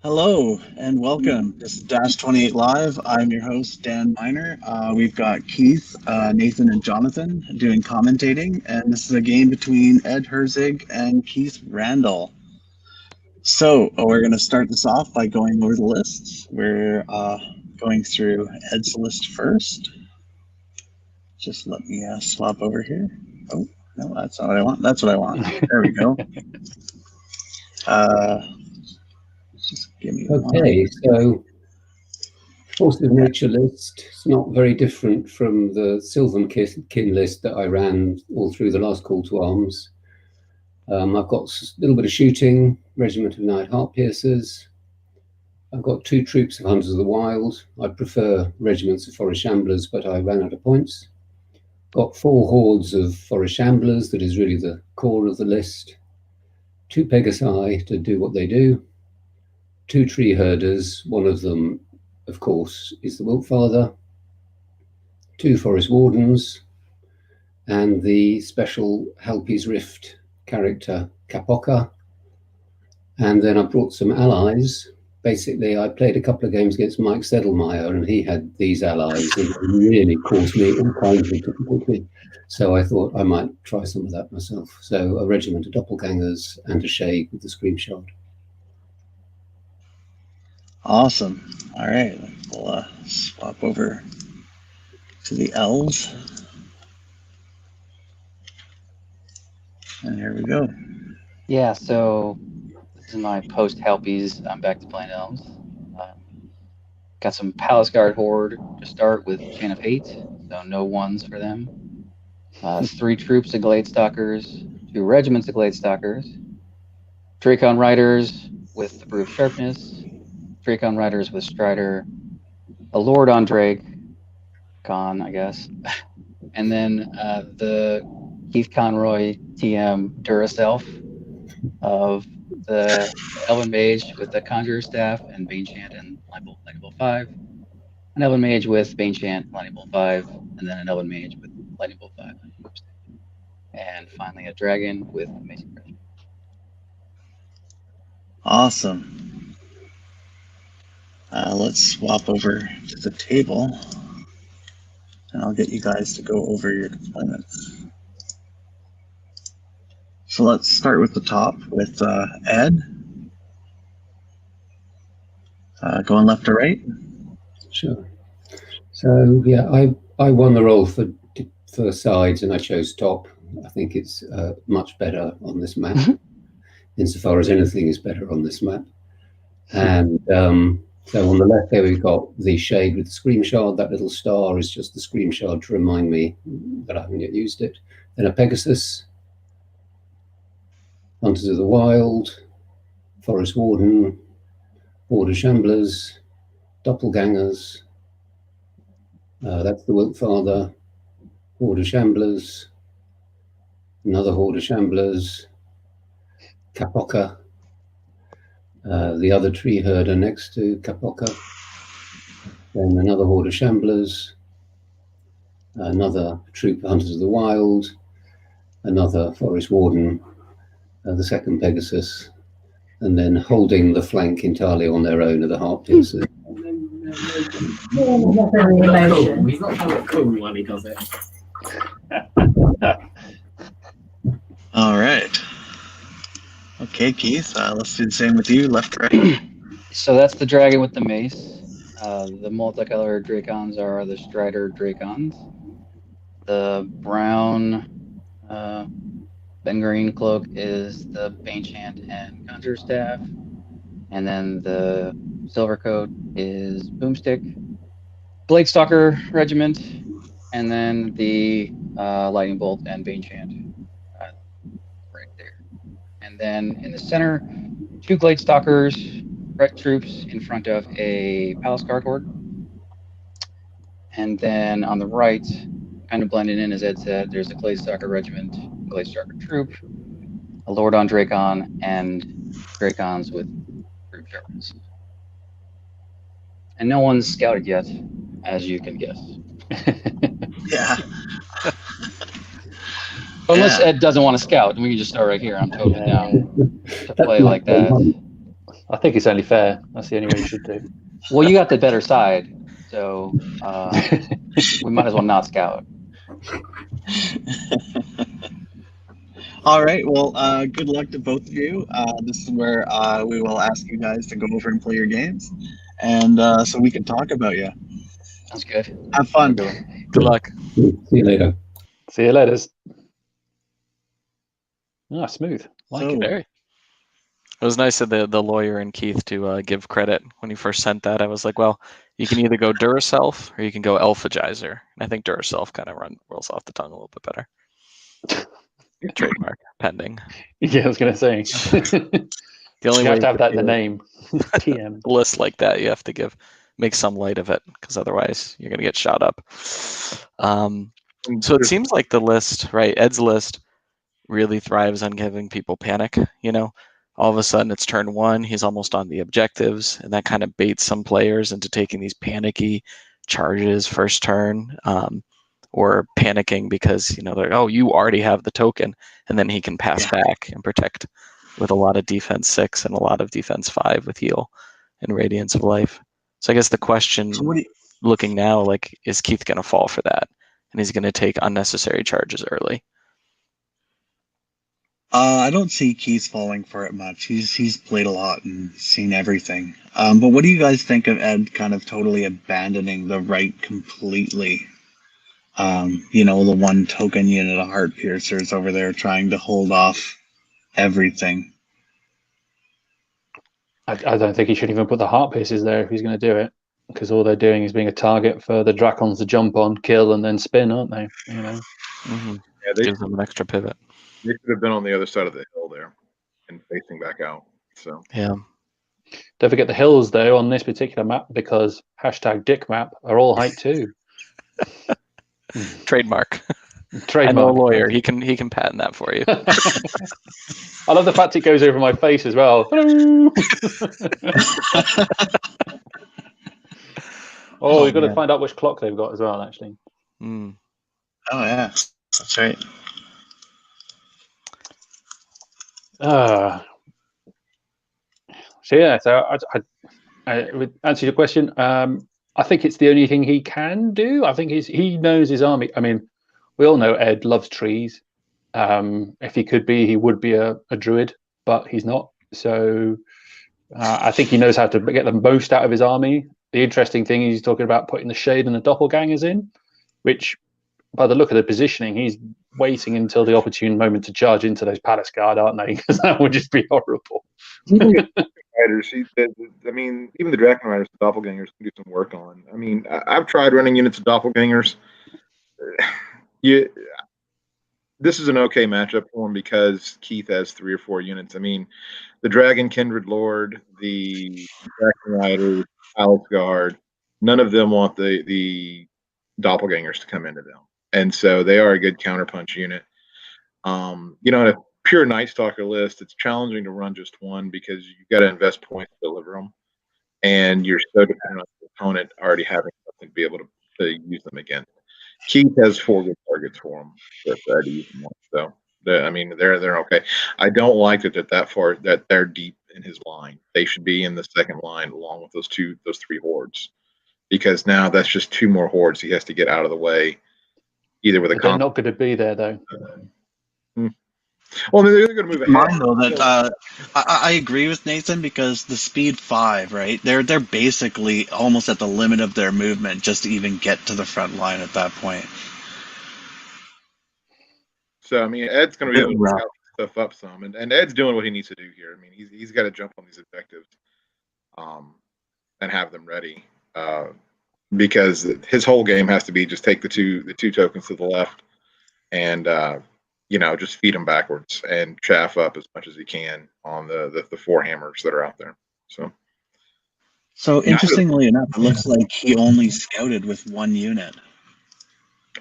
Hello and welcome. This is Dash 28 Live. I'm your host, Dan Miner. We've got Keith, Nathan, and Jonathan doing commentating, and this is a game between Ed Herzig and Keith Randall. So we're going to start this off by going over the lists. We're going through Ed's list first. Just let me swap over here. Oh, no, that's not what I want. That's what I want. There we go. Just give me Okay, so Force of Nature list is not very different from the Sylvan-Kin list that I ran all through the last call to arms. I've got a little bit of shooting, Regiment of Night Heart Piercers. I've got 2 troops of Hunters of the Wild. I prefer regiments of Forest Shamblers, but I ran out of points. Got 4 hordes of Forest Shamblers, that is really the core of the list. 2 Pegasi to do what they do. 2 tree herders, one of them, of course, is the Wiltfather. 2 forest wardens, and the special Halpi's Rift character, Kapoka. And then I brought some allies. Basically, I played a couple of games against Mike Sedelmeier, and he had these allies, and it really caused me all kinds of difficulty. So I thought I might try some of that myself. So a regiment of doppelgangers and a shade with the Scream Shard. Awesome. All right, we'll swap over to the elves. And here we go. Yeah, so this is my post-Helpies. I'm back to playing elves. Got some Palace Guard Horde to start with Chain of Hate, so no ones for them. 3 troops of Gladestalkers, 2 regiments of Gladestalkers, Dracon Riders with the Brew of Sharpness, Dracon Riders with Strider, a Lord on Drake, Con, I guess, and then the Keith Conroy TM Duraself of the Elven Mage with the Conjurer Staff and Bane Chant and Lightning Bolt 5, an Elven Mage with Bane Chant, Lightning Bolt 5, and then an Elven Mage with Lightning Bolt 5, and finally a Dragon with Amazing Pressure. Awesome. Let's swap over to the table, and I'll get you guys to go over your deployments. So let's start with the top with Ed. Going left to right. Sure. So yeah, I won the roll for sides, and I chose top. I think it's much better on this map, insofar as anything is better on this map. And so on the left there we've got the shade with the Scream Shard. That little star is just the Scream Shard to remind me that I haven't yet used it. Then a Pegasus, Hunters of the Wild, Forest Warden, Border Shamblers, Doppelgangers. That's the Wiltfather, Horde of Shamblers, another Horde of Shamblers, Kapoka, the other tree herder next to Kapoka, then another Horde of Shamblers, another troop of Hunters of the Wild, another Forest Warden, the second Pegasus, and then holding the flank entirely on their own are the Heart Piercers. He's not so cool when he does it. All right. Okay, Keith, let's do the same with you, left to right. So that's the Dragon with the Mace. The multicolored Dracons are the Strider Dracons. The brown Ben Green Cloak is the Bane Chant and Conjure Staff. And then the Silver Coat is Boomstick. Bladestalker Regiment. And then the Lightning Bolt and Bane Chant right there. And then in the center, 2 Gladestalkers, red troops in front of a Palace Guard Horde. And then on the right, kind of blending in, as Ed said, there's a Gladestalker Regiment, Gladestalker Troop, a Lord on Dracon, and Dracons with group sharpness. And no one's scouted yet, as you can guess. Yeah. Unless Ed doesn't want to scout, we can just start right here. I'm totally down to play like that. I think it's only fair. That's the only way you should do. Well, you got the better side, so we might as well not scout. All right. Well, good luck to both of you. This is where we will ask you guys to go over and play your games, and so we can talk about you. That's good. Have fun. Good luck. See you later. See you later. Ah, smooth. Like So- it. Very. It was nice of the lawyer and Keith to give credit when he first sent that. I was like, well, you can either go Duraself or you can go Elphagizer. And I think Duraself kind of rolls off the tongue a little bit better. Trademark pending. Yeah, I was going to say. The only You way have to have that in the do name. TM. a list like that, you have to make some light of it, because otherwise you're going to get shot up. So it seems like the list, right? Ed's list really thrives on giving people panic. All of a sudden it's turn one, he's almost on the objectives, and that kind of baits some players into taking these panicky charges first turn, or panicking because they're like, oh, you already have the token, and then he can pass back and protect with a lot of defense 6 and a lot of defense 5 with heal and Radiance of Life. So I guess the question, looking now, like, is Keith going to fall for that? And he's going to take unnecessary charges early. I don't see Keith falling for it much. He's played a lot and seen everything. But what do you guys think of Ed kind of totally abandoning the right completely? The one token unit of Heart Piercers over there trying to hold off everything. I don't think he should even put the heart pieces there if he's going to do it, because all they're doing is being a target for the Dracons to jump on, kill, and then spin, aren't they? Mm-hmm. Yeah, they Gives them an extra pivot. should have been on the other side of the hill there and facing back out. So Yeah. Don't forget the hills, though, on this particular map, because #DickMap are all height 2. Trademark. Trademark. I know a lawyer. He can patent that for you. I love the fact it goes over my face as well. Hello. We've got to find out which clock they've got as well, actually. Mm. Oh yeah, that's right. I would answer your question. I think it's the only thing he can do. I think he knows his army. I mean, we all know Ed loves trees. If he could be, he would be a druid, but he's not. So I think he knows how to get the most out of his army. The interesting thing is he's talking about putting the shade and the doppelgangers in, which, by the look of the positioning, he's waiting until the opportune moment to charge into those Palace Guard, aren't they? Because that would just be horrible. Riders, even the Draken Riders, the doppelgangers can do some work on. I mean, I've tried running units of doppelgangers. This is an okay matchup for him because Keith has 3 or 4 units. I mean, the Dragon Kindred Lord, the Draken Riders, Palace Guard, none of them want the doppelgangers to come into them, and so they are a good counterpunch unit. In a pure Night Stalker list, it's challenging to run just one because you've got to invest points to deliver them, and you're so dependent on the opponent already having something to be able to use them against. Keith has 4 good targets for him to use them on. So they're okay. I don't like that they're deep in his line. They should be in the second line along with those 3 hordes, because now that's just 2 more hordes he has to get out of the way, either with a. They're not going to be there though. Well, they're going to move ahead. Mind though that I agree with Nathan, because the speed 5, right? They're basically almost at the limit of their movement just to even get to the front line at that point. So Ed's going to be able to scout stuff up some, and Ed's doing what he needs to do here. I mean, he's got to jump on these objectives, and have them ready, because his whole game has to be just take the two tokens to the left, and just feed them backwards and chaff up as much as he can on the 4 hammers that are out there. So interestingly enough, it looks like he only scouted with 1 unit.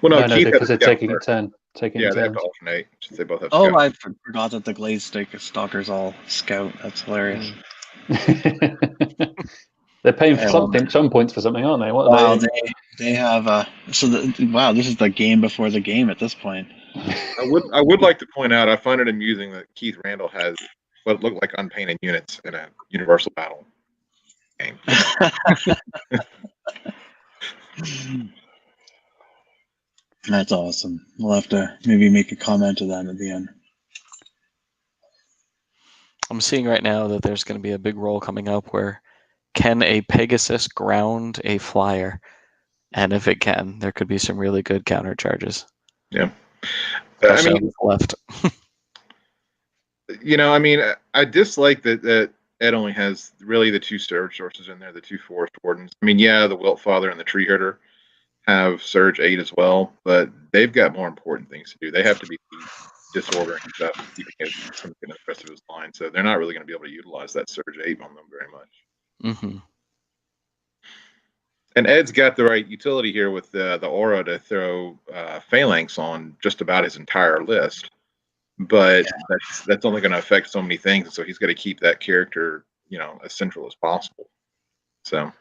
Well, no, because they're taking a turn. They have to alternate since they both have. Oh, I forgot that the Glazed Stalkers all scout. That's hilarious. They're paying for some points for something, aren't they? They have. This is the game before the game at this point. I would like to point out, I find it amusing that Keith Randall has what looked like unpainted units in a Universal Battle game. That's awesome. We'll have to maybe make a comment to that at the end. I'm seeing right now that there's going to be a big roll coming up where can a Pegasus ground a flyer? And if it can, there could be some really good counter charges. Yeah. Especially on the left. I dislike that Ed only has really the 2 surge sources in there, the 2 forest wardens. I mean, yeah, the Wilt Father and the Tree Herder have surge 8 as well, but they've got more important things to do. They have to be disordering stuff and keeping it from the rest of his line. So they're not really going to be able to utilize that surge 8 on them very much. Mm-hmm. And Ed's got the right utility here with the aura to throw phalanx on just about his entire list. But that's only going to affect so many things, and so he's got to keep that character, as central as possible. So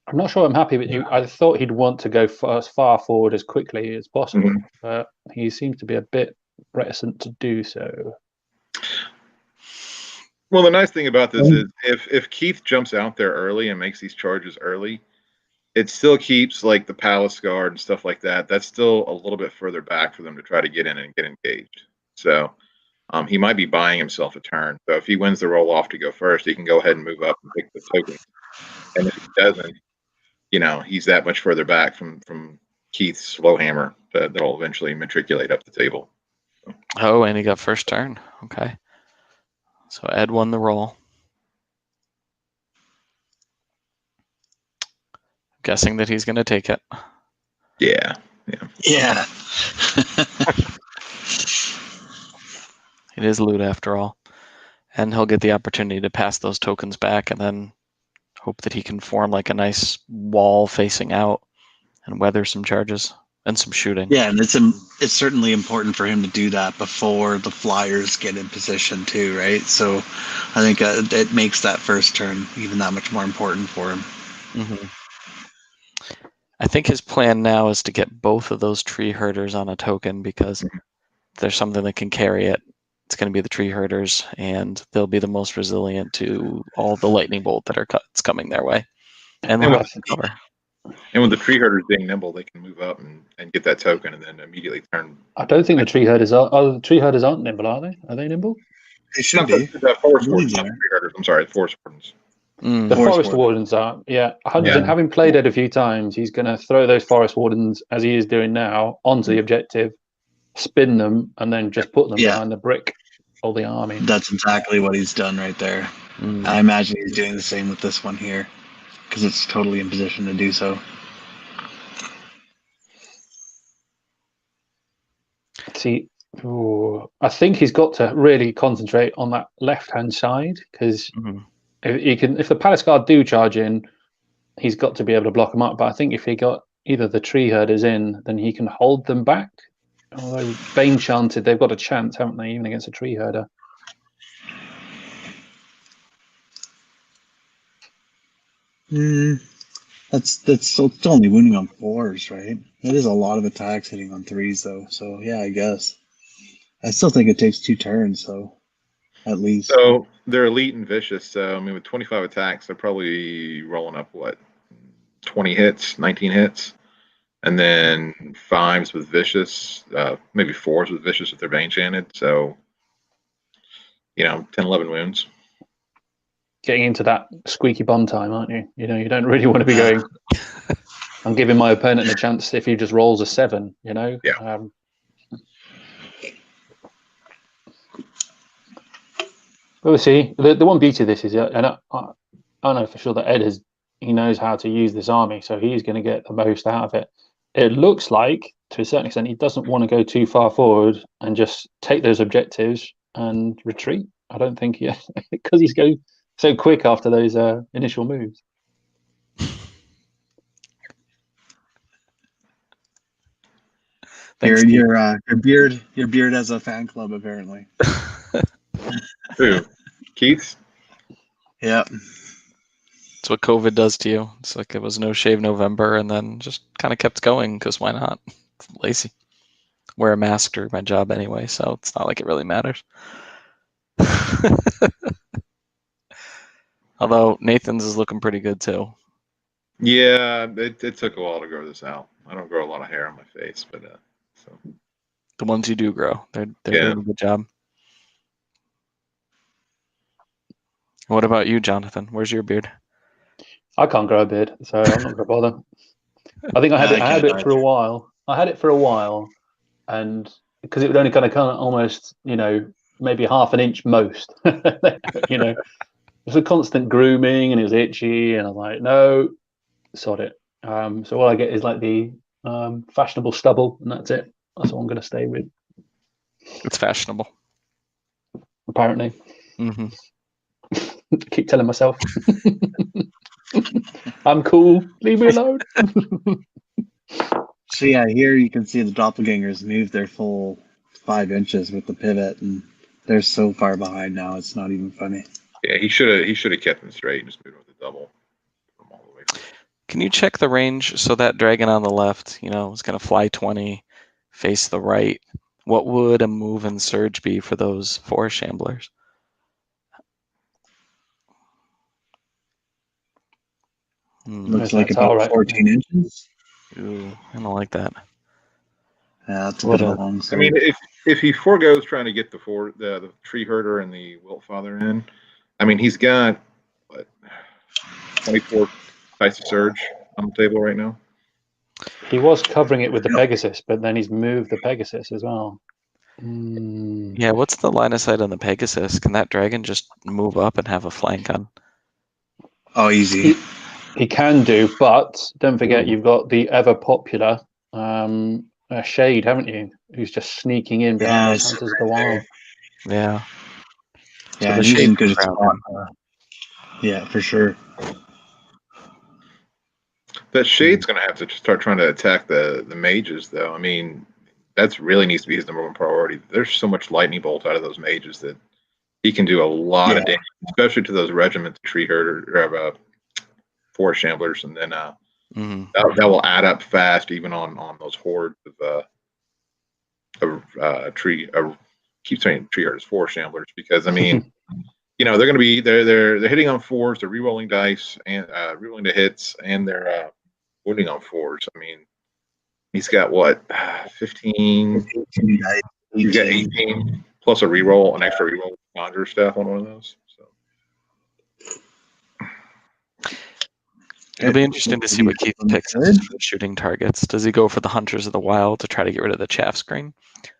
I'm not sure I'm happy with you. I thought he'd want to go as far forward as quickly as possible, but he seems to be a bit reticent to do so. Well, the nice thing about this is if Keith jumps out there early and makes these charges early, it still keeps like the Palace Guard and stuff like that. That's still a little bit further back for them to try to get in and get engaged. So he might be buying himself a turn. So if he wins the roll off to go first, he can go ahead and move up and pick the token. And if he doesn't, he's that much further back from Keith's Slowhammer that'll eventually matriculate up the table. Oh, and he got first turn. Okay. So Ed won the roll. Guessing that he's going to take it. Yeah. It is loot after all. And he'll get the opportunity to pass those tokens back and then hope that he can form like a nice wall facing out and weather some charges and some shooting. Yeah, and it's certainly important for him to do that before the flyers get in position too, right? So I think it makes that first turn even that much more important for him. Mm-hmm. I think his plan now is to get both of those tree herders on a token because there's something that can carry it. It's going to be the tree herders, and they'll be the most resilient to all the lightning bolt that it's coming their way. And they'll have to cover. And with the tree herders being nimble, they can move up and get that token and then immediately turn. I don't think the tree herders the tree herders aren't nimble, are they? Are they nimble? They should be. The forest wardens, not the tree herders. I'm sorry, the forest wardens. The forest wardens are, having played Ed a few times, he's going to throw those forest wardens, as he is doing now, onto the objective, spin them, and then just put them behind the brick of the army. That's exactly what he's done right there. I imagine he's doing the same with this one here, because it's totally in position to do so. See, I think he's got to really concentrate on that left-hand side, because if the Palace Guard do charge in, he's got to be able to block them up. But I think if he got either the tree herders in, then he can hold them back. Although Bane chanted, they've got a chance, haven't they, even against a tree herder? It's only wounding on 4s, right? It is a lot of attacks hitting on 3s, though. So yeah, I guess. I still think it takes 2 turns, so at least. So they're elite and vicious. So I mean, with 25 attacks, they're probably rolling up 20 hits, 19 hits, and then 5s with vicious, maybe 4s with vicious if they're Bane chanted. So 10, 11 wounds. Getting into that squeaky bum time, aren't you? You don't really want to be going. I'm giving my opponent a chance if he just rolls a 7. Yeah. But we'll see. The one beauty of this is, and I know for sure that Ed he knows how to use this army, so he's going to get the most out of it. It looks like, to a certain extent, he doesn't want to go too far forward and just take those objectives and retreat. I don't think because he's going so quick after those initial moves. Thanks, your beard has a fan club apparently. Who? Keith? Yeah. It's what COVID does to you. It's like it was no shave November and then just kind of kept going because why not? It's lazy. Wear a mask to my job anyway, so it's not like it really matters. Although Nathan's is looking pretty good too. Yeah, it took a while to grow this out. I don't grow a lot of hair on my face, but so The ones you do grow, they're Yeah. doing a good job. What about you, Jonathan? Where's your beard? I can't grow a beard, so I'm not going to bother. I think I had it for a while. I had it for a while, and because it would only kind of almost, maybe half an inch most. It was a constant grooming, and it was itchy, and I was like, no, sod it. So all I get is like the fashionable stubble, and that's it. That's what I'm going to stay with. It's fashionable. Apparently, Mm-hmm. keep telling myself, I'm cool. Leave me alone. So yeah, here you can see the doppelgangers move their full 5 inches with the pivot, and they're so far behind now. It's not even funny. Yeah, he should have kept them straight and just moved with the double. All the way. Can you check the range? So that dragon on the left, is going to fly 20, face the right. What would a move and surge be for those 4 shamblers? Looks like That's about all right. 14 inches. Ooh, I don't like that. Yeah, that's a bit of a long I surge. mean, if he foregoes trying to get the tree herder and the wilt father in, I mean, he's got what 24 types of surge on the table right now. He was covering it with the Pegasus, but then he's moved the Pegasus as well. Yeah, what's the line of sight on the Pegasus? Can that dragon just move up and have a flank on? Oh, easy. He can do, but don't forget Ooh. you've got the ever popular Shade, haven't you? Who's just sneaking in behind those Hunters of the Wild. Yeah. Yeah, the and he's Shade in good can spot. ground Yeah, for sure. That Shade's going to have to start trying to attack the mages, though. I mean, that's really needs to be his number 1 priority. There's so much lightning bolt out of those mages that he can do a lot of damage, especially to those regiments, tree herder, or 4 shamblers, and then that will add up fast, even on those hordes of tree. Keep saying tree herders, 4 shamblers, because I mean, they're going to be they're hitting on 4s, they're rerolling dice and rerolling the hits, and they're winning on 4s. I mean, he's got what 15? He's got 18 plus a reroll, an extra reroll conjure stuff on one of those. So It'll be interesting to see what Keith picks for the shooting targets. Does he go for the Hunters of the Wild to try to get rid of the chaff screen?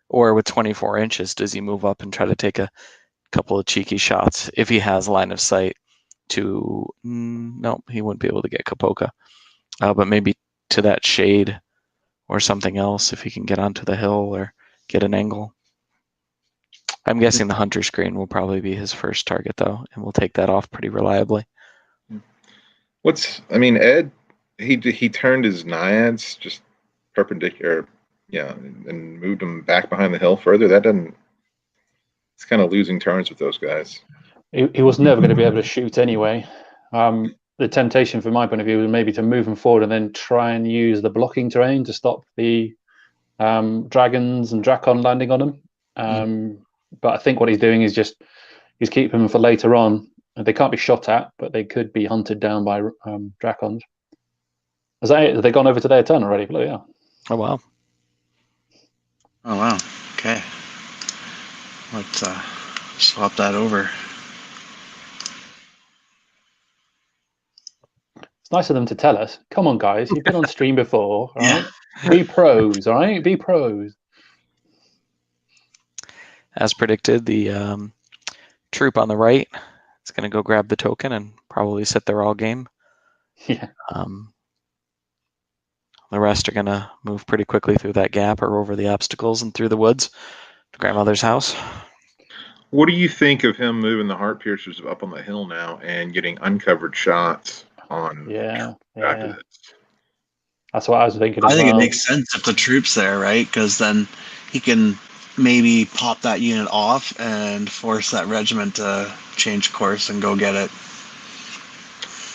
Or with 24 inches, does he move up and try to take a couple of cheeky shots if he has line of sight to... no, he wouldn't be able to get Kapoka. But maybe to that Shade or something else if he can get onto the hill or get an angle. I'm guessing the Hunter screen will probably be his first target, though, and we'll take that off pretty reliably. Ed, he turned his naiads just perpendicular, and moved them back behind the hill further. That doesn't. It's kind of losing turns with those guys. He was never going to be able to shoot anyway. The temptation from my point of view was maybe to move him forward and then try and use the blocking terrain to stop the dragons and Drakon landing on him. But I think what he's doing is he's keeping them for later on. They can't be shot at, but they could be hunted down by Drakons. Is that it? Have they gone over to their turn already? Oh, yeah. Oh, wow. Oh, wow. Okay. Let's swap that over. It's nice of them to tell us. Come on, guys. You've been on stream before, all right? Be pros, all right? Be pros. As predicted, the troop on the right is going to go grab the token and probably sit there all game. Yeah. The rest are going to move pretty quickly through that gap or over the obstacles and through the woods to grandmother's house. What do you think of him moving the heart piercers up on the hill now and getting uncovered shots on? Yeah. That's what I was thinking. I think it makes sense if the troop's there, right? Because then he can maybe pop that unit off and force that regiment to change course and go get it.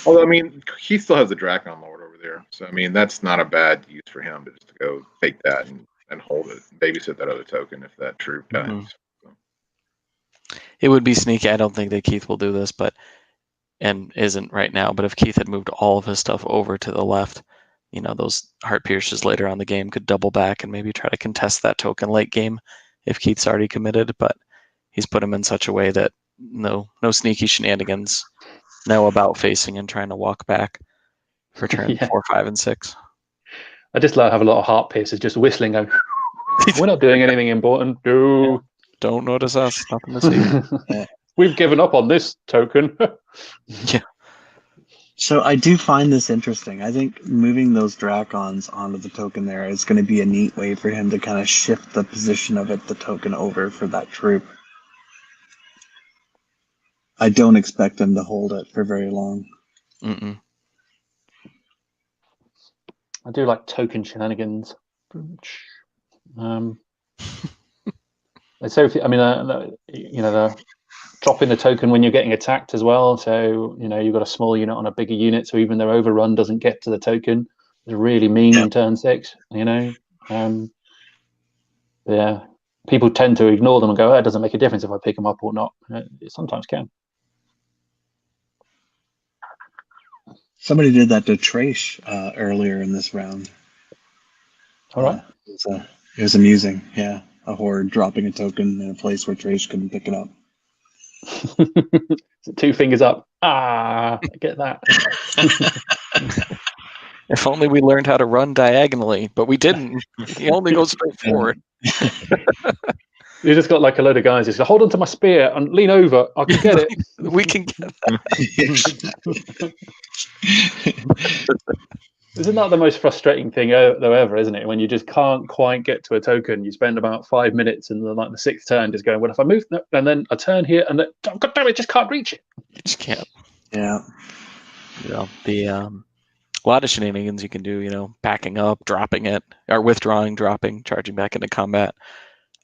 Although, I mean, he still has the Drakon Lord over there. So, I mean, that's not a bad use for him to just go take that and hold it, babysit that other token if that troop dies. Mm-hmm. It would be sneaky. I don't think that Keith will do this, and isn't right now. But if Keith had moved all of his stuff over to the left, those Heart Pierces later on the game could double back and maybe try to contest that token late game if Keith's already committed. But he's put him in such a way that no sneaky shenanigans, no about facing and trying to walk back for turn 4, 5, and 6. I just have a lot of Heart Pierces just whistling, going, we're not doing anything important. No. Yeah. Don't notice us. Nothing to see. We've given up on this token. Yeah. So I do find this interesting. I think moving those Dracons onto the token there is going to be a neat way for him to kind of shift the position of the token over for that troop. I don't expect him to hold it for very long. Mm-mm. I do like token shenanigans. So, they're dropping the token when you're getting attacked as well. So, you've got a small unit on a bigger unit, so even their overrun doesn't get to the token. It's really mean on turn 6, yeah. People tend to ignore them and go, it doesn't make a difference if I pick them up or not. It sometimes can. Somebody did that to Trash earlier in this round. All right. It was amusing, yeah. A horde dropping a token in a place where Trash couldn't pick it up. 2 fingers up. I get that. If only we learned how to run diagonally, but we didn't. He only goes straight forward. You just got like a load of guys. Just hold on to my spear and lean over. I can get it. We can get that. Isn't that the most frustrating thing though ever, isn't it? When you just can't quite get to a token, you spend about 5 minutes and then like the 6th turn just going, well, if I move and then I turn here and then, God damn it, just can't reach it. Just can't. Yeah. A lot of shenanigans you can do, backing up, dropping it, or withdrawing, dropping, charging back into combat.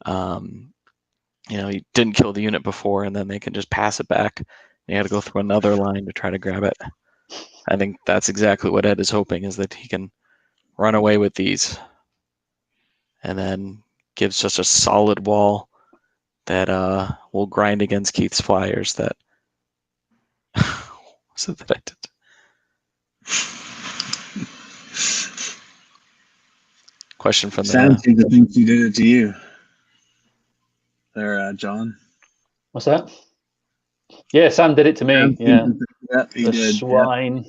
You didn't kill the unit before and then they can just pass it back. You got to go through another line to try to grab it. I think that's exactly what Ed is hoping, is that he can run away with these and then give such a solid wall that will grind against Keith's flyers that so that I did. Question from Sam seems to think he did it to you. There, John. What's that? Yeah, Sam did it to me. Yeah. Yep, he the did. swine.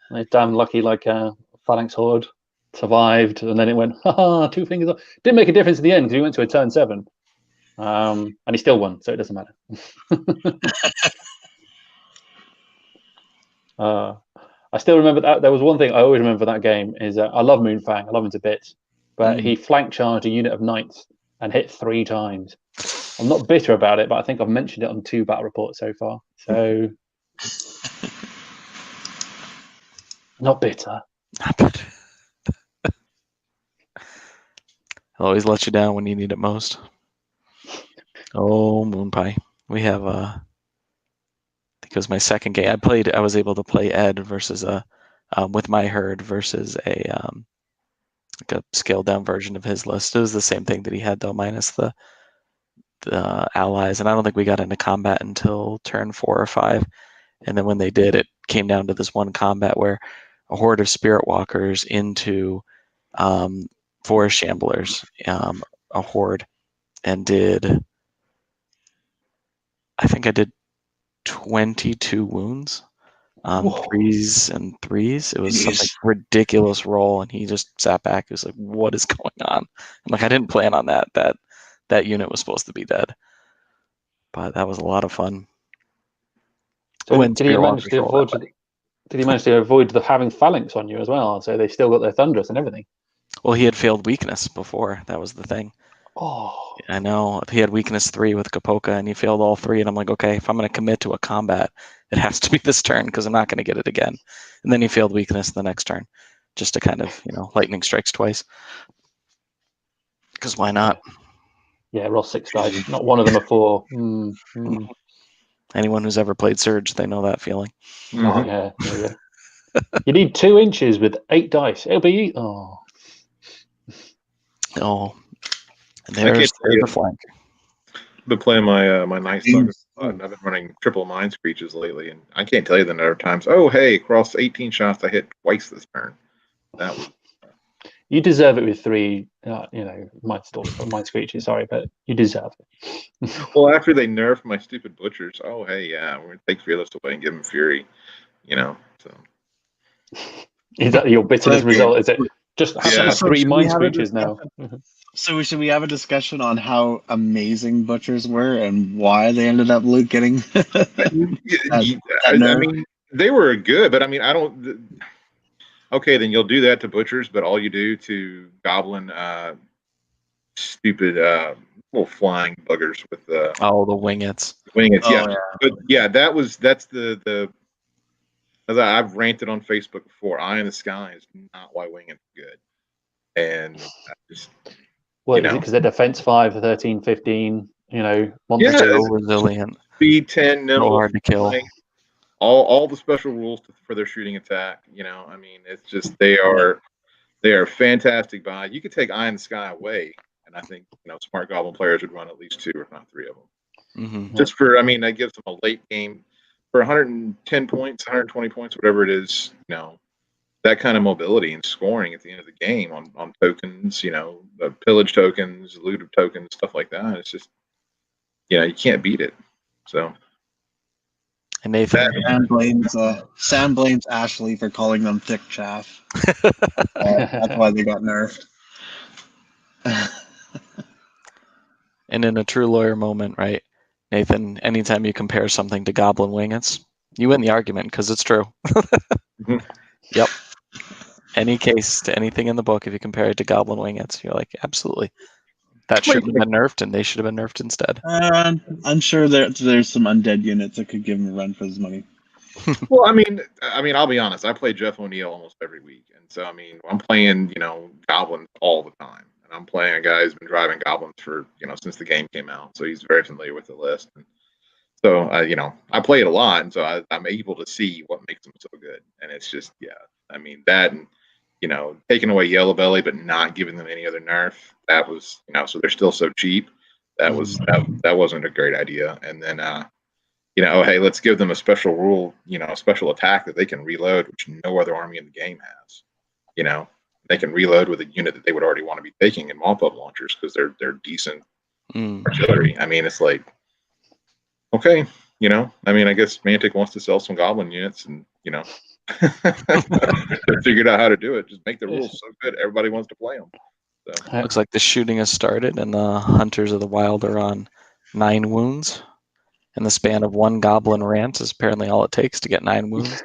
They're damn lucky, like Phalanx Horde survived, and then it went, 2 fingers up. Didn't make a difference in the end because he went to a turn 7. And he still won, so it doesn't matter. I still remember that. There was one thing I always remember that game is I love Moonfang. I love him to bits. But he flank charged a unit of knights and hit 3 times. I'm not bitter about it, but I think I've mentioned it on 2 battle reports so far. So, not bitter. He'll always let you down when you need it most. Oh, Moon Pie. We have I think it was my second game. I was able to play Ed versus with my herd versus a like a scaled down version of his list. It was the same thing that he had though, minus the allies, and I don't think we got into combat until turn 4 or 5. And then when they did, it came down to this one combat where a horde of spirit walkers into forest shamblers, a horde, and I think I did 22 wounds, 3s and 3s. It was something ridiculous roll, and he just sat back. He was like, "What is going on?" I'm like, "I didn't plan on that. That unit was supposed to be dead." But that was a lot of fun. So did he manage to avoid the having phalanx on you as well? So they still got their thunderous and everything. Well, he had failed weakness before. That was the thing. Oh, I know. He had weakness 3 with Kapoka, and he failed all 3. And I'm like, okay, if I'm going to commit to a combat, it has to be this turn because I'm not going to get it again. And then he failed weakness the next turn, just to kind of, lightning strikes twice. Because why not? Yeah, roll 6 dice. Not one of them are 4. Anyone who's ever played Surge, they know that feeling. Oh, yeah. You need 2 inches with 8 dice. It'll be... Oh. And there's tell the flank. Been playing my my Night Stalker. I've been running triple Mind Screeches lately, and I can't tell you the number of times. Oh, hey, across 18 shots, I hit twice this turn. That was. You deserve it with 3, Mind Screeches, sorry, but you deserve it. Well, after they nerfed my stupid Butchers, oh, hey, yeah, we're going to take Fearless away and give him Fury, so. Is that your bitterness result, is it? Just Yeah. 3 Mind Screeches now. So should we have a discussion on how amazing Butchers were and why they ended up getting I mean, they were good, but I mean, I don't. Okay, then you'll do that to Butchers, but all you do to Goblin, stupid little flying buggers with the the Wingets. Wingets, Oh, yeah. yeah. But yeah, that's the. As I've ranted on Facebook before, Eye in the Sky is not why Wingets good, and I just. Well, is it because they're defense 5, 13, 15? Monster So resilient. Speed 10, nimble, So hard to kill. All the special rules for their shooting attack. I mean, it's just they are fantastic buy. You could take Eye in the Sky away, and I think smart Goblin players would run at least 2, if not 3 of them. Mm-hmm. Just for, I mean, that gives them a late game for 110 points, 120 points, whatever it is. That kind of mobility and scoring at the end of the game on tokens. The pillage tokens, loot tokens, stuff like that. It's just you can't beat it. So. And Nathan, Sam blames Ashley for calling them thick chaff. That's why they got nerfed. and in a true lawyer moment, right, Nathan? Anytime you compare something to Goblin Wingets, you win the argument because it's true. Mm-hmm. Yep. Any case to anything in the book, if you compare it to Goblin Wingets, you're like, absolutely. That should have been nerfed, and they should have been nerfed instead. I'm sure there's some undead units that could give him a run for his money. Well, I mean, I'll be honest. I play Jeff O'Neill almost every week, and so I mean, I'm playing Goblins all the time, and I'm playing a guy who's been driving Goblins for since the game came out, so he's very familiar with the list. And so I play it a lot, and so I'm able to see what makes them so good, and it's just I mean that and. Taking away Yellow Belly, but not giving them any other nerf. That was, so they're still so cheap. That wasn't a great idea. And then, hey, let's give them a special rule, a special attack that they can reload, which no other army in the game has. They can reload with a unit that they would already want to be taking in mop-up launchers because they're decent artillery. I mean, it's like, okay, I mean, I guess Mantic wants to sell some Goblin units, and they figured out how to do it. Just make the rules so good, everybody wants to play them. So. Looks like the shooting has started, and the Hunters of the Wild are on 9 wounds. And the span of 1 Goblin rant is apparently all it takes to get 9 wounds.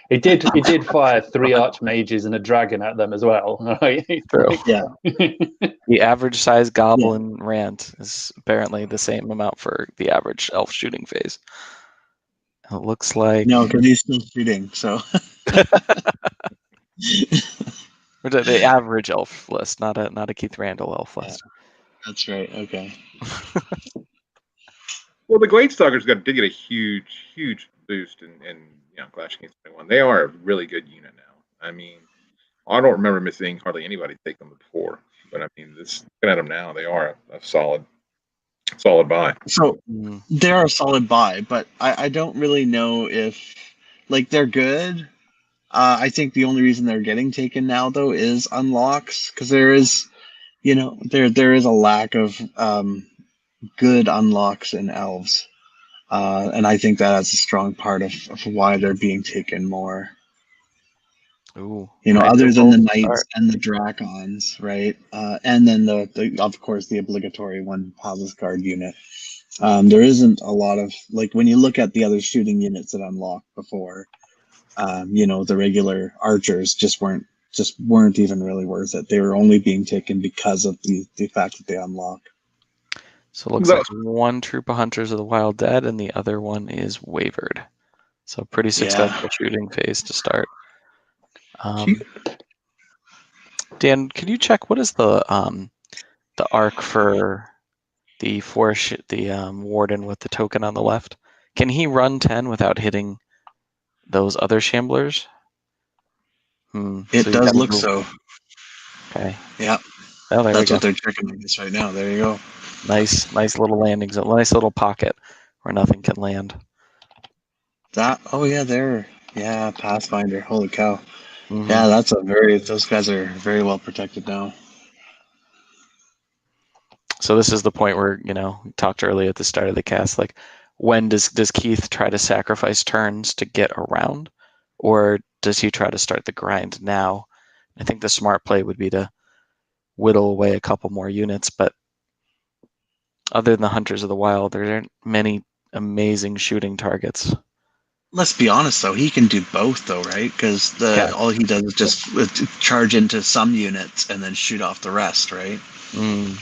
He did fire 3 Archmages and a dragon at them as well. Right? True. Yeah. The average size Goblin rant is apparently the same amount for the average elf shooting phase. It looks like no, because he's still shooting. So the average elf list, not a Keith Randall elf list. That's right. Okay. Well, the Glade Stalkers did get a huge boost in Clash of Kings 21. They are a really good unit now. I mean, I don't remember seeing hardly anybody take them before, but I mean, looking at them now, they are a solid buy. So they're a solid buy, but I don't really know if they're good. I think the only reason they're getting taken now though is unlocks, because there is there is a lack of good unlocks in elves, and I think that is a strong part of why they're being taken more. Ooh, other than the knights and the dracons, right? And then the of course the obligatory 1 Palace Guard unit. There isn't a lot of when you look at the other shooting units that unlocked before, the regular archers just weren't even really worth it. They were only being taken because of the fact that they unlock. So it looks like 1 troop of Hunters of the Wild dead, and the other one is wavered. So pretty successful shooting phase to start. Dan, can you check what is the arc for the warden with the token on the left? Can he run 10 without hitting those other shamblers? It does look so. Okay. Yeah. Oh, there That's we what go. they're tricking us right now. There you go. Nice little landings, a nice little pocket where nothing can land. Oh yeah, yeah, Pathfinder. Holy cow. Mhm. Yeah, those guys are very well protected now. So this is the point where, we talked earlier at the start of the cast, like when does Keith try to sacrifice turns to get around, or does he try to start the grind now? I think the smart play would be to whittle away a couple more units, but other than the Hunters of the Wild, there aren't many amazing shooting targets. Let's be honest, though, he can do both, though, right? Because all he does is just charge into some units and then shoot off the rest, right? Mm.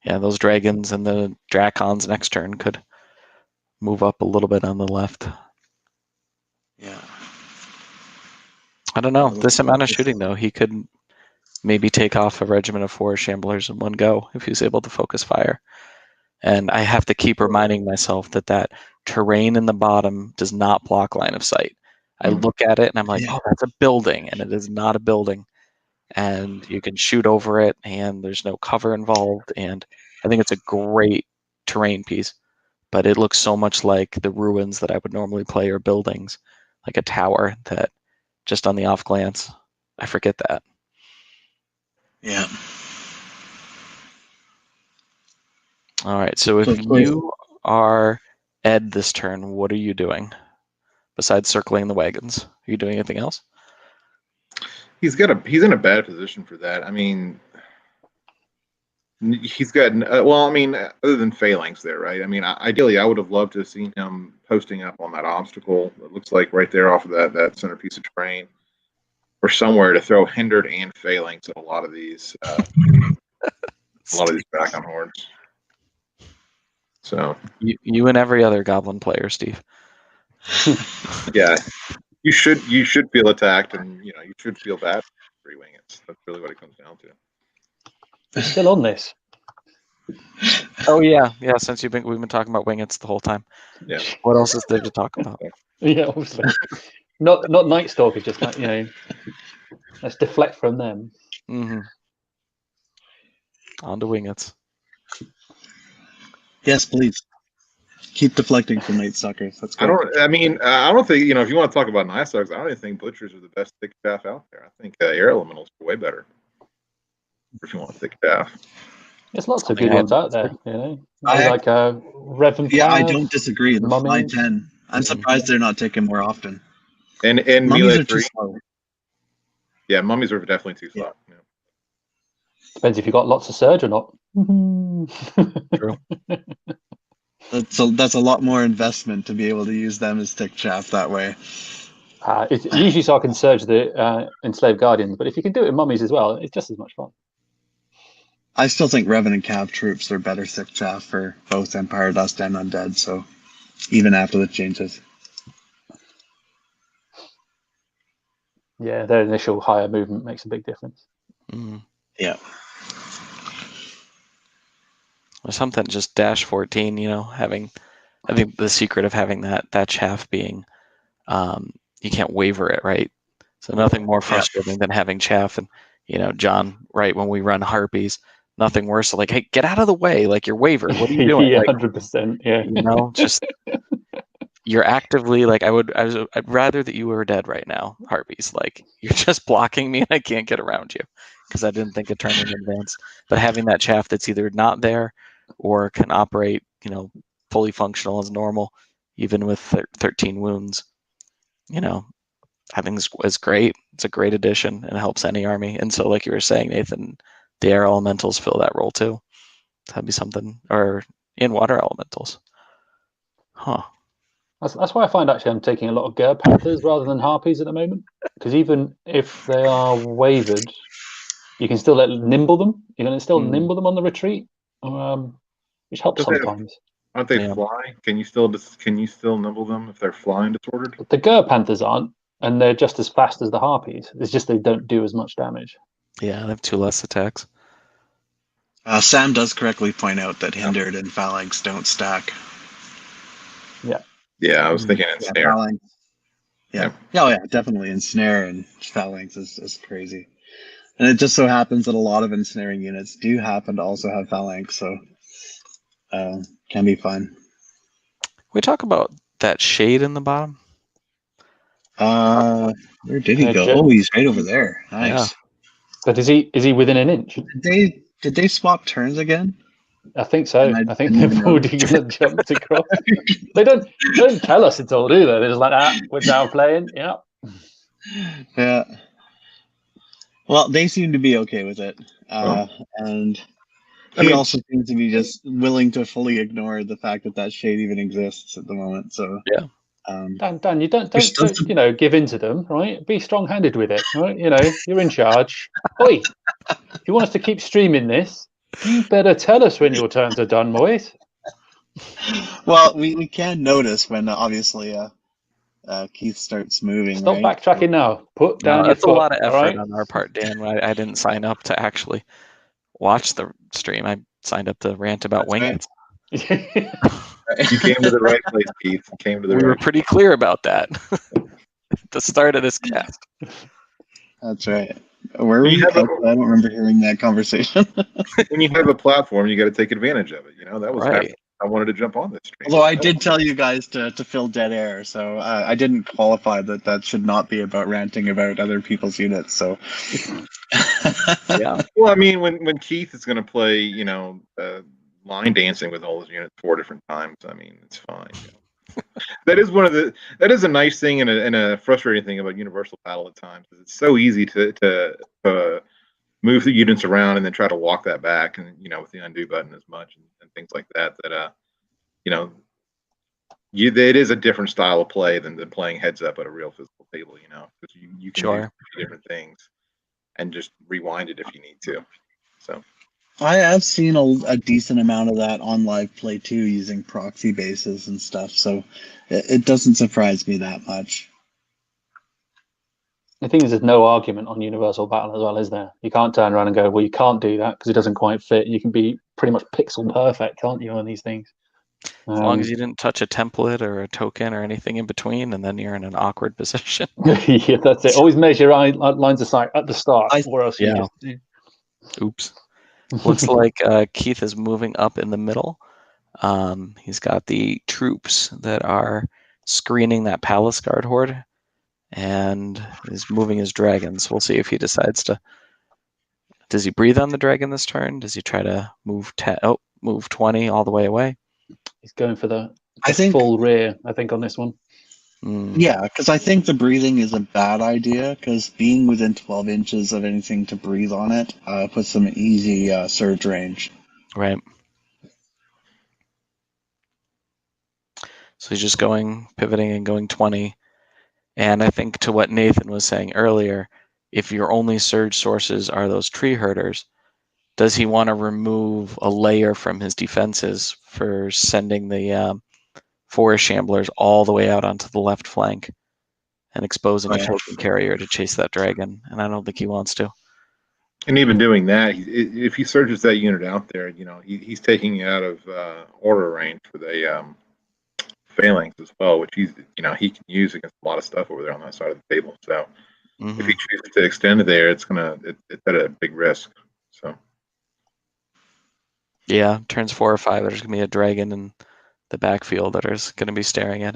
Yeah, those dragons and the Drakons next turn could move up a little bit on the left. Yeah. I don't know. This amount of shooting, though, he could maybe take off a regiment of 4 Shamblers in one go if he's able to focus fire. And I have to keep reminding myself that terrain in the bottom does not block line of sight. I look at it and I'm like, oh, that's a building, and it is not a building. And you can shoot over it, and there's no cover involved. And I think it's a great terrain piece, but it looks so much like the ruins that I would normally play or buildings, like a tower, that just on the off glance, I forget that. Yeah. All right, so if you are Ed this turn, what are you doing besides circling the wagons? Are you doing anything else? He's in a bad position for that. I mean, he's got other than phalanx there, right? I mean, ideally, I would have loved to have seen him posting up on that obstacle. It looks like right there off of that centerpiece of terrain, or somewhere to throw hindered and phalanx at a lot of these Drakon hordes. So you and every other goblin player, Steve. Yeah, you should feel attacked, and you should feel bad for 3 wingets. That's really what it comes down to. We're still on this. Oh yeah. Since we've been talking about wingets the whole time. Yeah. What else is there to talk about? Yeah, obviously. Not Night Stalker, just like, let's deflect from them. Mm-hmm. On to wingets. Yes, please. Keep deflecting from Night Stalkers. That's great. I don't think, if you want to talk about Night Stalkers, I don't even think Butchers are the best thick staff out there. I think Air Elementals are way better. If you want thick staff. There's lots of good ones out there, like Revan. Yeah, I don't disagree. The Fly 10. I'm surprised they're not taken more often. And Mummies Melee are 3. too slow. Yeah, Mummies are definitely too slow. Yeah. Depends if you got lots of surge or not. True. That's a lot more investment to be able to use them as thick chaff that way. It's usually so I can surge the enslaved guardians, but if you can do it in mummies as well, it's just as much fun. I still think Revan and Cav troops are better thick chaff for both Empire Dust and Undead, so even after the changes. Yeah, their initial higher movement makes a big difference. Mm. Yeah. Or something, just dash 14, I think the secret of having that chaff being you can't waver it, right? So nothing more frustrating than having chaff. And John, right, when we run harpies, nothing worse, like, hey, get out of the way, like you're wavered, what are you doing? Yeah, like, 100%. Yeah, just you're actively like, I'd rather that you were dead right now, harpies. Like, you're just blocking me and I can't get around you because I didn't think a turn in advance. But having that chaff that's either not there or can operate, fully functional as normal, even with 13 wounds, I think is great. It's a great addition and it helps any army. And so, like you were saying, Nathan, the air elementals fill that role too. That'd be something, or in water elementals. Huh. that's why I find actually I'm taking a lot of Ger Panthers rather than Harpies at the moment, because even if they are wavered, you can still nimble them. You can still nimble them on the retreat, which helps sometimes. Aren't they fly? Can you still nimble them if they're flying disordered? The Ger Panthers aren't, and they're just as fast as the Harpies. It's just they don't do as much damage. Yeah, they have 2 less attacks. Sam does correctly point out that Hindered and Phalanx don't stack. Yeah. Yeah, I was thinking it's there. Yeah. Oh, yeah, definitely. Ensnare and phalanx is crazy. And it just so happens that a lot of ensnaring units do happen to also have phalanx, so can be fun. We talk about that shade in the bottom. Where did he go? Oh, he's right over there. Nice. Yeah. But is he within an inch? Did they swap turns again? I think so. And I think they've already jumped across. They don't tell us at all, do they? They're just like, we're now playing. Yeah. Yeah. Well, they seem to be okay with it, and he also seems to be just willing to fully ignore the fact that shade even exists at the moment. So yeah. Dan, you don't give in to them, right? Be strong-handed with it, right? You're in charge. Oi, if you want us to keep streaming this, you better tell us when your turns are done, boys. Well, we can notice when obviously Keith starts moving. Stop backtracking now. Put down your foot. That's a lot of effort right? on our part, Dan. I didn't sign up to actually watch the stream. I signed up to rant about wingets. You came to the right place, Keith. You came to the we were pretty clear about that at the start of this cast. That's right. Where were you? I don't remember hearing that conversation. When you have a platform, you got to take advantage of it. That was right. I wanted to jump on this stream. Although I did tell you guys to fill dead air, so I didn't qualify that should not be about ranting about other people's units. So yeah. Well, I mean, when Keith is going to play, line dancing with all his units 4 different times, I mean, it's fine. That is a nice thing and a frustrating thing about Universal Battle at times. It's so easy to move the units around and then try to walk that back, and with the undo button as much and things like that. It is a different style of play than playing heads up at a real physical table. Because you can do different things and just rewind it if you need to. So. I have seen a decent amount of that on live play too, using proxy bases and stuff. So it doesn't surprise me that much. The thing is, there's no argument on Universal Battle as well, is there? You can't turn around and go, well, you can't do that because it doesn't quite fit. You can be pretty much pixel perfect, can't you, on these things? As long as you didn't touch a template or a token or anything in between, and then you're in an awkward position. Yeah, that's it. Always measure lines of sight at the start, or else you just... Oops. Looks like Keith is moving up in the middle. He's got the troops that are screening that Palace Guard horde, and is moving his dragons. We'll see if he decides to. Does he breathe on the dragon this turn? Does he try to move 10? Oh, move 20 all the way away. He's going for the full rear, I think, on this one. Yeah, because I think the breathing is a bad idea, because being within 12 inches of anything to breathe on it puts them in easy surge range. Right. So he's just pivoting and going 20. And I think to what Nathan was saying earlier, if your only surge sources are those tree herders, does he want to remove a layer from his defenses for sending the forest shamblers all the way out onto the left flank and exposing a token carrier to chase that dragon? And I don't think he wants to. And even doing that, if he surges that unit out there, he's taking it out of order range for the phalanx as well, which he can use against a lot of stuff over there on that side of the table. So if he chooses to extend it there, it's at a big risk. So yeah, turns 4 or 5, there's gonna be a dragon in the backfield that is gonna be staring at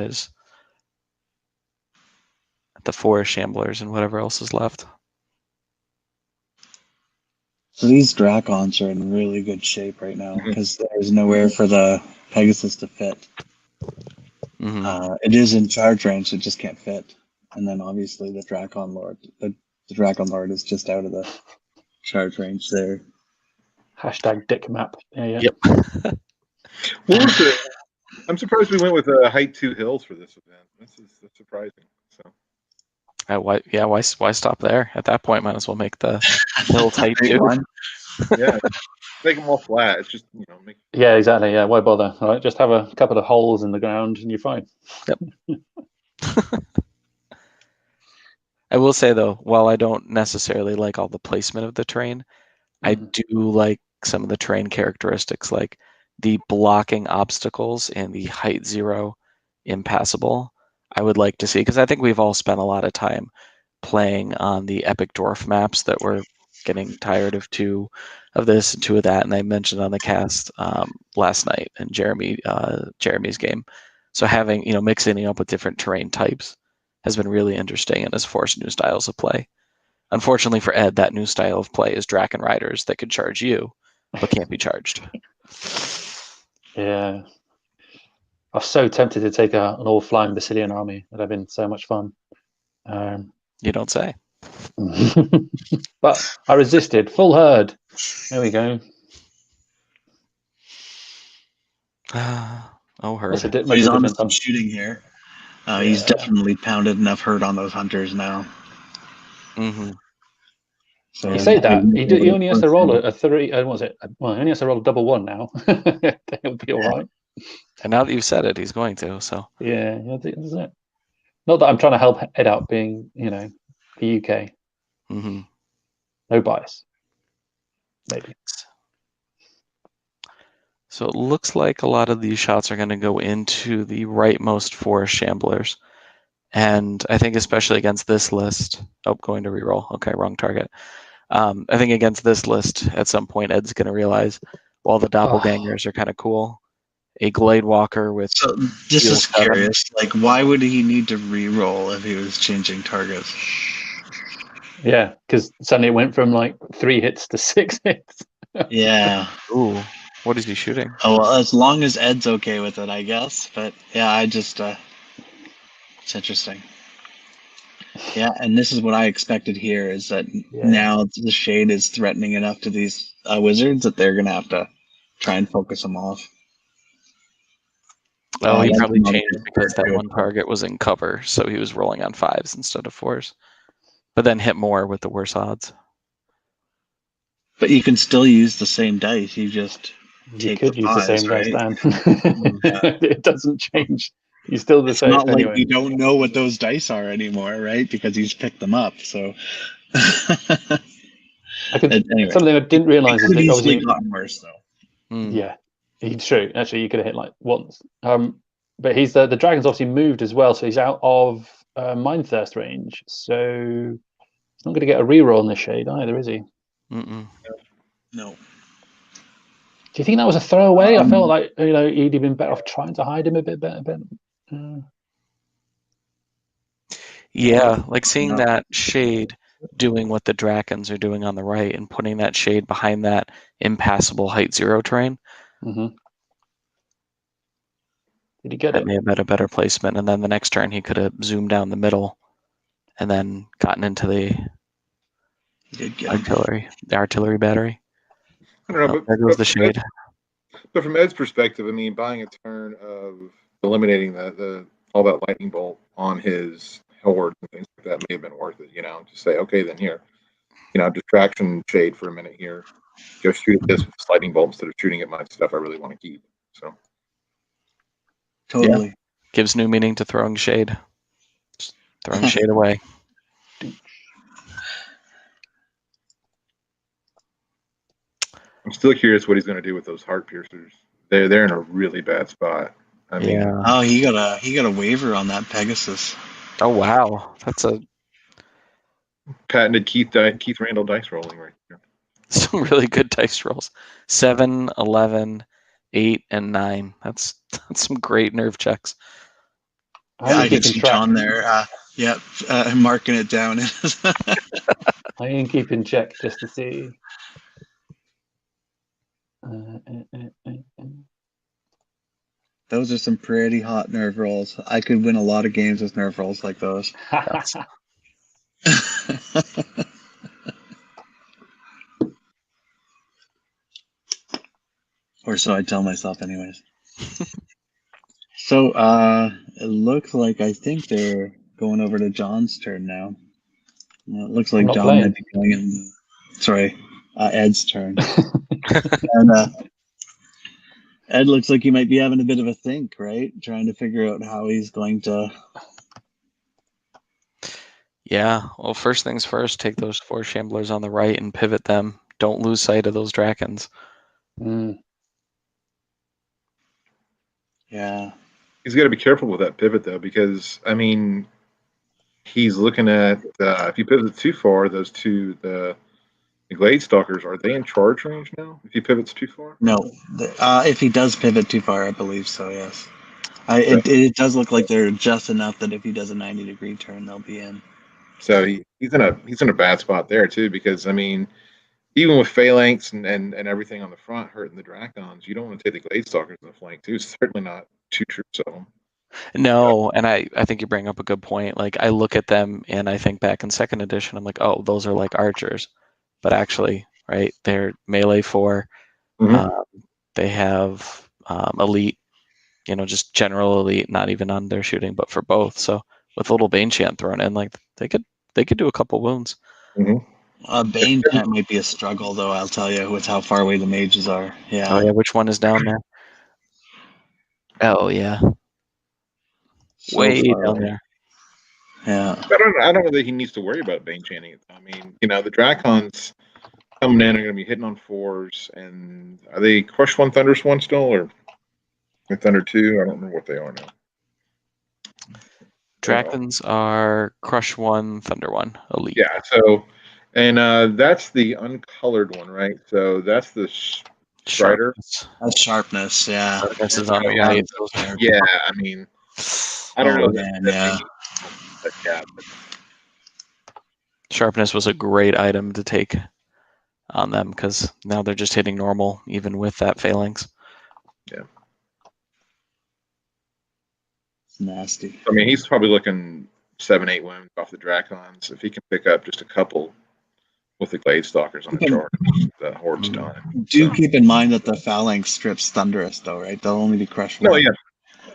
the forest shamblers and whatever else is left. So these Dracons are in really good shape right now because there's nowhere for the Pegasus to fit. It is in charge range, it just can't fit. And then obviously the Dracon Lord, the Dracon Lord is just out of the charge range there. Hashtag dick map. Yeah. Yep. I'm surprised we went with height 2 hills for this event. That's surprising. So. Why stop there? At that point, might as well make the hill height 2. Yeah. Make them all flat. It's just Yeah, exactly. Yeah, why bother? All right, just have a couple of holes in the ground and you're fine. Yep. I will say though, while I don't necessarily like all the placement of the terrain, I do like some of the terrain characteristics, like the blocking obstacles and the height 0 impassable. I would like to see, because I think we've all spent a lot of time playing on the epic dwarf maps that we're getting tired of 2 of this and 2 of that, and I mentioned on the cast last night in Jeremy's game. So having, mixing it up with different terrain types has been really interesting and has forced new styles of play. Unfortunately for Ed, that new style of play is Draken Riders that could charge you, but can't be charged. Yeah. I was so tempted to take an all-flying Basilian army. That'd have been so much fun. You don't say. But I resisted. Full herd. There we go. Herd. Makes a He's on difference. some shooting here. Yeah. He's definitely pounded enough hurt on those hunters now. Mm-hmm. So You say that he only has to roll a 3. What was it? Well, he only has to roll a double 1 now. He'll be all right. And now that you've said it, he's going to. So yeah, that's it. Not that I'm trying to help Ed out, being the UK. Mm-hmm. No bias. Maybe. So it looks like a lot of these shots are going to go into the rightmost 4 shamblers. And I think especially against this list, going to reroll. Okay, wrong target. I think against this list, at some point, Ed's going to realize, while the doppelgangers are kind of cool, a Glade Walker with... So this is curious. Like, why would he need to reroll if he was changing targets? Yeah, because suddenly it went from like 3 hits to 6 hits. Yeah. Ooh, what is he shooting? Oh, well, as long as Ed's okay with it, I guess. But yeah, I just... it's interesting. Yeah, and this is what I expected here, is that now the shade is threatening enough to these wizards that they're going to have to try and focus them off. Oh, he probably changed because that one target was in cover, so he was rolling on 5s instead of 4s. But then hit more with the worse odds. But you can still use the same dice. You just take the 5s, use the same right? dice, Dan. It doesn't change. You're still the same. It's not anyway. like you don't know what those dice are anymore, right? Because he's picked them up. So anyway, something I didn't realize is that obviously gotten worse though. Yeah, it's true. Actually, you could have hit like once. But he's the dragon's obviously moved as well, so he's out of Mind Thirst range. So he's not going to get a reroll in the shade either, is he? No. Do you think that was a throwaway? I felt like he'd have been better off trying to hide him a bit better. Yeah, like seeing that shade doing what the Drakens are doing on the right and putting that shade behind that impassable height 0 terrain. Mm-hmm. Did he get that it? May have been a better placement, and then the next turn he could have zoomed down the middle and then gotten into the artillery battery. I don't know, there goes the shade. But from Ed's perspective, I mean, buying a turn of eliminating all that lightning bolt on his horde and things like that may have been worth it. Just say, okay, then here, distraction shade for a minute here. Go shoot at this with this lightning bolt instead of shooting at my stuff I really want to keep. So totally gives new meaning to throwing shade. Just throwing shade away. I'm still curious what he's going to do with those heart piercers. They're in a really bad spot. I mean, oh, he got a waiver on that Pegasus. Oh wow, that's a patented Keith Randall dice rolling right here. Some really good dice rolls. 7, 11, 8, and 9. That's some great nerve checks. Yeah, I can see John there. Marking it down. I am keeping check just to see. Those are some pretty hot nerve rolls. I could win a lot of games with nerve rolls like those. Or so I tell myself anyways. So it looks like I think they're going over to John's turn now. It looks like John might be going in. Sorry, Ed's turn. And Ed looks like he might be having a bit of a think, right? Trying to figure out how he's going to... Yeah, well, first things first, take those 4 Shamblers on the right and pivot them. Don't lose sight of those Drakens. Yeah. He's got to be careful with that pivot though, because I mean, he's looking at if he pivots too far, those two the Glade Stalkers, are they in charge range now? If he pivots too far? No, if he does pivot too far, I believe so. Yes, it does look like they're just enough that if he does a 90-degree turn, they'll be in. So he's in a bad spot there too, because I mean, even with phalanx and everything on the front hurting the Dracons, you don't want to take the Glade Stalkers in the flank too. Certainly not 2 troops of them. No, and I think you bring up a good point. Like I look at them and I think back in 2nd edition, I'm like, oh, those are like archers, but actually, right? They're melee 4. Mhm. They have elite, just general elite, not even on their shooting, but for both. So with a little Bane chant thrown in, like they could do a couple wounds. Bane chant might be a struggle, though. I'll tell you, with how far away the mages are. Yeah. Oh yeah, which one is down there? Oh yeah, So way far down away. there. Yeah. I don't know that he needs to worry about Bane chanting. I mean, the Dracons coming in are going to be hitting on 4s, and are they Crush 1, Thunders 1 still, or Thunder 2? I don't remember what they are now. Dragons are Crush 1, Thunder 1, elite. Yeah. So, and that's the uncolored one, right? So that's the Strider. That's sharpness. Yeah. This is on the right. Yeah. I mean, I don't know. Man, yeah. But yeah. Sharpness was a great item to take on them because now they're just hitting normal even with that phalanx. Yeah. It's nasty. I mean, he's probably looking 7-8 wounds off the Dracons. If he can pick up just a couple with the Glade Stalkers on the charge, the Horde's done. Do keep in mind that the phalanx strips Thunderous, though, right? They'll only be crushed. No,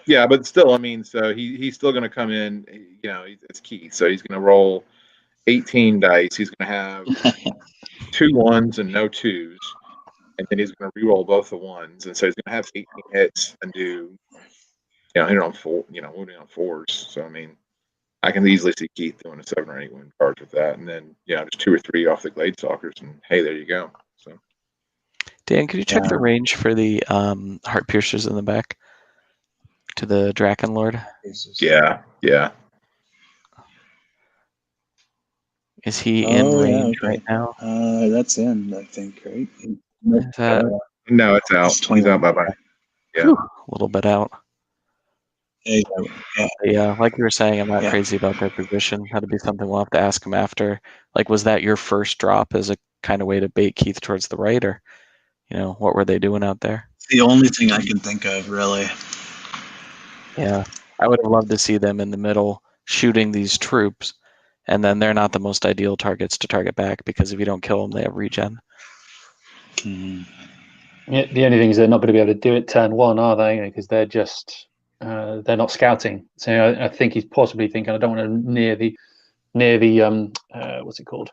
yeah, but still, I mean, so he's still going to come in. It's key. So he's going to roll 18 dice. He's going to have 2 1s and no 2s, and then he's going to re-roll both the 1s, and so he's going to have 18 hits and do, hit on 4, wounding on 4s. So I mean, I can easily see Keith doing a 7 or 8 wound charge with that, and then just 2 or 3 off the Glade Stalkers, and hey, there you go. So, Dan, could you check the range for the Heart Piercers in the back to the Draken Lord? Yeah. Is he in range right now? That's in, I think, right? No, it's out. He's out. Bye. Yeah, Whew, a little bit out. Yeah. Yeah, like you were saying, I'm not crazy about their position. That'd be something we'll have to ask him after. Like, was that your first drop as a kind of way to bait Keith towards the right, or what were they doing out there? It's the only thing I can think of, really. Yeah, I would have loved to see them in the middle shooting these troops, and then they're not the most ideal targets to target back because if you don't kill them, they have regen. Mm-hmm. Yeah, the only thing is they're not going to be able to do it turn 1, are they? Because they're just they're not scouting. So I think he's possibly thinking, I don't want to near the what's it called?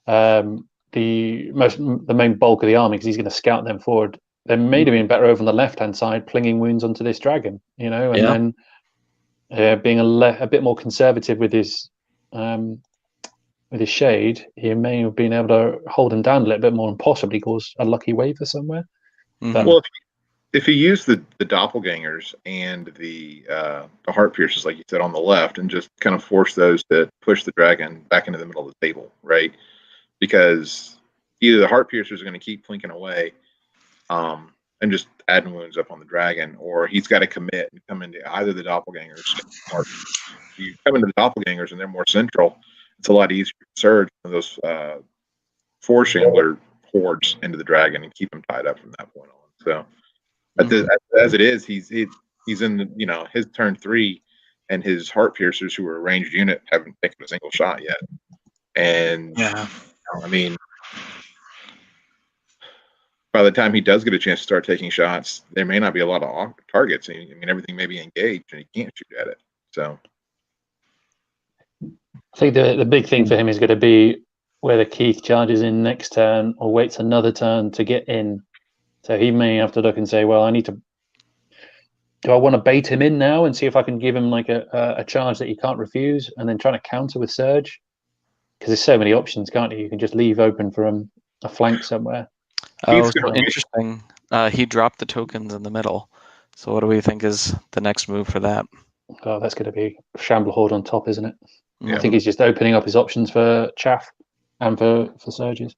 The main bulk of the army, because he's going to scout them forward. They may have been better over on the left-hand side, plinging wounds onto this dragon, and then being a bit more conservative with his shade, he may have been able to hold him down a little bit more and possibly cause a lucky waver somewhere. Mm-hmm. Well, if you use the doppelgangers and the Heart Piercers, like you said, on the left, and just kind of force those to push the dragon back into the middle of the table, right? Because either the Heart Piercers are going to keep plinking away and just adding wounds up on the dragon, or he's got to commit and come into either the doppelgangers. Or if you come into the doppelgangers and they're more central, it's a lot easier to surge those 4 Shambler hordes into the dragon and keep them tied up from that point on. So, as it is, he's in his turn 3, and his Heart Piercers, who are a ranged unit, haven't taken a single shot yet. And I mean, by the time he does get a chance to start taking shots, there may not be a lot of targets. I mean, everything may be engaged, and he can't shoot at it. So, I think the big thing for him is going to be whether Keith charges in next turn or waits another turn to get in. So he may have to look and say, well, do I want to bait him in now and see if I can give him like a charge that he can't refuse, and then trying to counter with Surge? Because there's so many options, can't you? You can just leave open for him a flank somewhere. Oh, so interesting. He dropped the tokens in the middle. So what do we think is the next move for that? Oh, that's going to be Shamble Horde on top, isn't it? Yeah. I think he's just opening up his options for Chaff and for Surges.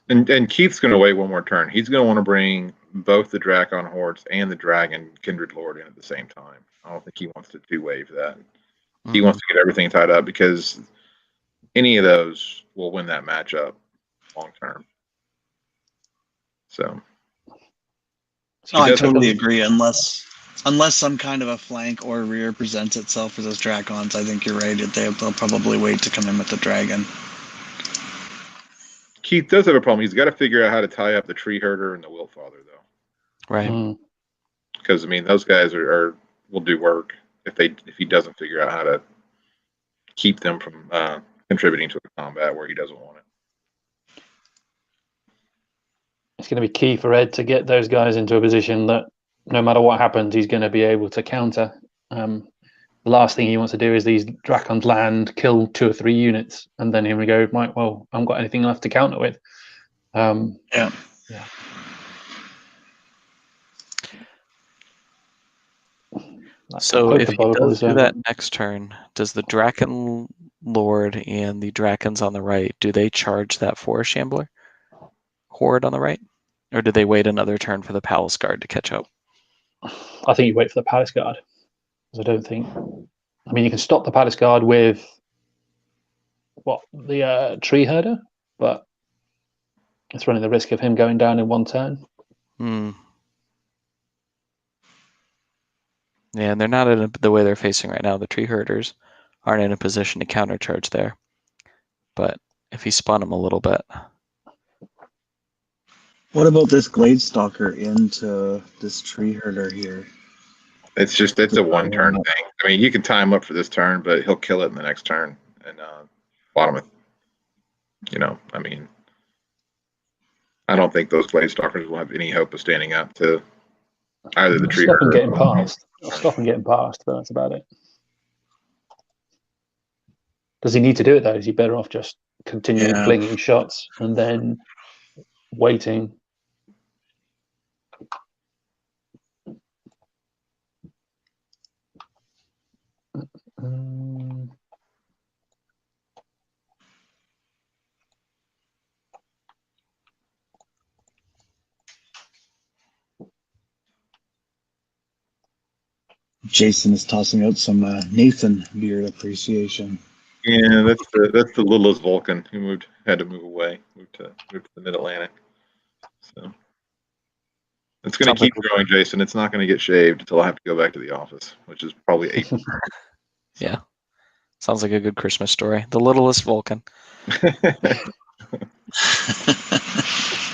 And Keith's going to wait one more turn. He's going to want to bring both the Drakon Hordes and the Dragon Kindred Lord in at the same time. I don't think he wants to two-wave that. He wants to get everything tied up because any of those will win that matchup long term. So I totally agree. Unless some kind of a flank or rear presents itself for those Drakons, I think you're right. They'll probably wait to come in with the Dragon. Keith does have a problem. He's got to figure out how to tie up the Tree Herder and the Willfather, though. Right. Because I mean, those guys will do work if he doesn't figure out how to keep them from contributing to a combat where he doesn't want it. It's going to be key for Ed to get those guys into a position that no matter what happens, he's going to be able to counter. The last thing he wants to do is these Drakons land, kill 2 or 3 units, and then here we go, Mike, well, I haven't got anything left to counter with. Yeah. So if he does do that next turn, does the Drakon Lord and the Drakons on the right, do they charge that Forest Shambler Horde on the right? Or do they wait another turn for the Palace Guard to catch up? I think you wait for the Palace Guard. I don't think... I mean, you can stop the Palace Guard with the Tree Herder, but it's running the risk of him going down in one turn. Yeah, and they're not in the way they're facing right now. The Tree Herders aren't in a position to countercharge there. But if he spun them a little bit. What about this Gladestalker into this Tree Herder here? It's a one-turn thing. I mean, you can tie him up for this turn, but he'll kill it in the next turn and bottom it. I mean, I don't think those Gladestalkers will have any hope of standing up to either the Tree Herder. Stop him getting past, but that's about it. Does he need to do it though? Is he better off just continuing flinging shots and then waiting? Jason is tossing out some Nathan beard appreciation. Yeah, that's the littlest Vulcan who had to move away, moved to the Mid-Atlantic. So it's going to keep growing, Jason. It's not going to get shaved until I have to go back to the office, which is probably April. Yeah, sounds like a good Christmas story. The littlest Vulcan. I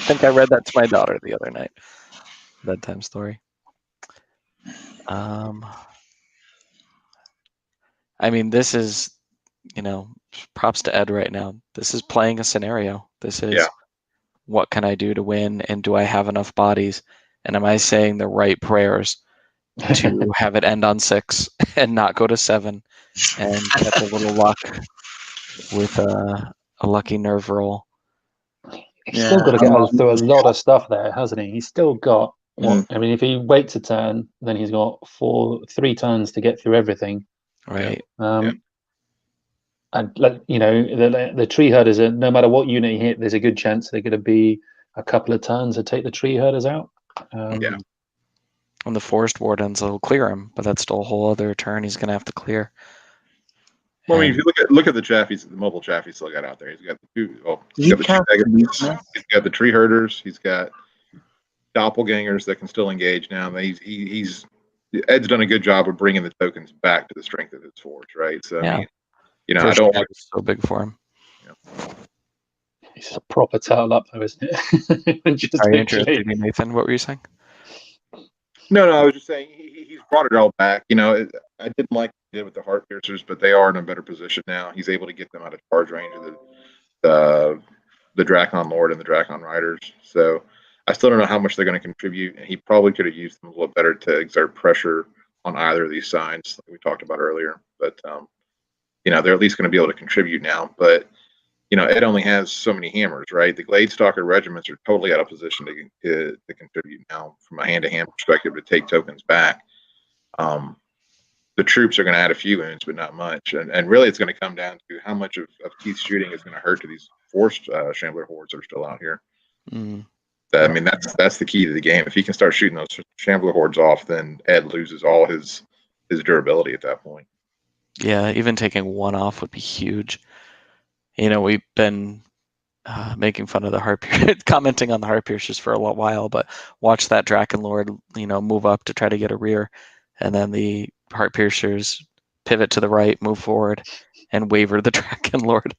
think I read that to my daughter the other night. Bedtime story. I mean, this is, props to Ed right now. This is playing a scenario. This is what can I do to win, and do I have enough bodies, and am I saying the right prayers to have it end on 6 and not go to 7 and catch a little luck with a lucky nerve roll. He's still got to get through a lot of stuff there, hasn't he? He's still got I mean, if he waits a turn, then he's got 3 turns to get through everything. Right. And the Tree Herders, no matter what unit he hit, there's a good chance they're going to be a couple of turns to take the Tree Herders out. And the Forest Wardens will clear him, but that's still a whole other turn he's going to have to clear. Well, I mean, if you look at the Chaffies, the mobile Chaffies still got out there. He's got he's got the Tree Herders. He's got doppelgangers that can still engage now. He's Ed's done a good job of bringing the tokens back to the strength of his force, right? So I mean, I don't want so big for him. He's a proper tail up, though, isn't it? Are you interested in Nathan? What were you saying? No, I was just saying he's brought it all back. I didn't like what he did with the Heart Piercers, but they are in a better position now. He's able to get them out of charge range of the Drakon Lord and the Drakon Riders. So I still don't know how much they're going to contribute, and he probably could have used them a little better to exert pressure on either of these signs, like we talked about earlier. But they're at least going to be able to contribute now. But Ed only has so many hammers, right? The Gladestalker regiments are totally out of position to contribute now from a hand-to-hand perspective to take tokens back. The troops are going to add a few wounds, but not much. And really, it's going to come down to how much of Keith's shooting is going to hurt to these forced Shambler hordes that are still out here. I mean, that's the key to the game. If he can start shooting those Shambler hordes off, then Ed loses all his durability at that point. Yeah, even taking one off would be huge. We've been making fun of the heart commenting on the heart piercers for a while, but watch that Drakenlord, move up to try to get a rear, and then the heart piercers pivot to the right, move forward, and waver the Drakenlord.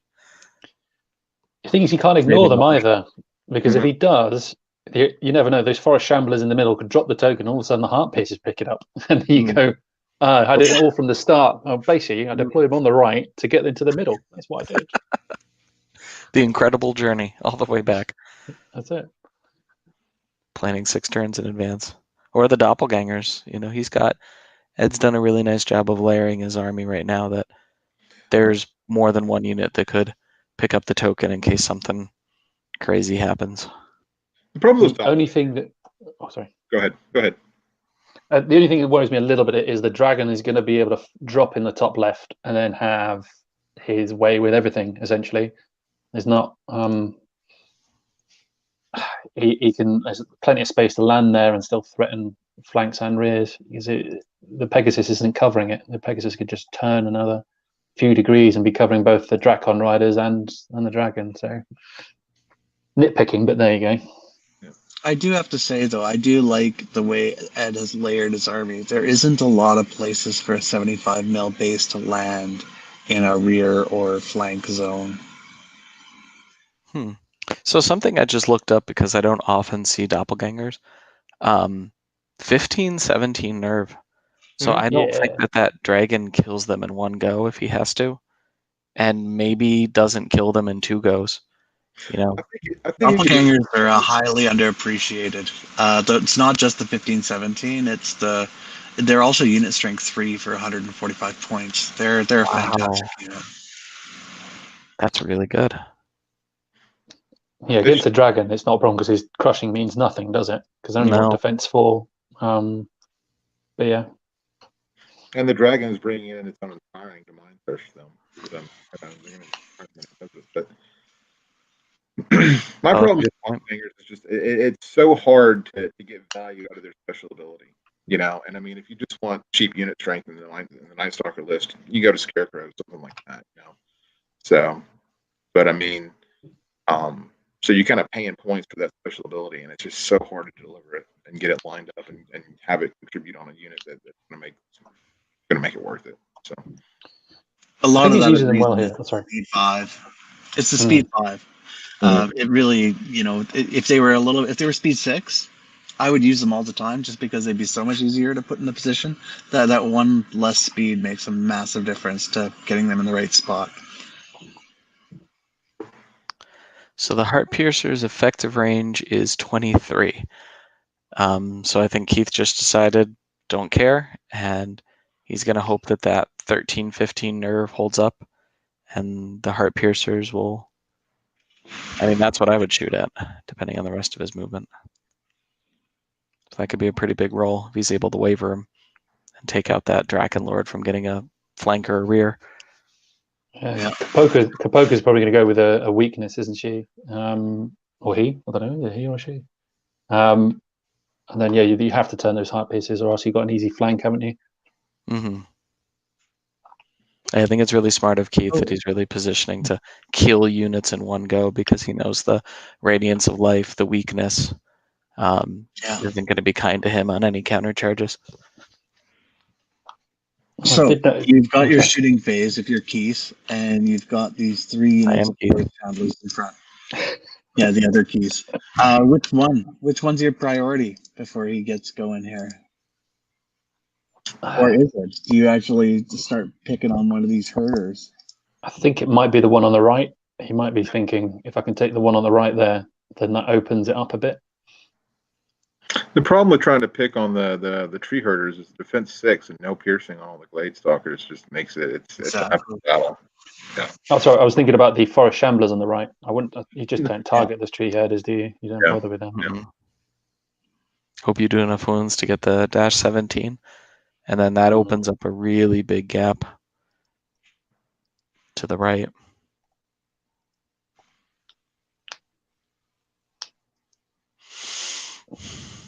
The thing is, you can't ignore them either, because if he does, you never know. Those forest shamblers in the middle could drop the token, all of a sudden the heart piercers pick it up, and you go, I did it all from the start. Oh, basically, I deployed them on the right to get into the middle. That's what I did. The incredible journey all the way back. That's it. Planning 6 turns in advance. Or the doppelgangers. Ed's done a really nice job of layering his army right now that there's more than one unit that could pick up the token in case something crazy happens. The problem is the only thing that... Oh, sorry. Go ahead. The only thing that worries me a little bit is the dragon is going to be able to drop in the top left and then have his way with everything, essentially. There's not... There's plenty of space to land there and still threaten flanks and rears. The Pegasus isn't covering it. The Pegasus could just turn another few degrees and be covering both the Drakon riders and the dragon. So nitpicking, but there you go. I do have to say, though, I do like the way Ed has layered his army. There isn't a lot of places for a 75 mil base to land in a rear or flank zone. So something I just looked up because I don't often see doppelgangers. 15, 17 nerve. So I don't think that dragon kills them in one go if he has to, and maybe doesn't kill them in 2 goes. I think doppelgangers are highly underappreciated. It's not just the 15, 17. They're also unit strength 3 for 145 points. They're a fantastic unit. That's really good. Yeah, against a dragon, it's not a problem because his crushing means nothing, does it? Because they're only on defense 4. But yeah. And the dragon is bringing in its own inspiring to mind push them. But my problem with doppelgangers is just it's so hard to get value out of their special ability. And I mean, if you just want cheap unit strength in the Night Stalker list, you go to Scarecrow, something like that. So, but I mean, so you kind of paying points for that special ability, and it's just so hard to deliver it and get it lined up and have it contribute on a unit that's going to make it worth it. So a lot of that is well here. Speed 5. It's the Speed 5. It really, if they were Speed 6, I would use them all the time just because they'd be so much easier to put in the position. That one less speed makes a massive difference to getting them in the right spot. So the Heart Piercer's effective range is 23. So I think Keith just decided, don't care, and he's going to hope that 13, 15 nerve holds up, and the Heart Piercers will... I mean, that's what I would shoot at, depending on the rest of his movement. So that could be a pretty big roll if he's able to waver him and take out that Drakenlord from getting a flank or a rear. Yeah. Kapoka's probably going to go with a weakness, isn't she? Or he? I don't know. He or she? And then, you have to turn those heart pieces, or else you've got an easy flank, haven't you? Mm-hmm. I think it's really smart of Keith that he's really positioning to kill units in one go because he knows the Radiance of Life, the weakness, isn't going to be kind to him on any counter charges. So you've got your shooting phase if you're Keith, and you've got these 3 units of force handlers in front. Yeah, the other Keith. Which one's your priority before he gets going here? Or is it? Do you actually start picking on one of these herders? I think it might be the one on the right. He might be thinking, if I can take the one on the right there, then that opens it up a bit. The problem with trying to pick on the tree herders is defense 6 and no piercing on all the glade stalkers just makes it's Exactly. a battle. Oh, sorry, I was thinking about the forest shamblers on the right. I wouldn't. You just don't target those tree herders, do you? You don't Yeah. bother with them. Mhm. Hope you do enough wounds to get the -17, and then that opens up a really big gap to the right.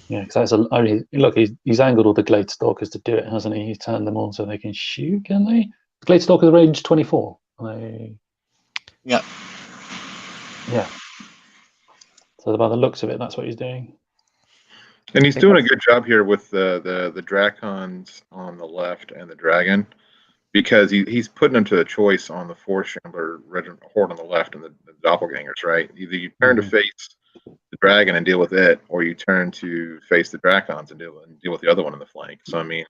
Yeah, because that's look. He's angled all the glade stalkers to do it, hasn't he? He's turned them on so they can shoot. Can they? Glade stalkers range 24. Yeah. Yeah. So by the looks of it, that's what he's doing. And he's doing a good job here with the Dracons on the left and the dragon, because he's putting them to a choice on the Forest Shambler regiment horde on the left and the doppelgangers, right? Either you turn to face the dragon and deal with it, or you turn to face the Dracons and deal with the other one in the flank. So I mean,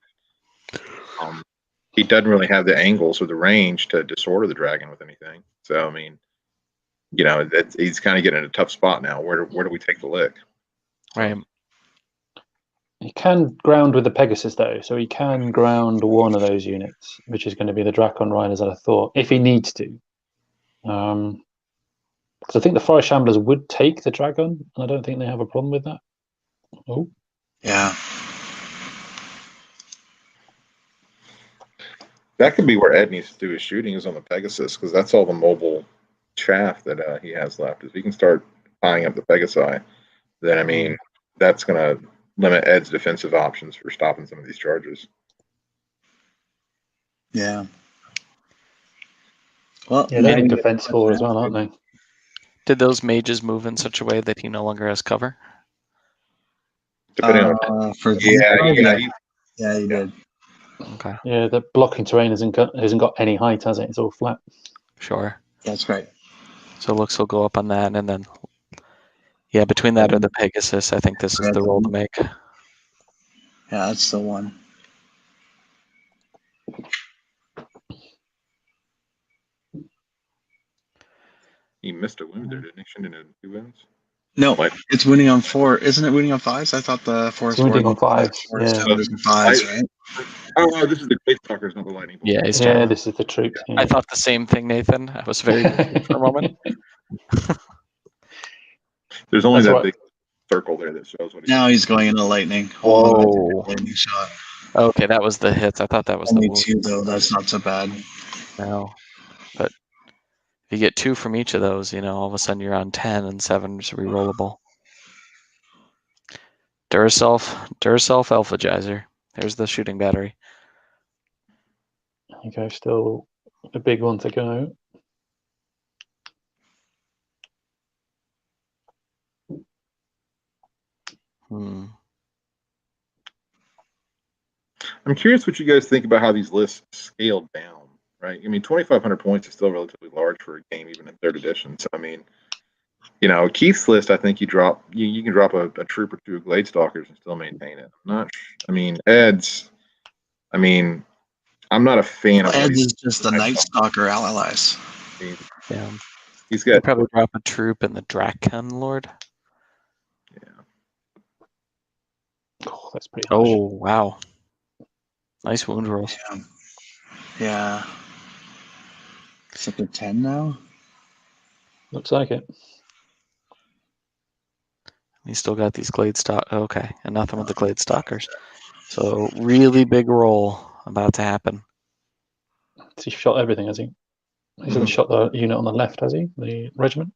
he doesn't really have the angles or the range to disorder the dragon with anything. So I mean, he's kind of getting in a tough spot now. Where do we take the lick? Right. He can ground with the Pegasus though, so he can ground one of those units, which is going to be the Dracon Riders, I thought, if he needs to. Because I think the Forest Shamblers would take the Dragon, and I don't think they have a problem with that. Oh. Yeah. That could be where Ed needs to do his shooting, is on the Pegasus, because that's all the mobile chaff that he has left. If he can start tying up the Pegasi, then I mean, that's going to limit Ed's defensive options for stopping some of these charges. Yeah. Well, Yeah, they need defense 4 as well, aren't they? Did those mages move in such a way that he no longer has cover? Depending on for yeah, he did. Okay. Yeah, the blocking terrain hasn't got any height, has it? It's all flat. Sure. That's right. So looks will go up on that, and then between that or the Pegasus, I think this is the roll to make. Yeah, that's the one. he missed a wound there, didn't he? Shouldn't have 2 wounds. No, it's winning on 4. Isn't it winning on 5s? I thought the Forest winning on 5s. Yeah, on 5s, right? Oh, this is the Glade Stalkers, not the Lightning Bolt. Yeah, this is the troops. Yeah. I thought the same thing, Nathan. I was very confused for a moment. There's only that big circle there that shows what now he's going into lightning. Whoa. Lightning shot. Okay, that was the hits. I thought that was only the 2 though. That's not so bad. No, but if you get 2 from each of those, all of a sudden you're on 10 and 7 is rerollable. Durself Alphagizer. There's the shooting battery. Okay, still a big one to go. I'm curious what you guys think about how these lists scaled down, right? I mean, 2,500 points is still relatively large for a game, even in 3rd edition. So, I mean, Keith's list, I think you can drop a troop or 2 of Glade Stalkers and still maintain it. Ed's, I'm not a fan of Ed's is just the Night Stalker allies. Yeah. He's got probably drop a troop in the Drakon Lord. Yeah. Oh, that's pretty harsh. Oh, wow. Nice wound rolls. Yeah. It's up to 10 now? Looks like it. He's still got these Glade Stalkers. Okay, and nothing with the Glade Stalkers. So really big roll about to happen. He's shot everything, has he? He hasn't shot the unit on the left, has he? The regiment?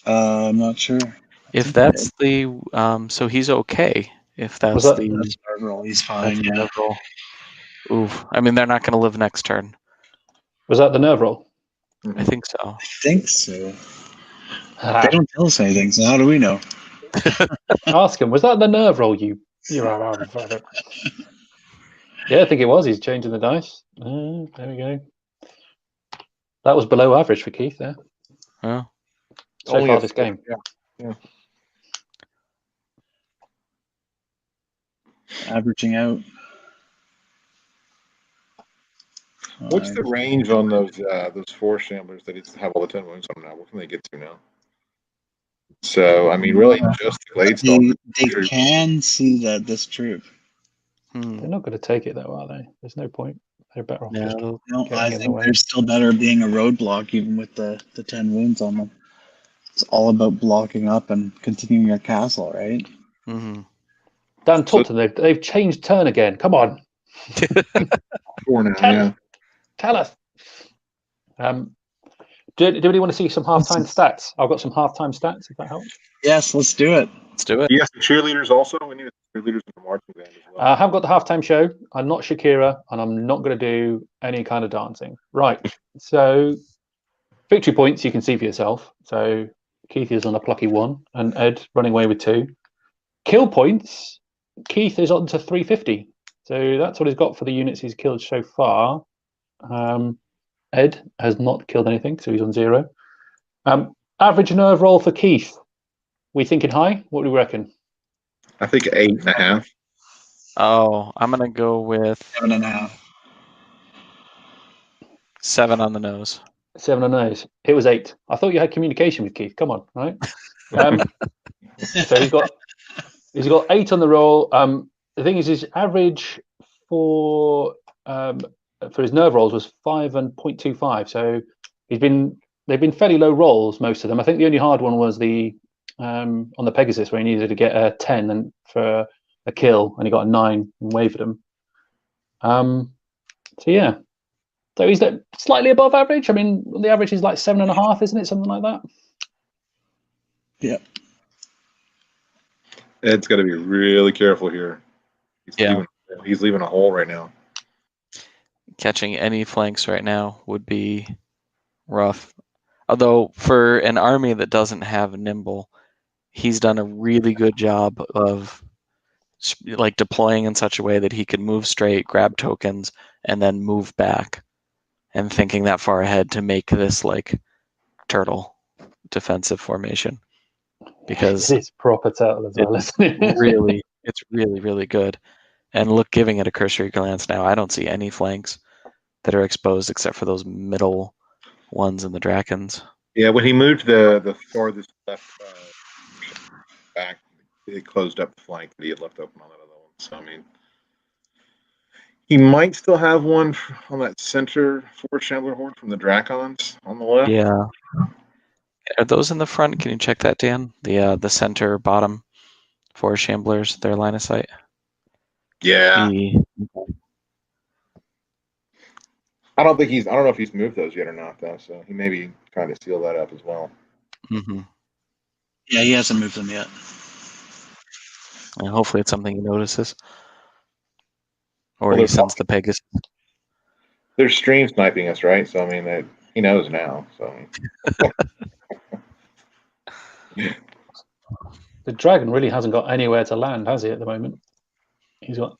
I'm not sure. If that's the so he's okay. If that's the roll, he's fine. Yeah. Roll. Oof. I mean, they're not going to live next turn. Was that the nerve roll? I think so. I think so. They don't tell us anything, so how do we know? Ask him. Was that the nerve roll? You are. Yeah, I think it was. He's changing the dice. There we go. That was below average for Keith there. Yeah. So far this game. Yeah. Averaging out. What's the range on those 4 Shamblers that have all the 10 wounds on them now? What can they get to now? So, I mean, really, just the Gladestone. They can see that this troop. They're not going to take it though, are they? There's no point. They're better off just No, getting I in the think way. they're still better being a roadblock, even with the 10 wounds on them. It's all about blocking up and continuing your castle, right? Mm-hmm. Dan, talk to them. They've changed turn again. Come on. 4 now, Tell us. Do anybody want to see some halftime stats? I've got some halftime stats, if that helps. Yes, let's do it. Let's do it. Yes, the cheerleaders also. We need cheerleaders in the marching band as well. I haven't got the halftime show. I'm not Shakira, and I'm not going to do any kind of dancing. Right. So, victory points you can see for yourself. So, Keith is on a plucky 1, and Ed running away with 2. Kill points, Keith is on to 350. So that's what he's got for the units he's killed so far. Ed has not killed anything, so he's on 0. Average nerve roll for Keith. We thinking high? What do we reckon? I think 8.5. Oh, I'm gonna go with 7.5. 7 on the nose. 7 on nose. It was 8. I thought you had communication with Keith. Come on, right? So he's got 8 on the roll. The thing is, his average for his nerve rolls was 5 and 0.25. So they've been fairly low rolls, most of them. I think the only hard one was the on the Pegasus, where he needed to get a 10 and for a kill, and he got a 9 and wavered him. So yeah, so he's slightly above average. I mean, the average is like 7.5, isn't it? Something like that. Yeah. Ed's got to be really careful here. He's leaving a hole right now. Catching any flanks right now would be rough. Although for an army that doesn't have nimble, he's done a really good job of like deploying in such a way that he could move straight, grab tokens, and then move back, and thinking that far ahead to make this like turtle defensive formation. Because it's proper turtle as well, isn't it? It's really good. And look, giving it a cursory glance now, I don't see any flanks that are exposed except for those middle ones in the Drakens. Yeah, when he moved the farthest left back, it closed up the flank that he had left open on that other one. So, I mean, he might still have one on that center forward Shambler Horde from the Drakons on the left. Yeah. Are those in the front? Can you check that, Dan? The center bottom for Shamblers, their line of sight. Yeah. I don't know if he's moved those yet or not, though. So he may be trying to seal that up as well. Mm-hmm. Yeah, he hasn't moved them yet. And hopefully it's something he notices. Or he sends the Pegasus. They're stream sniping us, right? So, I mean, he knows now. So. The dragon really hasn't got anywhere to land, has he, at the moment? He's got...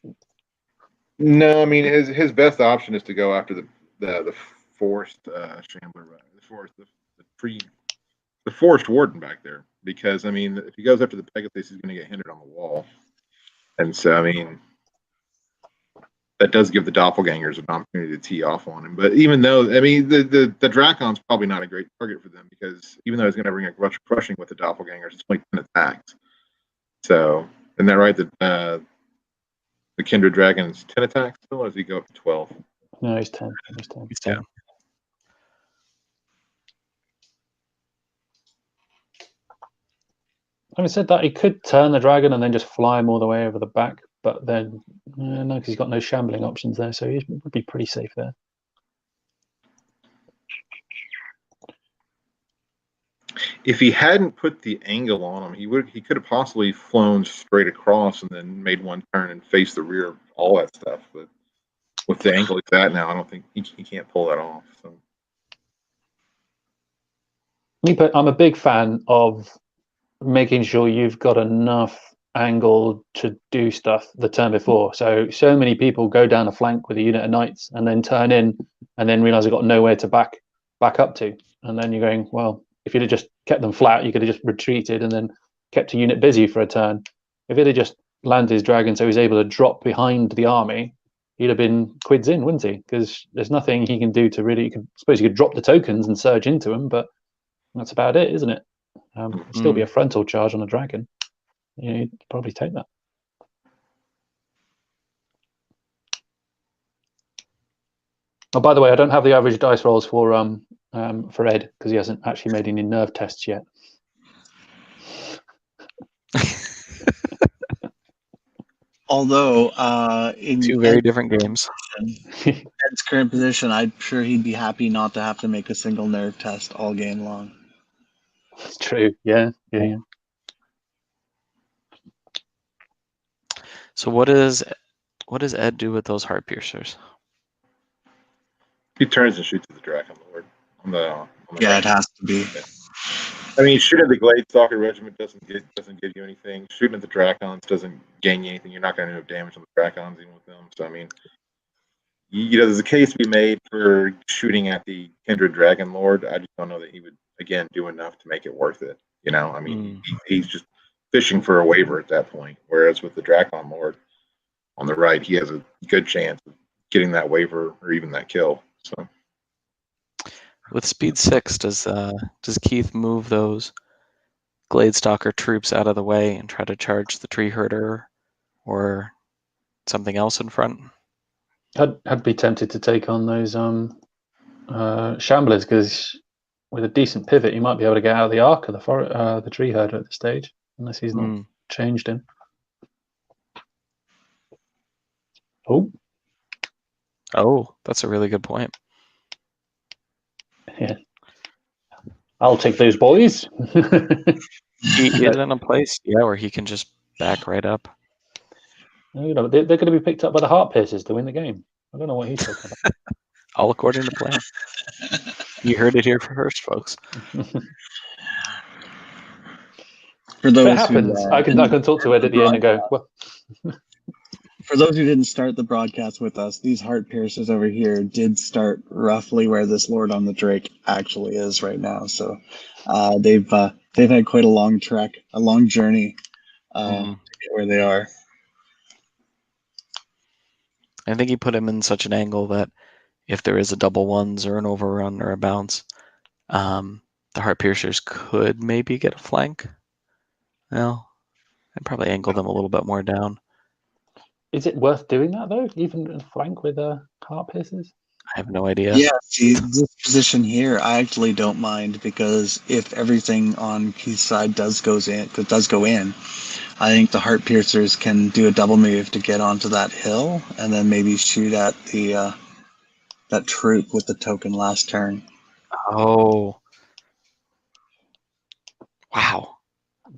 No, I mean, his best option is to go after the forced Shambler, the forced Warden back there. Because, I mean, if he goes after the Pegasus, he's going to get hindered on the wall. And so, I mean, that does give the doppelgangers an opportunity to tee off on him. But even though, I mean, the Dracon's probably not a great target for them, because even though he's going to bring a crushing with the doppelgangers, it's only 10 attacks. So, isn't that right? The Kindred Dragon's 10 attacks still, or does he go up to 12? No, he's 10. He's 10. Having said that, he could turn the dragon and then just fly him all the way over the back, but then no, because he's got no shambling options there, so he would be pretty safe there. If he hadn't put the angle on him, he could have possibly flown straight across and then made one turn and faced the rear, all that stuff. But with the angle he's at now, I don't think he can't pull that off. So. I'm a big fan of making sure you've got enough angle to do stuff the turn before. So many people go down a flank with a unit of knights and then turn in and then realize they've got nowhere to back up to. And then you're going, well, if you'd have just kept them flat, you could have just retreated and then kept a unit busy for a turn. If he'd have just landed his dragon so he's able to drop behind the army, he'd have been quids in, wouldn't he? Because there's nothing he can do to really... I suppose you could drop the tokens and surge into him, but that's about it, isn't it? Still be a frontal charge on a dragon. You'd probably take that. Oh, by the way, I don't have the average dice rolls for Ed because he hasn't actually made any nerve tests yet. Although, in Two very different games. Ed's current position, I'm sure he'd be happy not to have to make a single nerve test all game long. It's true. Yeah. So what does Ed do with those heart piercers? He turns and shoots at the Dragon Lord. On the Yeah, right. it has to be. Yeah. I mean, shooting at the Glade Stalker Regiment doesn't give you anything. Shooting at the Dracons doesn't gain you anything. You're not going to do damage on the Dracons even with them. So I mean, there's a case to be made for shooting at the Kindred Dragon Lord. I just don't know that he would again do enough to make it worth it. I mean, he's just fishing for a waiver at that point. Whereas with the Dracon Lord on the right, he has a good chance of getting that waiver or even that kill. So. With speed 6, does Keith move those Gladestalker troops out of the way and try to charge the tree herder or something else in front? I'd be tempted to take on those shamblers because with a decent pivot, you might be able to get out of the arc of the tree herder at this stage, unless he's not changed him. Oh, that's a really good point. Yeah. I'll take those boys. He is in a place, where he can just back right up. They're going to be picked up by the heart piercers to win the game. I don't know what he's talking about. All according to plan. You heard it here first, folks. For those if it happens, I can talk to Ed at the end and go, well. For those who didn't start the broadcast with us, these heart piercers over here did start roughly where this Lord on the Drake actually is right now. So they've had quite a long trek, a long journey to get where they are. I think he put him in such an angle that if there is a double ones or an overrun or a bounce, the heart piercers could maybe get a flank. Well, I'd probably angle them a little bit more down. Is it worth doing that though? Even flank with heart piercers? I have no idea. Yeah, see, this position here, I actually don't mind because if everything on Keith's side does go in, I think the heart piercers can do a double move to get onto that hill and then maybe shoot at the that troop with the token last turn. Oh. Wow.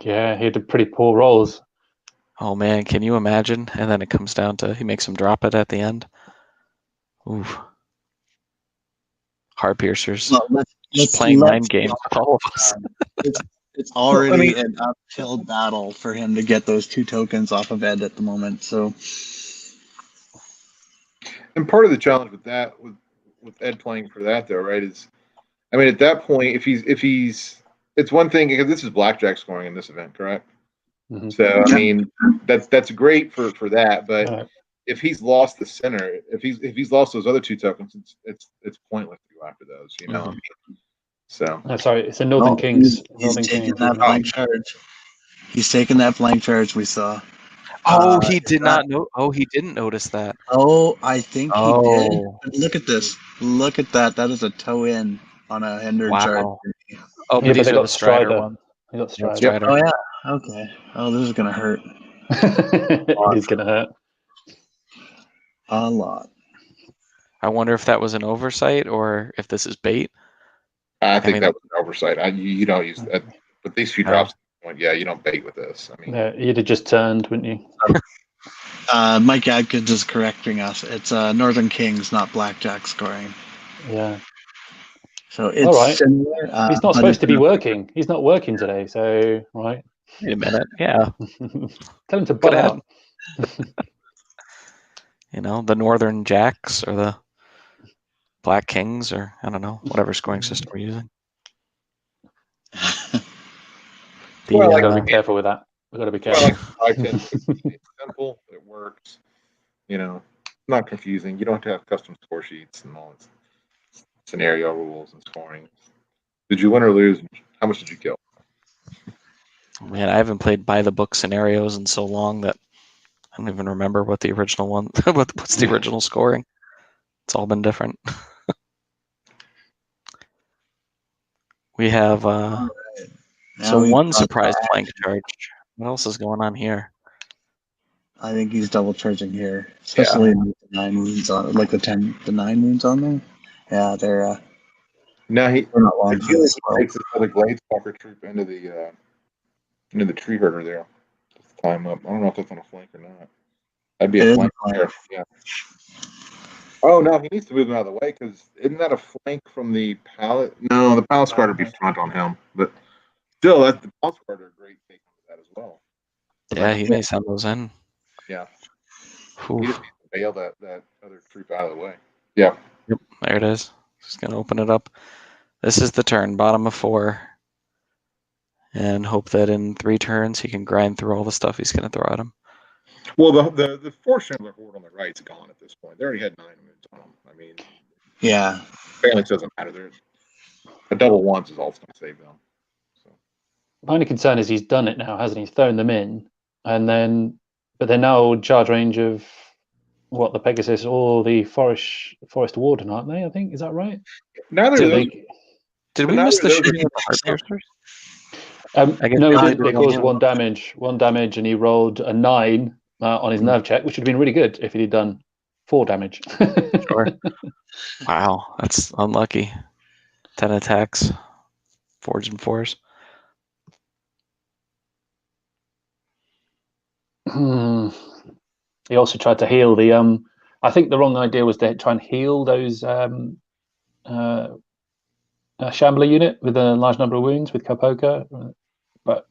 Yeah, he had pretty poor rolls. Oh man, can you imagine? And then it comes down to he makes him drop it at the end. Oof. Heart piercers. Well, just playing mind games with all of us. It's already an uphill battle for him to get those two tokens off of Ed at the moment. So, and part of the challenge with that, with Ed playing for that though, right, is, I mean, at that point, if he's, it's one thing because this is blackjack scoring in this event, correct? Mm-hmm. So I mean, that's great for that, but if he's lost the center, if he's lost those other two tokens, it's pointless to go after those, you know. Mm-hmm. I mean, so sorry, it's a Northern Kings. He's taking that flank charge. He's taking that flank charge. We saw. Oh, he did not know. Oh, he didn't notice that. Oh, I think he did. Look at this. Look at that. That is a toe in on a hindered charge. Oh, but these are the Strider ones. He got Strider. Strider. Oh, yeah. Okay. Oh, this is going to hurt. It is going to hurt. A lot. I wonder if that was an oversight or if this is bait. I think that was an oversight. You don't use that. But these few drops, you don't bait with this. I mean, you'd have just turned, wouldn't you? Mike Adkins is correcting us. It's Northern Kings, not blackjack scoring. Yeah. So it's similar. He's not supposed to be working. He's not working today, so right. Wait a minute. Yeah. Tell him to butt out. You know, the Northern Jacks or the Black Kings or I don't know, whatever scoring system we're using. We got to be careful with that. We got to be careful. It's simple. It works. You know, not confusing. You don't have to have custom score sheets and all this scenario rules and scoring. Did you win or lose? How much did you kill? Man, I haven't played by the book scenarios in so long that I don't even remember what the original one. What's the original scoring? It's all been different. We have Now so we've one got surprise that. flank charge. What else is going on here? I think he's double charging here, especially with the 9 wounds on it, like the 9 wounds on them. Yeah, they're Now they're not long for ideally this. he takes this other Gladestalker troop into the tree herder there. Just climb up. I don't know if that's on a flank or not. That'd be It a is flank. a flank. Yeah. Oh no, he needs to move him out of the way because isn't that a flank from the pallet? No, the palace guard would be front on him, but still, the palace guard are a great take on that as well. Yeah, he may send those in. Yeah. Oof. He just needs to bail that other troop out of the way. Yeah. Yep, there it is. Just gonna open it up. This is the turn, bottom of 4. And hope that in 3 turns he can grind through all the stuff he's gonna throw at him. Well, the 4 Shambler Horde on the right's gone at this point. They already had 9 moves on them. I mean, Yeah. phalanx doesn't matter. A double once is all it's going to save them. So. My only concern is he's done it now, hasn't he? He's thrown them in, but they're now charge range of what, the Pegasus or the Forest Warden, aren't they? I think, is that right? Neither of those. Did we miss the shooting with the heart piercers? No, we didn't. They caused 1 damage. 1 damage, and he rolled a 9 on his nerve check, which would have been really good if he'd done 4 damage. Sure. Wow, that's unlucky. 10 attacks, 4s and 4s. He also tried to heal the. I think the wrong idea was to try and heal those Shambler unit with a large number of wounds with Kapoka, but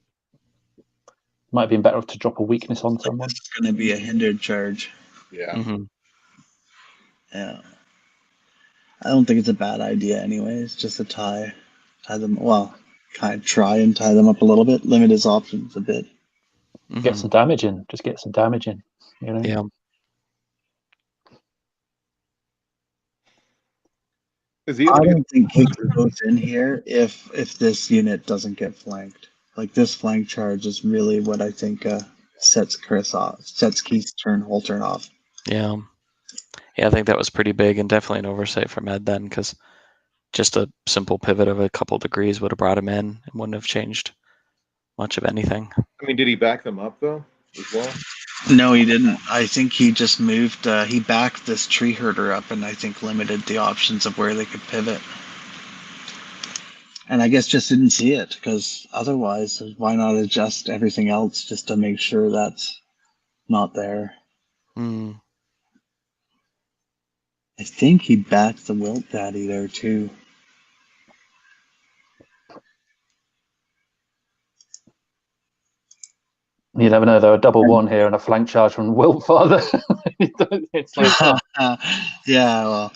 might have been better to drop a weakness on someone. It's going to be a hindered charge. Yeah. Mm-hmm. Yeah. I don't think it's a bad idea anyway. It's just a tie them. Well, kind of try and tie them up a little bit. Limit his options a bit. Mm-hmm. Get some damage in. Just get some damage in. You know. Yeah. I don't think he goes in here if this unit doesn't get flanked. Like, this flank charge is really what I think sets Keith's whole turn off. Yeah. Yeah, I think that was pretty big and definitely an oversight from Ed then, because just a simple pivot of a couple degrees would have brought him in and wouldn't have changed much of anything. I mean, did he back them up though as well? No, he didn't. I think he just moved. He backed this tree herder up, and I think limited the options of where they could pivot. And I guess just didn't see it, because otherwise, why not adjust everything else just to make sure that's not there? Hmm. I think he backed the Wilt Daddy there too. You never know, though. A double 1 here and a flank charge from Wiltfather. It's like, yeah, well,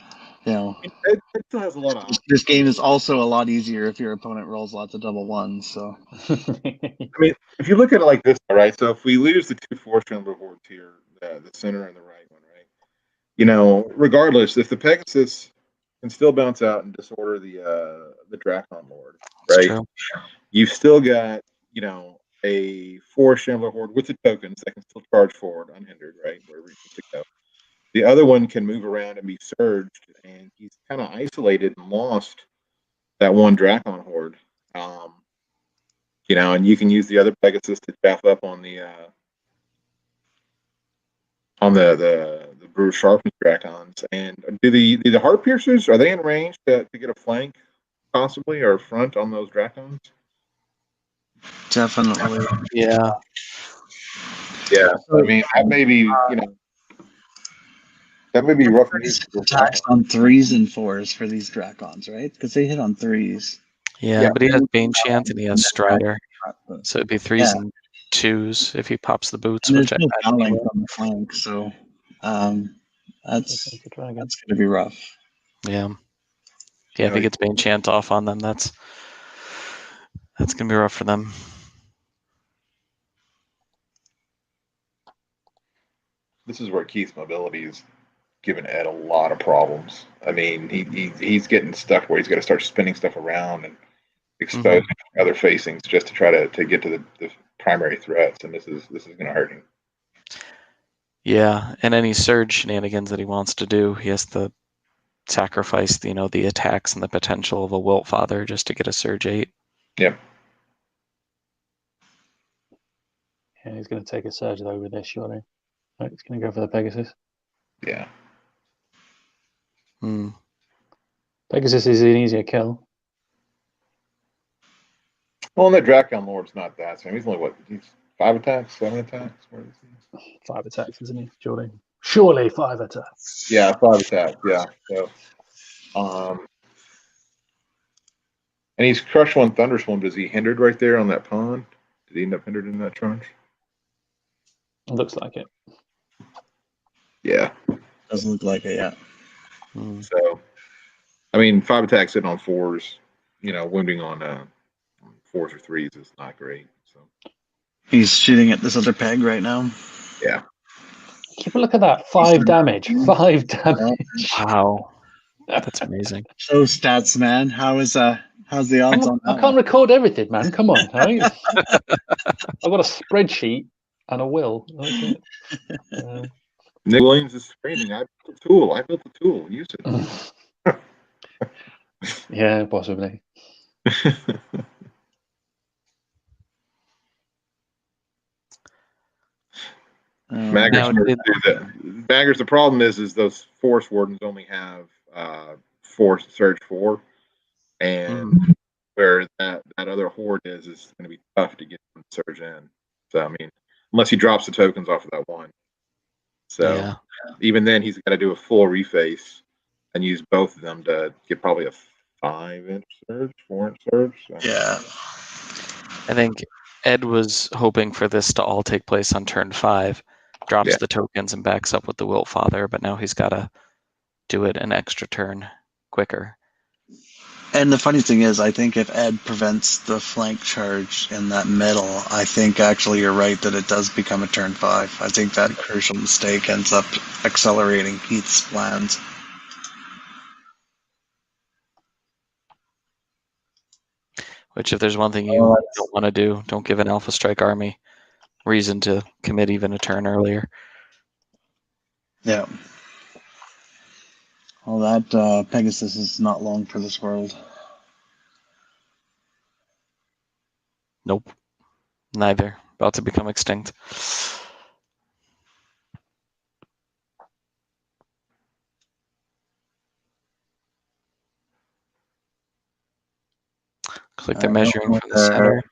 you know, it still has a lot of. This game is also a lot easier if your opponent rolls lots of double 1s. So, I mean, if you look at it like this, all right. So if we lose the 2 4 Shambler Hordes here, the center and the right one, right? You know, regardless, if the Pegasus can still bounce out and disorder the Drakon Lord, right? You've still got, you know, a 4 Shambler Horde with the tokens that can still charge forward unhindered, right? Wherever he needs to go. The other one can move around and be surged, and he's kind of isolated and lost that 1 Drakon Horde. You know, and you can use the other Pegasus to chaff up on the Brew Sharpness Drakons. And do the Heart Piercers, are they in range to get a flank possibly or front on those Drakons? definitely. Yeah. Yeah. I mean, that may be, you know, that may be rough news. Attacks on 3s and 4s for these Drakons, right? Because they hit on 3s. Yeah, but he has Bane Chant and he has Strider. So it'd be 3s and 2s if he pops the boots. And there's no fouling on the flank, so that's going to be rough. Yeah. Yeah, if he gets Bane Chant off on them, that's going to be rough for them. This is where Keith's mobility is giving Ed a lot of problems. I mean, he's getting stuck where he's got to start spinning stuff around, and expose other facings just to try to get to the primary threats, and this is going to hurt him. Yeah, and any surge shenanigans that he wants to do, he has to sacrifice, the attacks and the potential of a Wilt Father just to get a Surge 8. Yep. Yeah, he's going to take a surge though with this, surely. Right, he's going to go for the Pegasus. Yeah. Pegasus is an easier kill. Well, and that Drakon Lord's not that. So he's only he's 5 attacks, 7 attacks? Where is he? 5 attacks, isn't he? Surely 5 attacks. Yeah, 5 attacks. Yeah. So, and he's crushed 1 Thunderstorm. Does he hindered right there on that pond? Did he end up hindered in that tranche? It looks like it. Yeah. Doesn't look like it yet. So, I mean, 5 attacks hitting on 4s, wounding on 4s or 3s is not great. So He's shooting at this other peg right now. Yeah. Look at that. 5 damage. 5 damage. Wow. That's amazing. So stats, man. How's the odds on that? I can't record everything, man. Come on, right? I've got a spreadsheet and a will. Nick Williams is screaming, I built a tool. Use it. Yeah, possibly. Maggers, the problem is those Force Wardens only have Surge 4, and where that other Horde is going to be tough to get them to surge in. So, I mean, unless he drops the tokens off of that one. So, even then, he's got to do a full reface and use both of them to get probably a 5-inch surge, 4-inch surge. So. Yeah. I think Ed was hoping for this to all take place on turn 5, drops the tokens and backs up with the Wilt Father, but now he's got to do it an extra turn quicker. And the funny thing is, I think if Ed prevents the flank charge in that middle, I think actually you're right that it does become a turn 5. I think that crucial mistake ends up accelerating Keith's plans. Which, if there's one thing you don't want to do, don't give an Alpha Strike army reason to commit even a turn earlier. Yeah. Well, that Pegasus is not long for this world. Nope. Neither. About to become extinct. Looks like they're measuring from the center.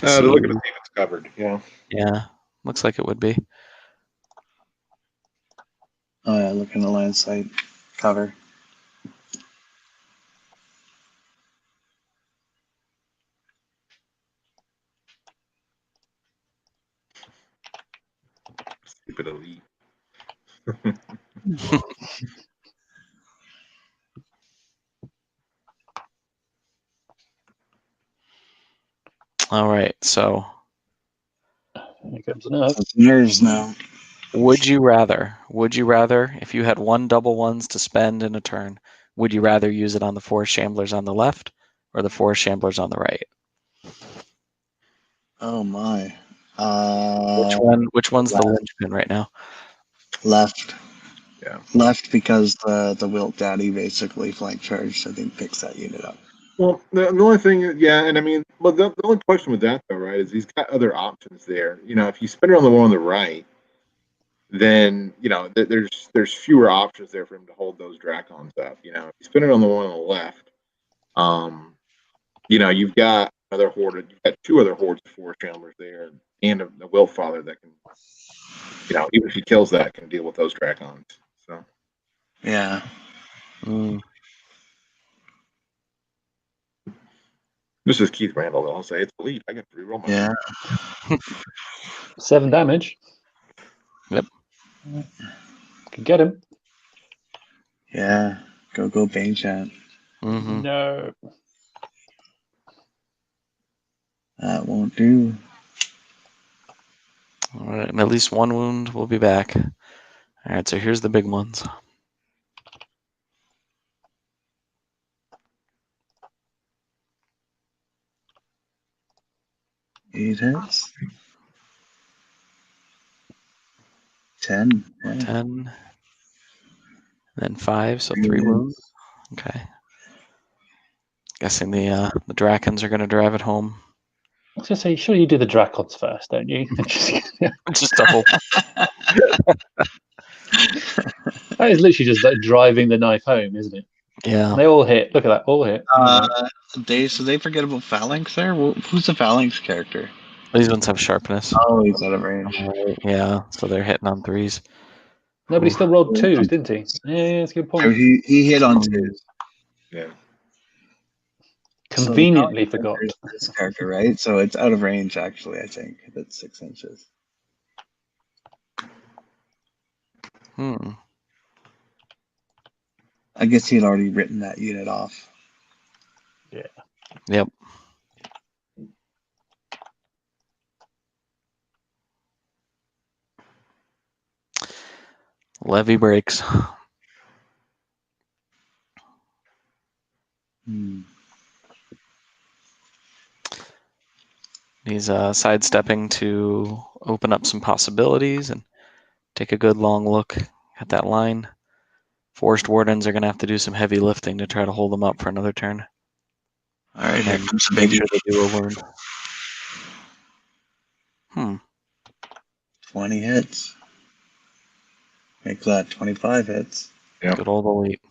They're looking to see if it's covered. Yeah. Yeah. Looks like it would be. Oh yeah, look in the line of sight. Cover. Stupid elite. All right, so here comes enough. It's nerves now. Would you rather, if you had 1 double 1s to spend in a turn, would you rather use it on the 4 Shamblers on the left or the 4 Shamblers on the right? Oh my. Which one's the linchpin right now? Left. Yeah. Left because the Wilt Daddy basically flank charged, so they picks that unit up. Well, the only thing, and I mean, well, the only question with that though, right, is he's got other options there. If you spend it on the one on the right, then there's fewer options there for him to hold those Drakons up. If you spend it on the one on the left, you've got another horde. You've got 2 other hordes of 4 Shamblers there, and a Wilt Father that can, even if he kills that, can deal with those Drakons. So Yeah. This is Keith Randall, though. I'll say it's elite. I get to reroll my. Yeah. 7 damage. Yep. Can get him. Yeah. Go Bane Chat. No. That won't do. All right, and at least 1 wound will be back. All right, so here's the big ones. hits. 10. Yeah. 10. Then 5, so 3 wounds. Okay. Guessing the Drakens are going to drive it home. I was going to say, sure you do the Dracons first, don't you? Just double. That is literally just like driving the knife home, isn't it? Yeah. They all hit. Look at that, all hit. So they forget about Phalanx there? Who's the Phalanx character? These ones have sharpness. Oh, he's out of range. Yeah, so they're hitting on 3s. Nobody still rolled 2s, didn't he? Yeah, that's a good So point. he hit on 2s. Yeah. Conveniently forgot. This character, right? So it's out of range, actually, I think. That's 6 inches. I guess he had already written that unit off. Yeah. Yep. Levy breaks. He's sidestepping to open up some possibilities and take a good long look at that line. Forest Wardens are going to have to do some heavy lifting to try to hold them up for another turn. All right, here And comes the make big sure they do a wound. 20 hits. Makes that 25 hits. Yeah. Good old elite.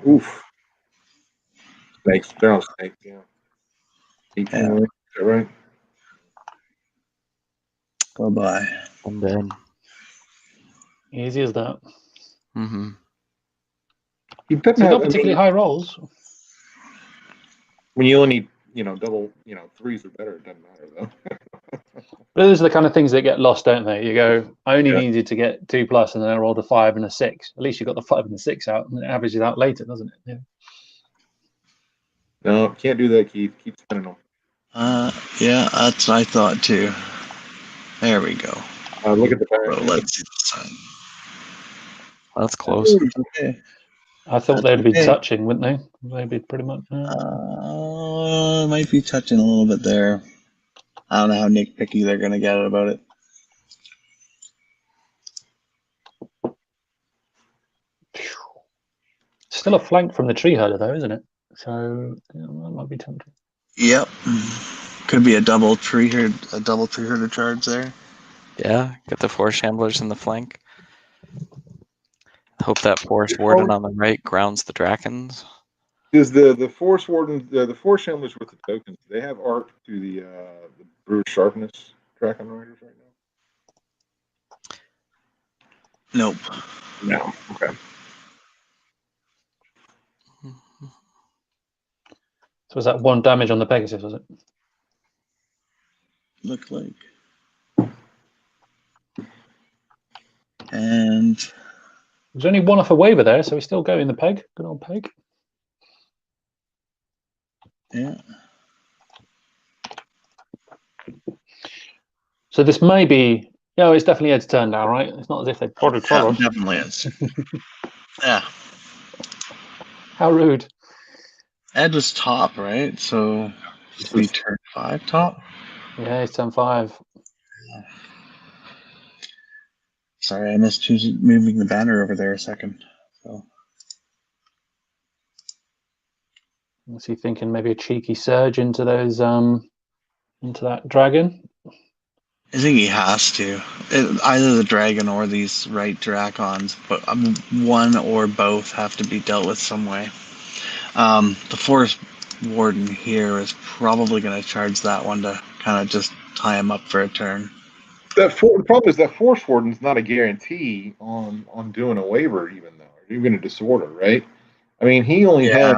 Oof. Snakes. They're on snakes, yeah. 18, Yeah. is that right? Bye-bye. I'm dead. Easy as that. Mm-hmm. He doesn't So have not particularly high rolls. When you only need, double, 3s or better, it doesn't matter, though. But those are the kind of things that get lost, don't they? You go, I only Yeah. needed to get 2+, and then I rolled a 5 and a 6. At least you got the 5 and the 6 out, and it averages out later, doesn't it? Yeah. No, can't do that, Keith. Keep spinning them. Yeah, that's what I thought too. There we go. Look at the back. Well, let's see the sign. That's close. Ooh, okay. I thought That's they'd be okay. touching, wouldn't they? They'd be pretty much. Might be touching a little bit there. I don't know how nitpicky they're going to get about it. Still a flank from the tree herder, though, isn't it? So yeah, that might be tempting. Yep. Could be a double tree herder charge there. Yeah, get the Forest Shamblers in the flank. Hope that Forest Warden on the right grounds the Drakens. Does the Forest Warden, the Forest Shamblers with the tokens, do they have art to the Brewer Sharpness Draken Riders right now? Nope. No. Okay. So was that 1 damage on the Pegasus, was it? Look like. And There's only 1 off a waiver there, so we still go in the peg. Good old peg. yeah. So this may be. Yeah, it's definitely Ed's turn now, right? It's not as if they prodded Yeah, us. definitely is. Yeah. How rude. Ed was top, right? So we turn 5 top. Yeah, it's turn 5. Sorry, I missed moving the banner over there a second. So Was he thinking maybe a cheeky surge into those into that dragon? I think he has to. Either the dragon or these right Drakons, but one or both have to be dealt with some way. The Forest Warden here is probably going to charge that one to kind of just tie him up for a turn. The problem is that Forest Warden's not a guarantee on doing a waiver, even though, or even a disorder, right? I mean, he only has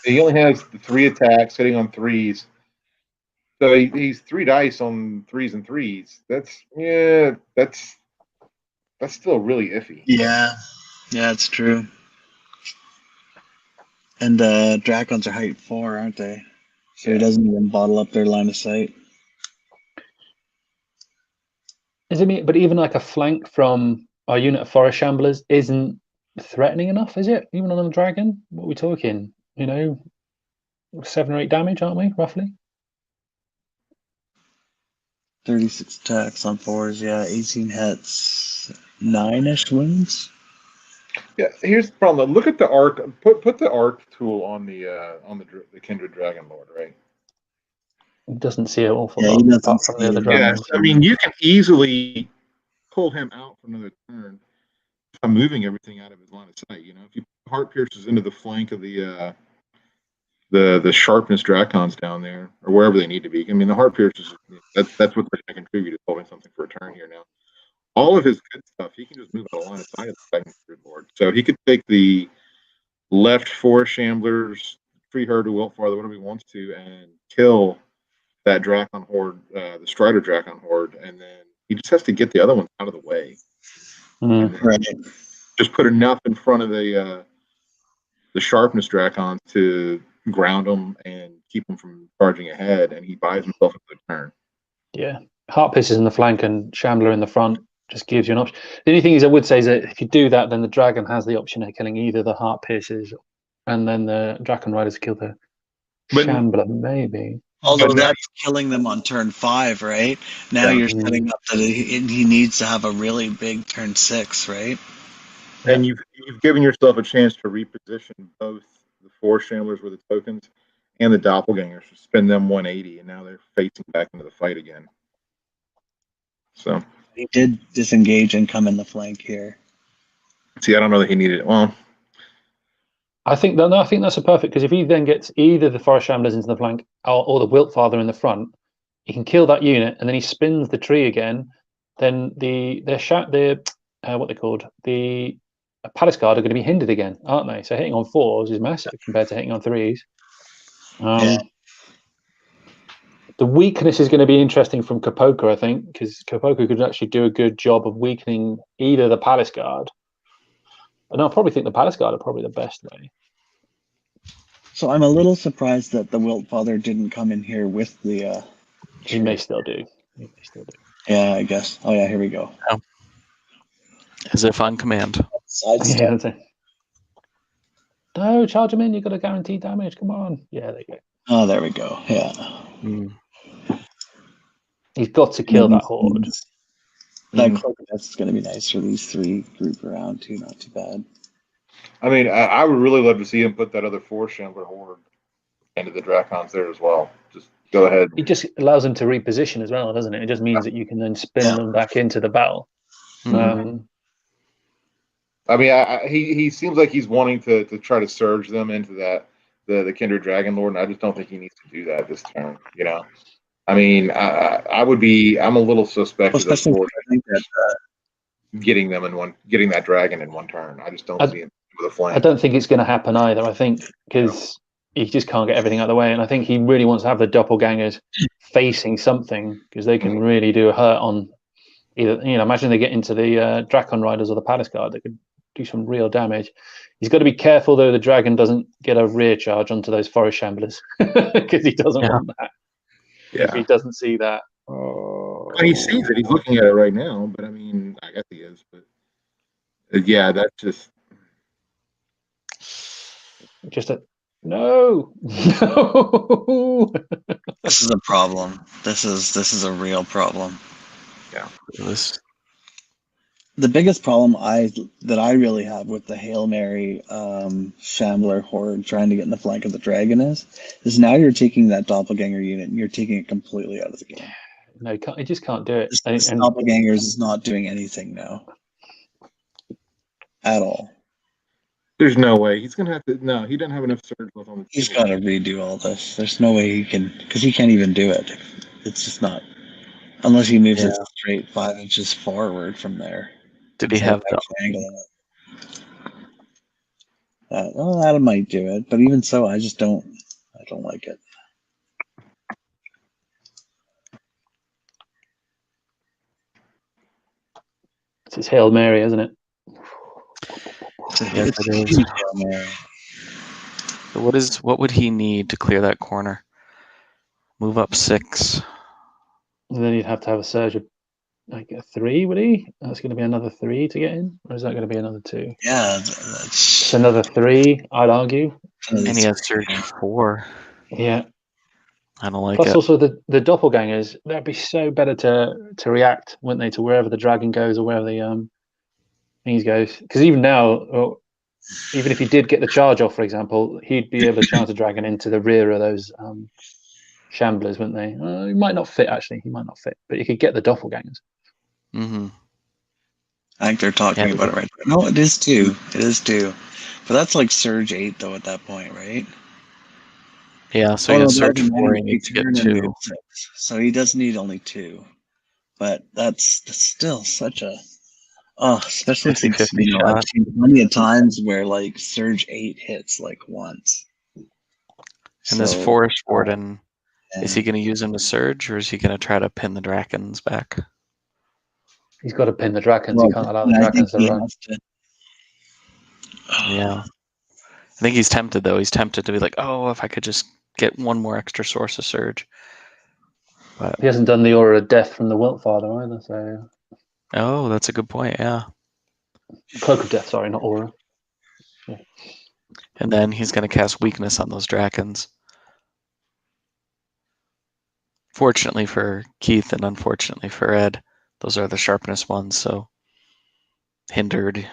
the 3 attacks, hitting on 3s. So he's 3 dice on 3s and 3s. That's still really iffy. Yeah, it's true. And the Drakons are height 4, aren't they? So he doesn't even bottle up their line of sight. But even like a flank from our unit of Forest Shamblers isn't threatening enough, is it? Even on the dragon? What are we talking? 7 or 8 damage, aren't we, roughly? 36 attacks on 4s, yeah, 18 hits, 9-ish wounds. Yeah, here's the problem. Look at the arc. Put the arc tool on the Kindred Dragon Lord, right? He doesn't see an awful Yeah, lot he doesn't apart from the see other it. dragons. I mean, you can easily pull him out for another turn by moving everything out of his line of sight. You know, if you heart pierces into the flank of the sharpness Dracons down there, or wherever they need to be. I mean, the heart pierces. That's what they're going to contribute to holding something for a turn here now. All of his good stuff, he can just move out of line of sight of the second board. So he could take the left 4 Shamblers, free her to Wiltfather, whatever he wants to, and kill that Dracon Horde, the Strider Dracon Horde, and then he just has to get the other ones out of the way. Right. Just put enough in front of the Sharpness Dracons to ground them and keep them from charging ahead, and he buys himself a good turn. Yeah. Heart Pierces in the flank and Shambler in the front just gives you an option. The only thing is I would say is that if you do that, then the dragon has the option of killing either the Heart Pierces and then the Dragon Riders kill the Shambler, maybe. Although that's killing them on turn 5, right? Now you're setting up that he needs to have a really big turn 6, right? And you've given yourself a chance to reposition both the 4 Shamblers with the tokens and the Doppelgangers to spend them 180, and now they're facing back into the fight again. So he did disengage and come in the flank here. See, I don't know that he needed it. Well, I think that's a perfect, because if he then gets either the Forest Shamblers into the flank or the Wiltfather in the front, he can kill that unit, and then he spins the tree again. Then the what they called, the Palace Guard are going to be hindered again, aren't they? So hitting on 4s is massive compared to hitting on 3s. The weakness is going to be interesting from Kapoka, I think, because Kapoka could actually do a good job of weakening either the Palace Guard. And I probably think the Palace Guard are probably the best way. So I'm a little surprised that the Wiltfather didn't come in here with the... He may still do. Yeah, I guess. Oh, yeah, here we go. Oh. As if on command. Yeah, no, charge him in. You've got to guarantee damage. Come on. Yeah, there you go. Oh, there we go. Yeah. He's got to kill that horde. That that's going to be nice for these 3 group around too. Not too bad. I mean, I would really love to see him put that other 4 Shambler horde into the Dracons there as well. Just go ahead. It just allows them to reposition as well, doesn't it? It just means that you can then spin them back into the battle. I mean, he seems like he's wanting to try to surge them into that the Kindred Dragon Lord, and I just don't think he needs to do that this turn. You know, I mean, I'm a little suspect of getting that dragon in one turn. I just don't see him with a flank. I don't think it's going to happen either. I think because he just can't get everything out of the way, and I think he really wants to have the doppelgangers facing something because they can really do a hurt on either. You know, imagine they get into the Dracon Riders or the Palace Guard, they could do some real damage. He's got to be careful though the dragon doesn't get a rear charge onto those Forest Shamblers because he doesn't want that. Yeah. If he doesn't see that. And he sees it. He's looking at it right now. But I mean, I guess he is. But yeah, that's just a no. No. This is a problem. This is a real problem. Yeah. The biggest problem that I really have with the Hail Mary Shambler horde trying to get in the flank of the dragon is now you're taking that doppelganger unit and you're taking it completely out of the game. No, he just can't do it. This doppelgangers is not doing anything now. At all. There's no way. He's going to have to... No, he doesn't have enough surge left on the He's got to redo all this. There's no way he can... Because he can't even do it. It's just not... Unless he moves it straight 5 inches forward from there. Did he have the angle in it? Well, that might do it, but even so, I don't like it. It's his Hail Mary, isn't it? Yes, it is. Hail Mary. So what would he need to clear that corner? Move up 6. And then you'd have to have a surge of like a 3, would he? That's going to be another 3 to get in, or is that going to be another 2? Yeah, it's another 3, I'd argue. And he has surge 4. Yeah. I don't like Plus, it. also the doppelgangers, that'd be so better to react, wouldn't they, to wherever the dragon goes or wherever the things goes. Because even now, even if he did get the charge off, for example, he'd be able to chance a dragon into the rear of those shamblers, wouldn't they? He might not fit, actually. He might not fit, but you could get the doppelgangers. Mm-hmm. I think they're talking about it right now. No, it is 2. It is 2. But that's like Surge 8, though, at that point, right? Yeah, so you search that'd be 4, 9, you need to get turn, and 2. we have 6. So he does need only 2. But that's still such a... Oh, especially since, 50-50 I've shot. seen plenty of times where, like, Surge 8 hits, like, once. And this So, Forest Warden, is he and going to use him to surge, or is he going to try to pin the Drakens back? He's got to pin the dragons. well, He can't allow the I dragons think to he run. has to. Yeah. I think he's tempted, though. He's tempted to be like, oh, if I could just get one more extra source of surge. But He hasn't done the Aura of Death from the Wiltfather either, so... oh, that's a good point, yeah. Cloak of Death, sorry, not Aura. Yeah. And then he's going to cast Weakness on those Drakens. Fortunately for Keith and unfortunately for Ed, those are the sharpness ones, so hindered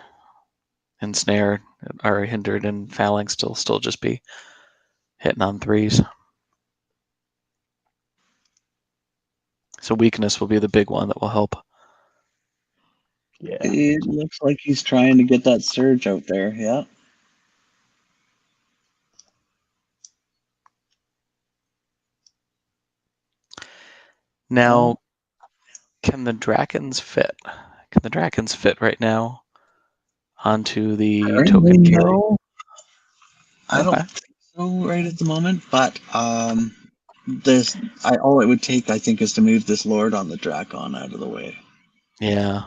and snared, or hindered and phalanx still just be hitting on 3s. So weakness will be the big one that will help. Yeah. It looks like he's trying to get that surge out there, yeah. Now, can the Drakens fit? Can the Drakens fit right now onto the token king? No, I don't Okay. think so right at the moment, but this all it would take, I think, is to move this Lord on the Drakon out of the way. Yeah.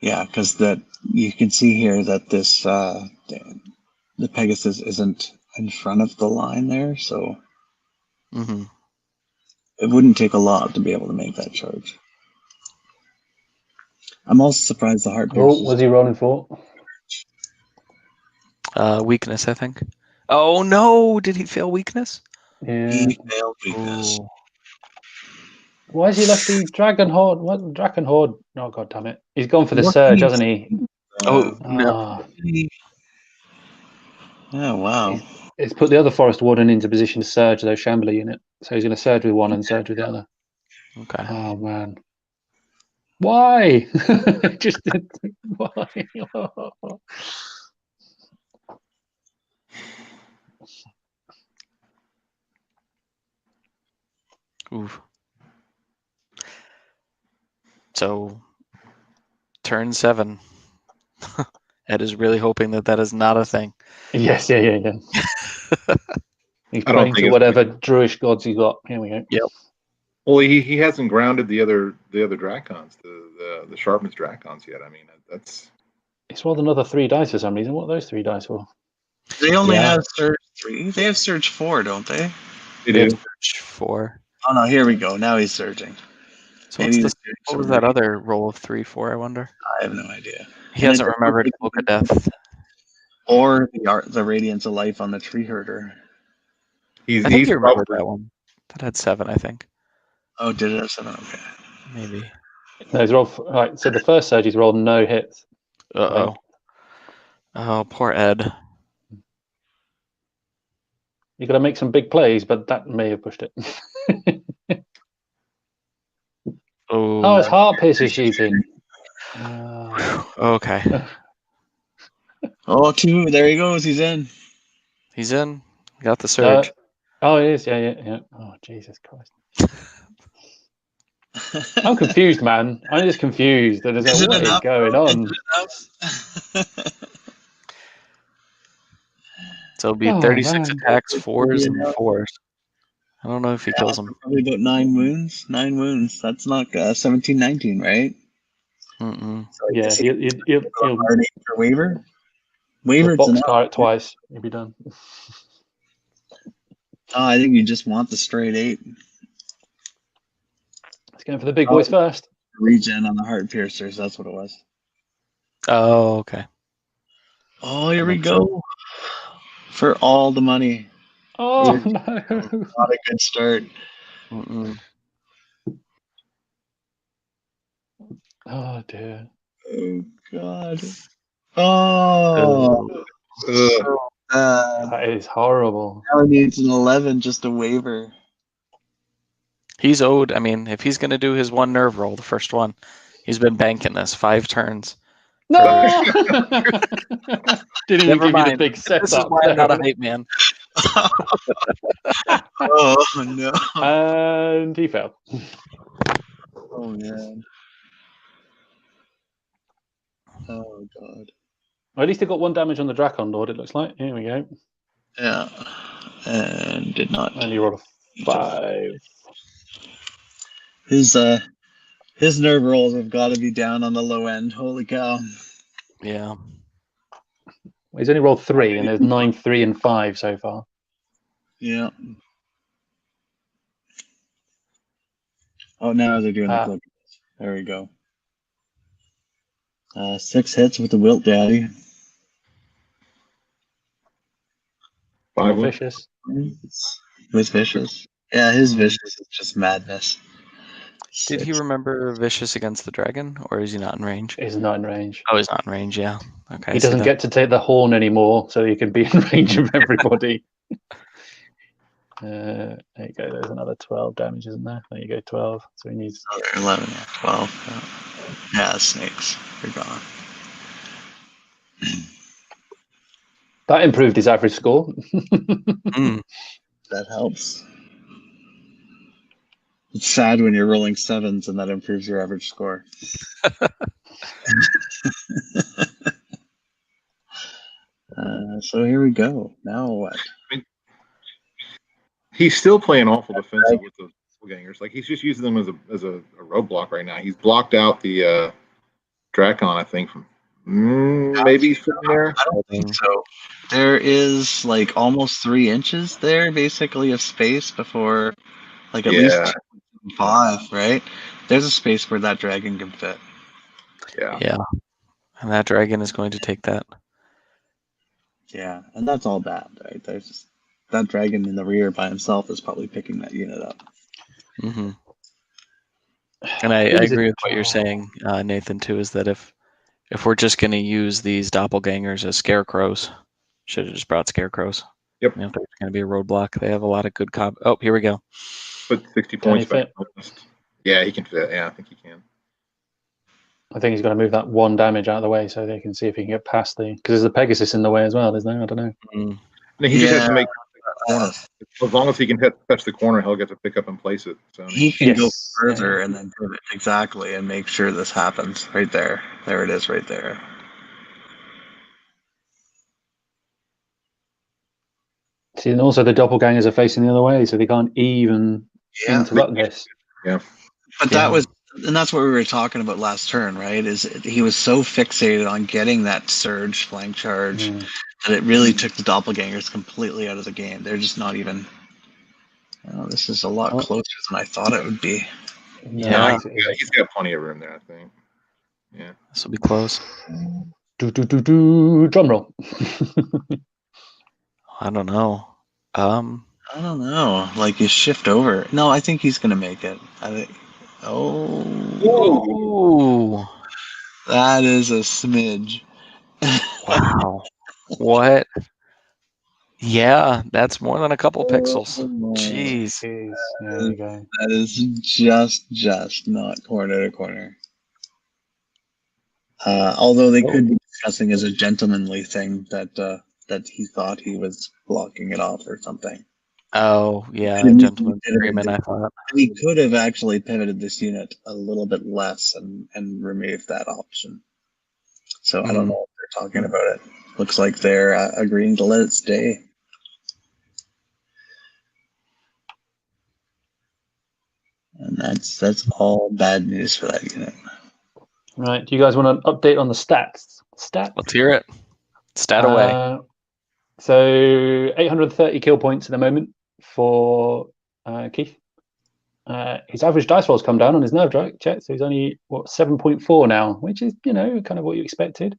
Yeah, because that you can see here that this the Pegasus isn't in front of the line there, so Mm-hmm. it wouldn't take a lot to be able to make that charge. I'm also surprised the Heart Oh, Piercers. was he rolling for? Weakness, I think. Oh no! Did he fail weakness? Yeah. He failed weakness. Ooh. Why has he left the Dragon Horde? What Dragon Horde? Oh god damn it! He's gone for the What surge, can hasn't he? Oh no! Ah, Oh wow! it's put the other Forest Warden into position to surge those Shambler unit. So he's going to surge with one and surge with the other. Okay. Oh man, why? Just why? Oof. So, turn 7. Ed is really hoping that is not a thing. Yes, yeah. He's I don't praying think to it's- whatever Druish gods he's got. Here we go. Yep. Well, he hasn't grounded the other Drakons, the sharpness Drakons yet. I mean, that's He's rolled another 3 dice for some reason. What are those 3 dice for? They only Yeah. have Surge 3. They have Surge 4, don't they? they They have do. search 4. Oh no! Here we go. Now he's surging. So Maybe what he's was surging that some other roll of 3 for? I wonder. I have no idea. He And hasn't it- remembered Cloak of Death. Or the Radiance of Life on the Tree Herder. He's I think you remembered probably, that one. That had 7, I think. Oh, did it have 7? Okay. Maybe. No, he's rolled. Right, so the first surge he's rolled no hits. Uh-oh. Oh, poor Ed. You got to make some big plays, but that may have pushed it. Oh, it's Heart Piercer shooting. Okay. Oh, 2. There he goes. He's in. He's in. Got the surge. Oh, it is. Yeah. Oh, Jesus Christ. I'm confused, man. I'm just confused. What is going on? So it'll be Oh, 36 man. attacks, 4s and 4s. I don't know if he kills him. Probably about 9 wounds. 9 wounds. That's not 17, 19, right? Mm-mm. So I Yeah, guess he'll hard 8 for Waver. Waver's box enough. car it twice. He'll be done. Oh, I think you just want the straight 8. Let's go for the big boys first. Regen on the Heart Piercers. That's what it was. Oh, okay. Oh, here That we makes go. For all the money. Oh no! Not a good start. Mm-mm. Oh dear. Oh God. Oh, Ugh. so bad. That is horrible. Now he needs an 11 just a waiver. He's owed. I mean, if he's going to do his one nerve roll, the first one, he's been banking this 5 turns. No! Didn't even Never give you the mind. big This is setup. why I'm not a hype man. Oh no. And he fell. Oh man. Oh God. Well, at least he got 1 damage on the Drakon Lord, it looks like. Here we go. Yeah. And did not. And you rolled a 5. His nerve rolls have got to be down on the low end. Holy cow. Yeah. He's only rolled 3, and there's 9, 3, and 5 so far. Yeah. Oh, now they're doing the clip. There we go. 6 hits with the Wilt Daddy. 5 wins. Vicious. With Vicious. Yeah, his Vicious is just madness. Did he remember Vicious against the dragon, or is he not in range? He's not in range. Oh, he's not in range, yeah. Okay. He doesn't get to take the horn anymore, so he can be in range of everybody. There you go. There's another 12 damage, isn't there? There you go, 12. So he needs. Another 11, yeah, 12. Yeah, snakes. They're gone. That improved his average score. That helps. It's sad when you're rolling 7s and that improves your average score. So here we go. Now what? He's still playing awful defensive with the gangers. Like he's just using them as a roadblock right now. He's blocked out the Drakon, I think, from maybe from there. I don't think so. There is like almost 3 inches there, basically, of space before, like at least 5, right? There's a space where that dragon can fit. Yeah. And that dragon is going to take that. Yeah, and that's all bad, right? There's just, that dragon in the rear by himself is probably picking that unit up. Mm-hmm. And I agree with what you're saying, Nathan, too, is that if we're just going to use these doppelgangers as scarecrows, should have just brought scarecrows. Yep. You know, if there's going to be a roadblock, they have a lot of good Oh, here we go. Put 60 points back. Yeah, he can fit. Yeah, I think he can. I think he's going to move that 1 damage out of the way so they can see if he can get past the. Because there's a Pegasus in the way as well, isn't there? I don't know. No, he just has to make the corner. As long as he can touch the corner, he'll get to pick up and place it. So he can go further and then pivot exactly and make sure this happens right there. There it is, right there. See, and also the doppelgangers are facing the other way, so they can't even interrupt this. Yeah. But that was, and that's what we were talking about last turn, right? Is he was so fixated on getting that surge flank charge that it really took the doppelgangers completely out of the game. They're just not even. Oh, this is a lot closer than I thought it would be. Yeah. He's got plenty of room there, I think. Yeah. This will be close. Drum roll. I don't know. I don't know. Like you shift over. No, I think he's gonna make it. I think. Oh. That is a smidge. Wow. What? Yeah, that's more than a couple pixels. Jeez. There you go. That is just not corner to corner. Although they could be discussing as a gentlemanly thing that he thought he was blocking it off or something. Oh, yeah, gentleman's agreement, I thought. He could have actually pivoted this unit a little bit less and removed that option. So I don't know if they're talking about it. Looks like they're agreeing to let it stay. And that's all bad news for that unit. Right. Do you guys want an update on the stats? Let's hear it. Stat away. So 830 kill points at the moment for Keith. His average dice roll's come down on his nerve check, so he's only 7.4 now, which is kind of what you expected.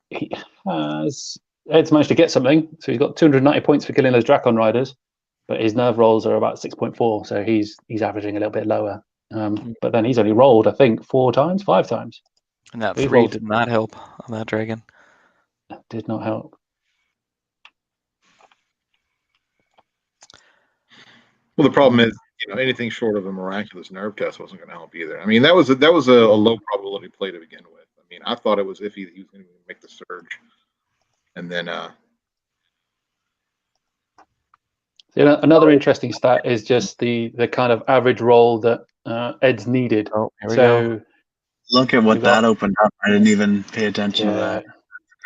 He has Ed's managed to get something. So he's got 290 points for killing those Drakon riders, but his nerve rolls are about 6.4, so he's averaging a little bit lower. But then he's only rolled, I think, 5 times. And that He 3 rolled- did not help on that dragon. That did not help. Well, the problem is, anything short of a miraculous nerve test wasn't going to help either. I mean, that was a low probability play to begin with. I mean, I thought it was if he was going to make the surge, and then another interesting stat is just the kind of average roll that Ed's needed. Oh, here we go. Look at what that opened up. I didn't even pay attention to Yeah. that.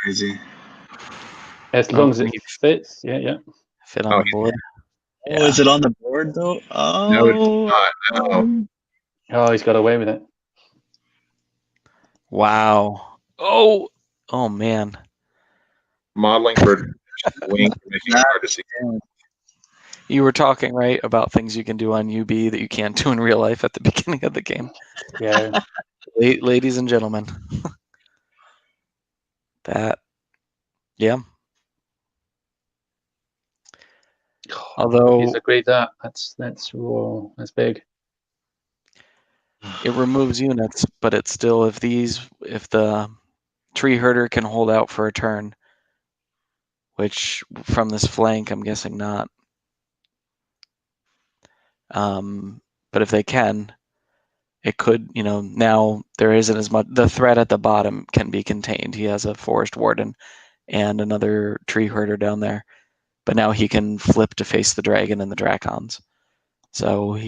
Crazy. As long as it fits, yeah. Fit on the board. Oh, is it on the board though? Oh, no, it's not. No. Oh, he's got away with it. Wow. Oh man. Modeling for wing, making it hard to see. You were talking right about things you can do on UB that you can't do in real life at the beginning of the game. Yeah. Ladies and gentlemen. Yeah. Although he's agreed that's big. It removes units, but it's still if the tree herder can hold out for a turn, which from this flank I'm guessing not. But if they can, it could, now there isn't as much. The threat at the bottom can be contained. He has a forest warden and another tree herder down there, but now he can flip to face the dragon and the Drakons. So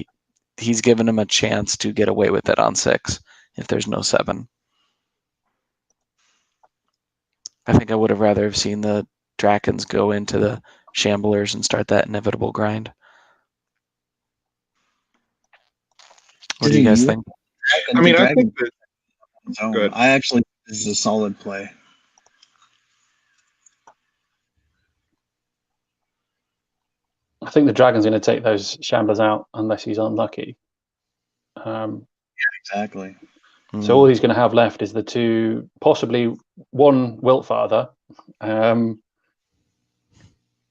he's given him a chance to get away with it on 6 if there's no 7. I think I would have rather have seen the Drakons go into the Shamblers and start that inevitable grind. What do you guys think? I mean, I think that. Good. I actually think this is a solid play. I think the Dragon's going to take those Shamblers out unless he's unlucky. Yeah, exactly. So all he's going to have left is the 2, possibly 1 Wiltfather,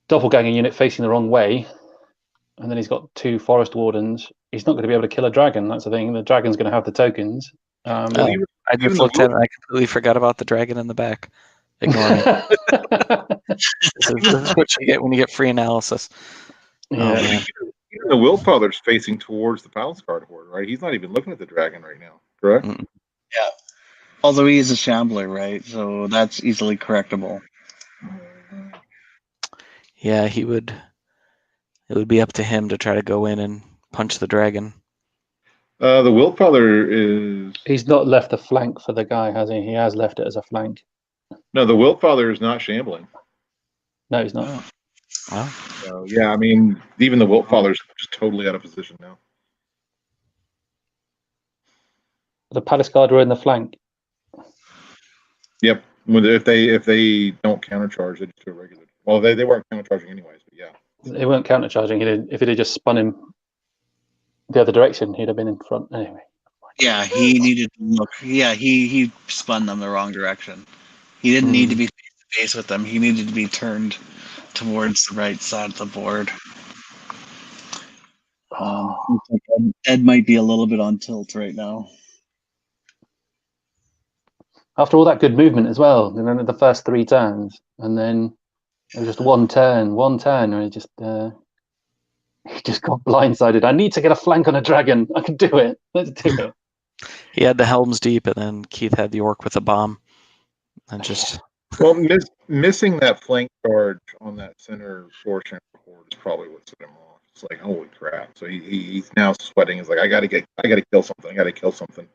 doppelganger unit facing the wrong way, and then he's got 2 Forest Wardens. He's not going to be able to kill a dragon. That's the thing. The dragon's going to have the tokens. I just looked at it. I completely forgot about the dragon in the back. Ignore me. This is what you get when you get free analysis. Yeah. Even the Wiltfather's facing towards the Palace Guard horde, right? He's not even looking at the dragon right now, correct? Yeah. Although he is a Shambler, right? So that's easily correctable. Yeah, it would be up to him to try to go in and punch the dragon. The Wiltfather is. He's not left a flank for the guy, has he? He has left it as a flank. No, the Wiltfather is not shambling. No, he's not. Wow. So, yeah, I mean, even the Wiltfather's just totally out of position now. The Palace Guard are in the flank. Yep. If they don't countercharge, they just do a regular. Well, they weren't countercharging anyways, but yeah. They weren't countercharging. If it had just spun him the other direction, he'd have been in front anyway. Yeah, he needed to look. Yeah, he spun them the wrong direction. He didn't need to be face to face with them. He needed to be turned towards the right side of the board. Ed might be a little bit on tilt right now. After all that good movement as well, and then the first 3 turns, and then it was just one turn, and he just got blindsided. I need to get a flank on a dragon. I can do it. Let's do it. He had the Helms Deep, and then Keith had the Orc with a bomb, and just. Well, missing that flank charge on that center portion of the board is probably what set him off. It's like, holy crap! So he's now sweating. He's like, I gotta kill something.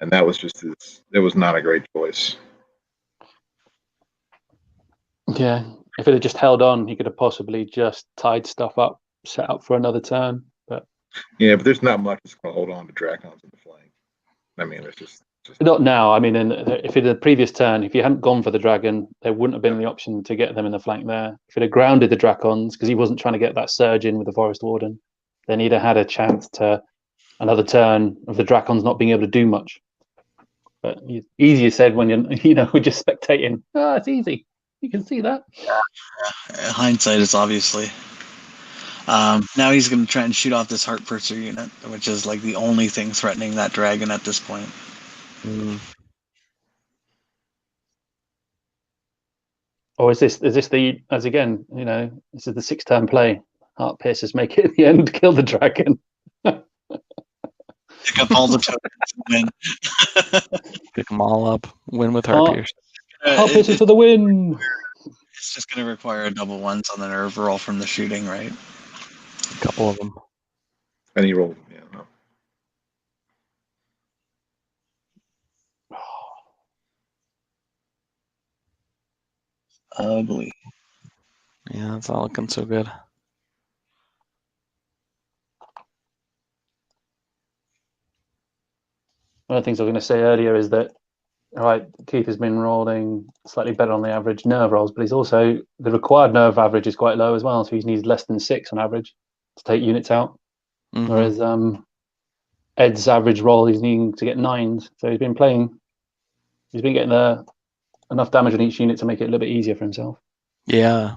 And that was just it was not a great choice. Yeah, if it had just held on, he could have possibly just tied stuff up, set up for another turn. But there's not much that's going to hold on to Drakons in the flank. I mean, it's just not now. I mean, if it had the previous turn, if you hadn't gone for the dragon, there wouldn't have been the option to get them in the flank there. If it had grounded the Drakons, because he wasn't trying to get that surge in with the Forest Warden, then he'd have had a chance to another turn of the Drakons not being able to do much. But easier said when we're just spectating. It's easy. You can see that. Hindsight is obviously. Now he's going to try and shoot off this Heart Purser unit, which is like the only thing threatening that dragon at this point. Or is this the, as again, this is the 6-turn play. Heart Piercers make it at the end, kill the dragon. Pick up all the tokens and win. Pick them all up. Win with Heart Pierce. Heart Piercers for the win. It's just going to require a double ones on the nerve roll from the shooting, right? A couple of them. And he rolled. Yeah. No. Ugly. Yeah, it's not looking so good. One of the things I was going to say earlier is that, all right, Keith has been rolling slightly better on the average nerve rolls, but he's also, the required nerve average is quite low as well, so he needs less than 6 on average to take units out. Mm-hmm. Whereas Ed's average roll, he's needing to get 9s. So he's been getting enough damage on each unit to make it a little bit easier for himself. Yeah.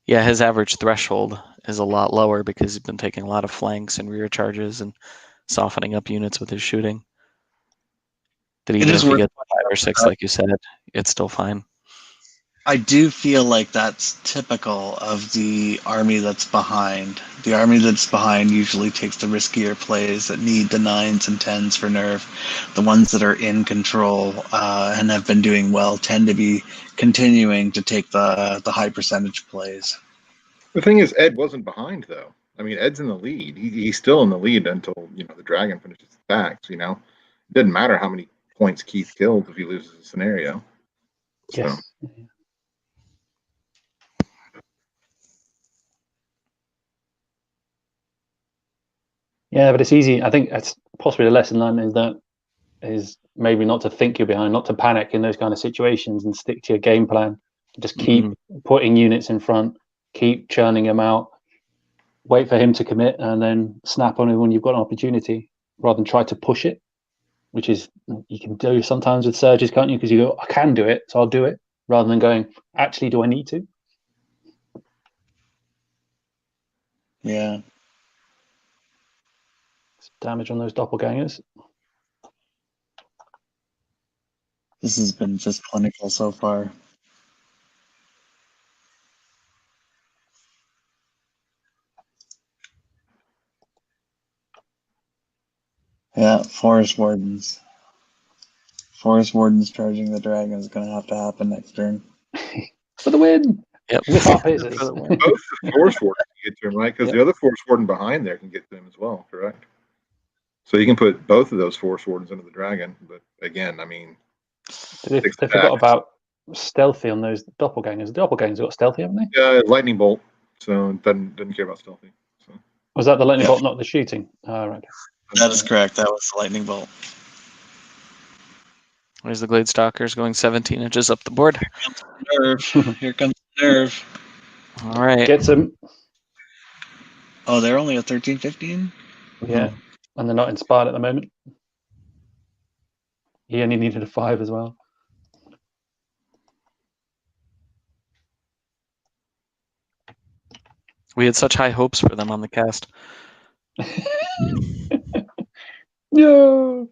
Yeah, his average threshold is a lot lower because he's been taking a lot of flanks and rear charges and softening up units with his shooting. That even if he gets 5 or 6, like you said, it's still fine. I do feel like that's typical of the army that's behind. The army that's behind usually takes the riskier plays that need the 9s and 10s for nerve. The ones that are in control and have been doing well tend to be continuing to take the high percentage plays. The thing is, Ed wasn't behind, though. I mean, Ed's in the lead. He's still in the lead until, the dragon finishes its attacks, It doesn't matter how many points Keith kills if he loses a scenario. Yes. So. Yeah, but it's easy. I think that's possibly the lesson learned is maybe not to think you're behind, not to panic in those kind of situations and stick to your game plan. Just keep putting units in front, keep churning them out, wait for him to commit, and then snap on him when you've got an opportunity, rather than try to push it, which is you can do sometimes with surges, can't you? Because you go, I can do it, so I'll do it, rather than going, actually, do I need to? Yeah. Damage on those doppelgangers. This has been just clinical so far. Yeah, Forest Wardens. Forest Wardens charging the dragon is going to have to happen next turn. For the win! Yep. With Heart Piercers. Both the Forest Warden can get to him, right? Because the other Forest Warden behind there can get to him as well, correct? So you can put both of those Forest Wardens into the dragon, but again, I mean... They forgot about stealthy on those doppelgangers. The doppelgangers got stealthy, haven't they? Yeah, lightning bolt, so doesn't care about stealthy. So. Was that the lightning bolt, not the shooting? Right. That is correct. That was the lightning bolt. There's the Glade Stalkers going 17 inches up the board. Here comes the nerve. All right. Gets him. Oh, they're only at 13, 15? Yeah, and they're not inspired at the moment. He only needed a 5 as well. We had such high hopes for them on the cast. No.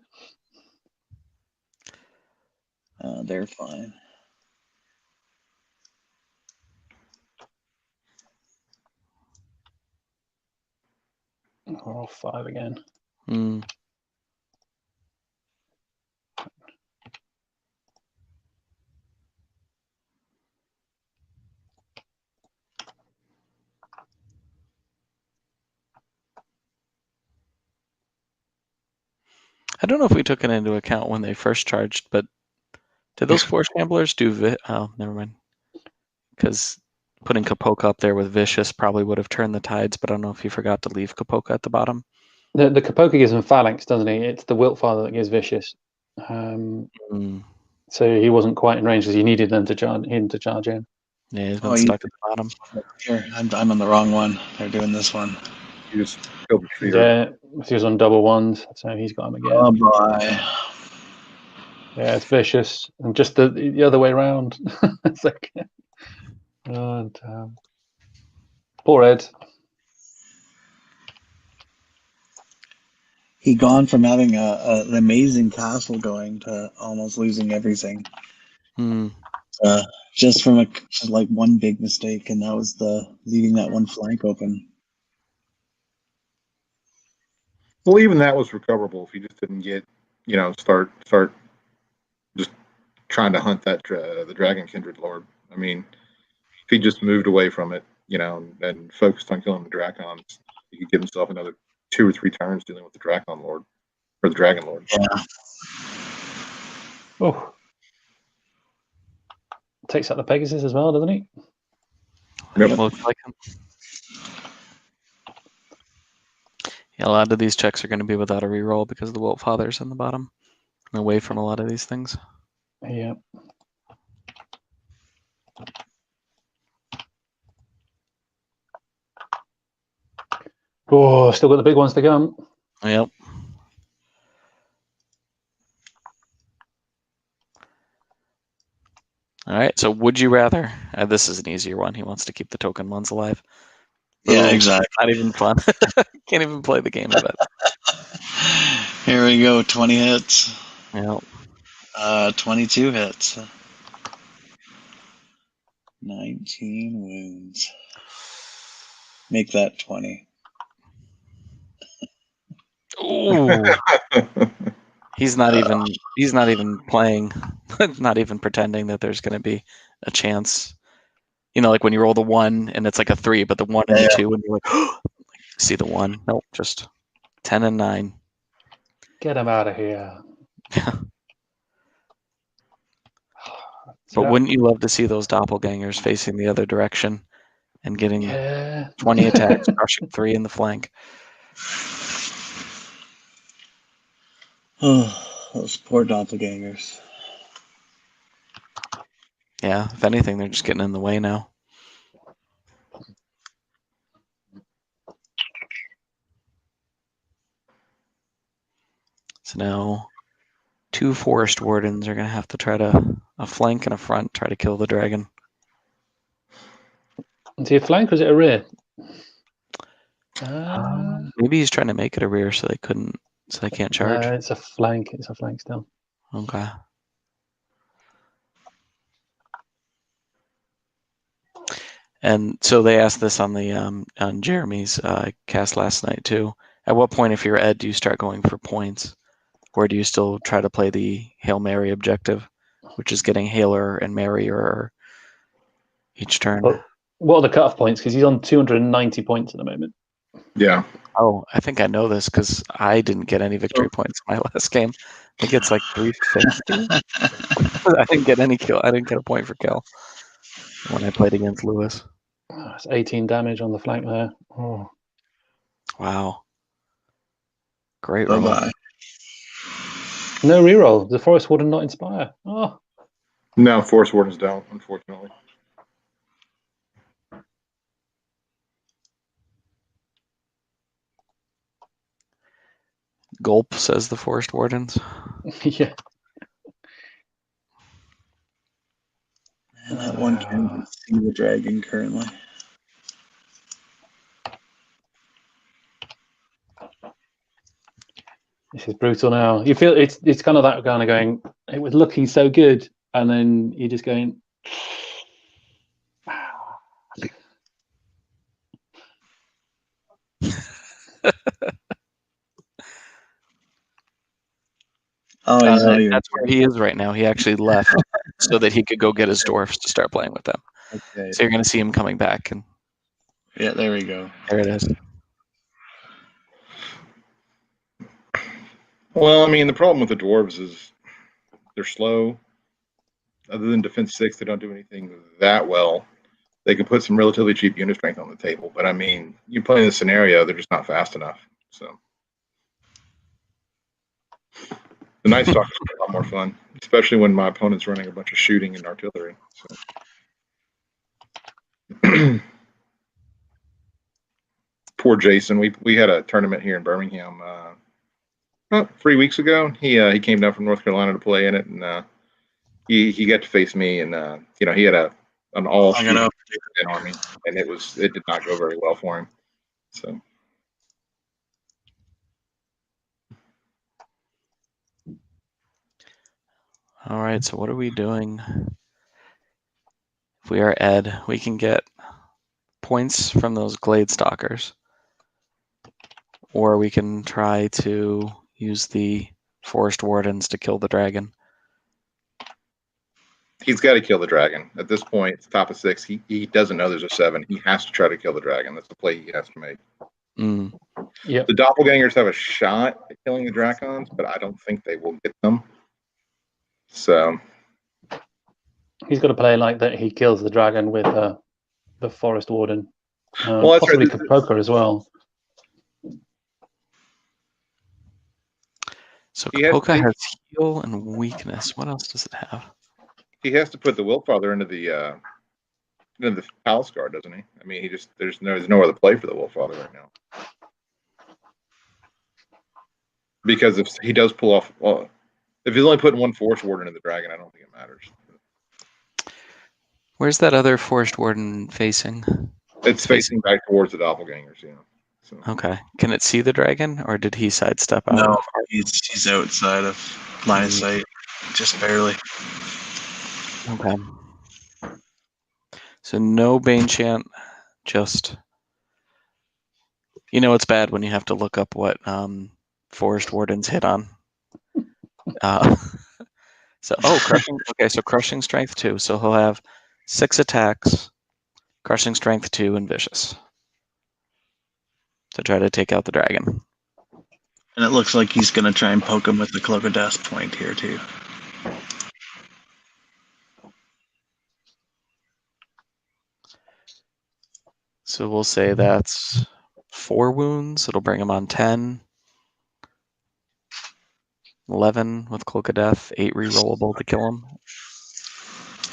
They're fine. Oh, 5 again. I don't know if we took it into account when they first charged, but did those Force Gamblers do... Oh, never mind. Because putting Kapoka up there with Vicious probably would have turned the tides, but I don't know if he forgot to leave Kapoka at the bottom. The Kapoka gives him Phalanx, doesn't he? It's the Wiltfather that gives Vicious. So he wasn't quite in range because he needed him to charge in. Yeah, he's been stuck at the bottom. Here, I'm on the wrong one. They're doing this one. You just killed the tree. Yeah, he was on double ones, so he's got him again. Oh, boy. Yeah, it's vicious, and just the other way around. It's like, and, poor Ed. He gone from having an amazing castle going to almost losing everything. Just from like one big mistake, and that was leaving that one flank open. Well, even that was recoverable if he just didn't get, start just trying to hunt that the Dragon Kindred Lord. I mean, if he just moved away from it, and focused on killing the Dracons, he could give himself another 2 or 3 turns dealing with the Dracon Lord or the Dragon Lord. Yeah. Oh, takes out the Pegasus as well, doesn't he? Yep. Looks like him. Yeah, a lot of these checks are going to be without a reroll because the Wilt Father's in the bottom, and away from a lot of these things. Yeah. Oh, still got the big ones to come. Yep. All right, so would you rather? This is an easier one. He wants to keep the token ones alive. Yeah, Boom. exactly. Not even fun. Can't even play the game of it. Here we go. 20 hits. Yep. 22 hits. 19 wounds. Make that 20. Ooh. He's not even playing, not even pretending that there's going to be a chance. Like when you roll the 1 and it's like a 3, but the 1 and the 2, and you're like, see the 1. Nope, just 10 and 9. Get him out of here. But wouldn't you love to see those doppelgangers facing the other direction and getting 20 attacks, crushing 3 in the flank? Oh, those poor doppelgangers. Yeah, if anything, they're just getting in the way now. So now 2 Forest Wardens are going to have to try to, a flank and a front, try to kill the dragon. Is he a flank or is it a rear? Maybe he's trying to make it a rear so they can't charge. It's a flank. It's a flank still. Okay. And so they asked this on the on Jeremy's cast last night too. At what point, if you're Ed, do you start going for points, or do you still try to play the Hail Mary objective, which is getting Hailer and Marier each turn? But what are the cutoff points? Because he's on 290 points at the moment. Yeah. Oh, I think I know this because I didn't get any victory points in my last game. I think it's like 350. I didn't get any kill. I didn't get a point for kill when I played against Lewis. It's 18 damage on the flank there. Oh. Wow. Great roll. Bye-bye. No reroll. The Forest Warden not inspire. Oh. No, Forest Wardens don't, unfortunately. Gulp, says the Forest Wardens. Yeah. And that one can't see the dragon currently. This is brutal now. You feel it's kind of that kind of going, it was looking so good, and then you're just going, Oh, he's not even. That's where he is right now. He actually left so that he could go get his dwarfs to start playing with them. Okay. So you're going to see him coming back, and Yeah, there we go. there it is. Well, I mean, the problem with the dwarves is they're slow. Other than defense 6, they don't do anything that well. They can put some relatively cheap unit strength on the table, but I mean, you play in this scenario, they're just not fast enough. So the Night Stalker is a lot more fun, especially when my opponent's running a bunch of shooting and artillery. So. Poor Jason. We had a tournament here in Birmingham 3 weeks ago. He came down from North Carolina to play in it, and he got to face me, and he had an all shooting army, and it did not go very well for him. So. All right, so what are we doing? If we are Ed, we can get points from those Glade Stalkers, or we can try to use the Forest Wardens to kill the dragon. He's got to kill the dragon. At this point, it's top of 6. He doesn't know there's a 7. He has to try to kill the dragon. That's the play he has to make. Yep. The doppelgangers have a shot at killing the dracons, but I don't think they will get them. So he's got to play like that. He kills the dragon with the Forest Warden. Well, that's possibly right. Kapoka as well. So Kapoka has heal and weakness. What else does it have? He has to put the Willfather into the Palace Guard, doesn't he? I mean, there's no other play for the Willfather right now. Because if he does pull off, well, if he's only putting one Forest Warden in the dragon, I don't think it matters. Where's that other Forest Warden facing? It's facing back towards the doppelgangers, So. Okay. Can it see the dragon, or did he sidestep out? No, he's outside of line of sight, just barely. Okay. So no Bane Chant, just... it's bad when you have to look up what Forest Wardens hit on. Crushing. Okay, so Crushing Strength 2. So he'll have 6 attacks, Crushing Strength 2, and Vicious to try to take out the dragon. And it looks like he's going to try and poke him with the Cloak of Death point here, too. So we'll say that's 4 wounds. It'll bring him on 10. 11 with Cloak of Death, 8 rerollable to kill him.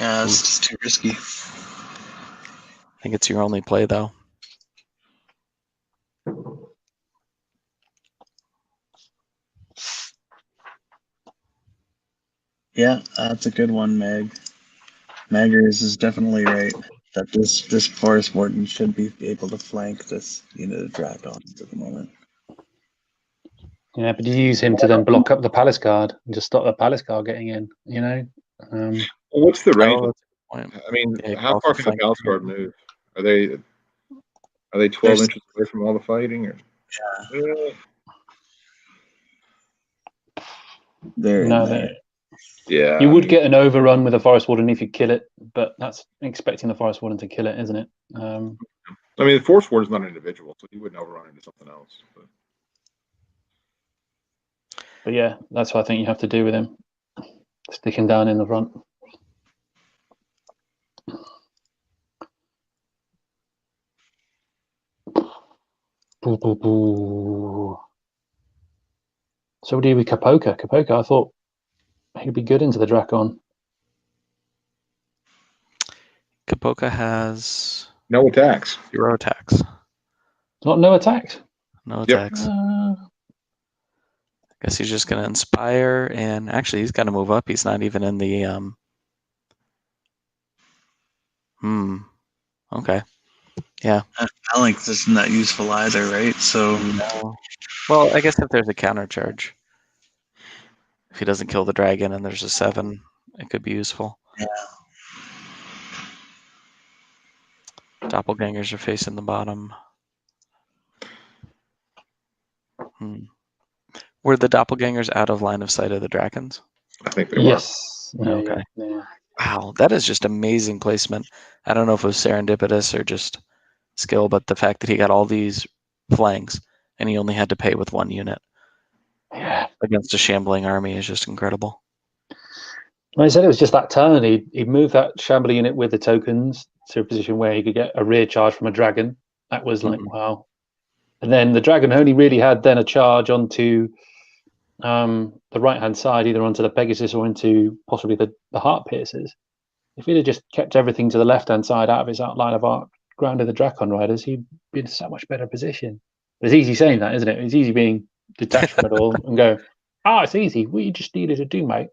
Yeah, it's just too risky. I think it's your only play, though. Yeah, that's a good one, Meg. Maggers is definitely right that this Forest Warden should be able to flank this unit of Dragons at the moment. Yeah, but you use him to then block up the Palace Guard and just stop the Palace Guard getting in, What's the range? I mean, how far can the Palace Guard move? Are they 12 inches away from all the fighting? Or? Yeah. They're in there. Yeah. You would get an overrun with a Forest Warden if you kill it, but that's expecting the Forest Warden to kill it, isn't it? I mean, the Forest Warden is not an individual, so he wouldn't overrun into something else. But yeah, that's what I think you have to do with him. Stick him down in the front. Boo, boo, boo. So what do you do with Kapoka? Kapoka, I thought he'd be good into the Drakon. Kapoka has... No attacks. 0 attacks. No attacks? No attacks. I guess he's just going to inspire, and actually he's got to move up. He's not even in the... Okay. Yeah. Phalanx isn't that useful either, right? So... No. Well, I guess if there's a counter charge. If he doesn't kill the dragon and there's a 7, it could be useful. Yeah. Doppelgangers are facing the bottom. Were the doppelgangers out of line of sight of the dragons? I think they were. Yes. Okay. Yeah. Wow, that is just amazing placement. I don't know if it was serendipitous or just skill, but the fact that he got all these flanks and he only had to pay with 1 unit against a shambling army is just incredible. Well, he said it was just that turn. He moved that shambling unit with the tokens to a position where he could get a rear charge from a dragon. That was like, wow. And then the dragon only really had then a charge onto the right-hand side, either onto the Pegasus or into possibly the Heart Piercers. If he'd have just kept everything to the left-hand side out of his outline of arc, grounded the Drakon Riders, he'd be in a so much better position. But it's easy saying that, isn't it? It's easy being detach from it all and go, it's easy. What you just needed to do, mate.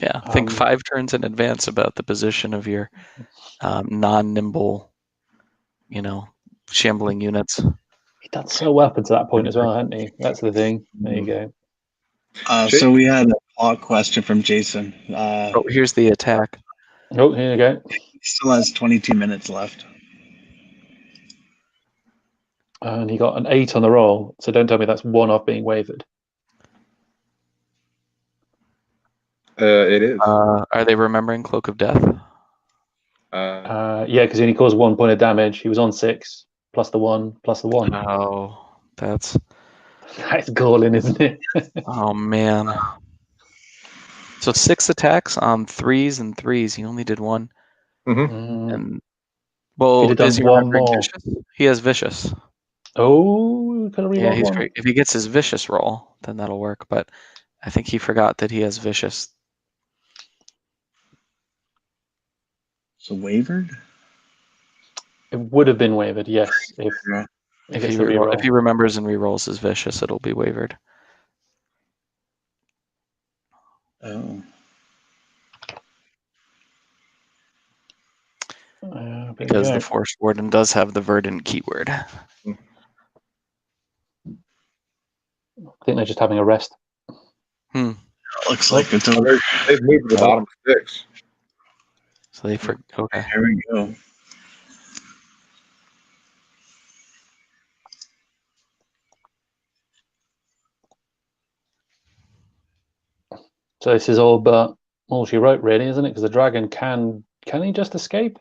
Yeah, think 5 turns in advance about the position of your non-nimble, shambling units. He done so well up until that point as well, hadn't he? That's the thing. There you go. So we had a plot question from Jason. Here's the attack. Oh, here you go. He still has 22 minutes left. And he got an 8 on the roll, so don't tell me that's 1 off being wavered. It is. Are they remembering Cloak of Death? Yeah, because he only caused 1 point of damage. He was on 6, plus the 1, plus the 1. Oh, that's galling, isn't it? Oh, man. So 6 attacks on 3s and 3s. He only did 1. And is he remembering vicious? He has vicious. Oh, could have rerolled one. If he gets his vicious roll, then that'll work. But I think he forgot that he has vicious. So wavered? It would have been wavered, yes. If he remembers and rerolls his vicious, it'll be wavered. Oh. Because the Forest Warden does have the verdant keyword. I think they're just having a rest. Looks like it's over. They've moved to the bottom 6. So they okay. Here we go. So this is all she wrote, really, isn't it? Because the dragon can he just escape?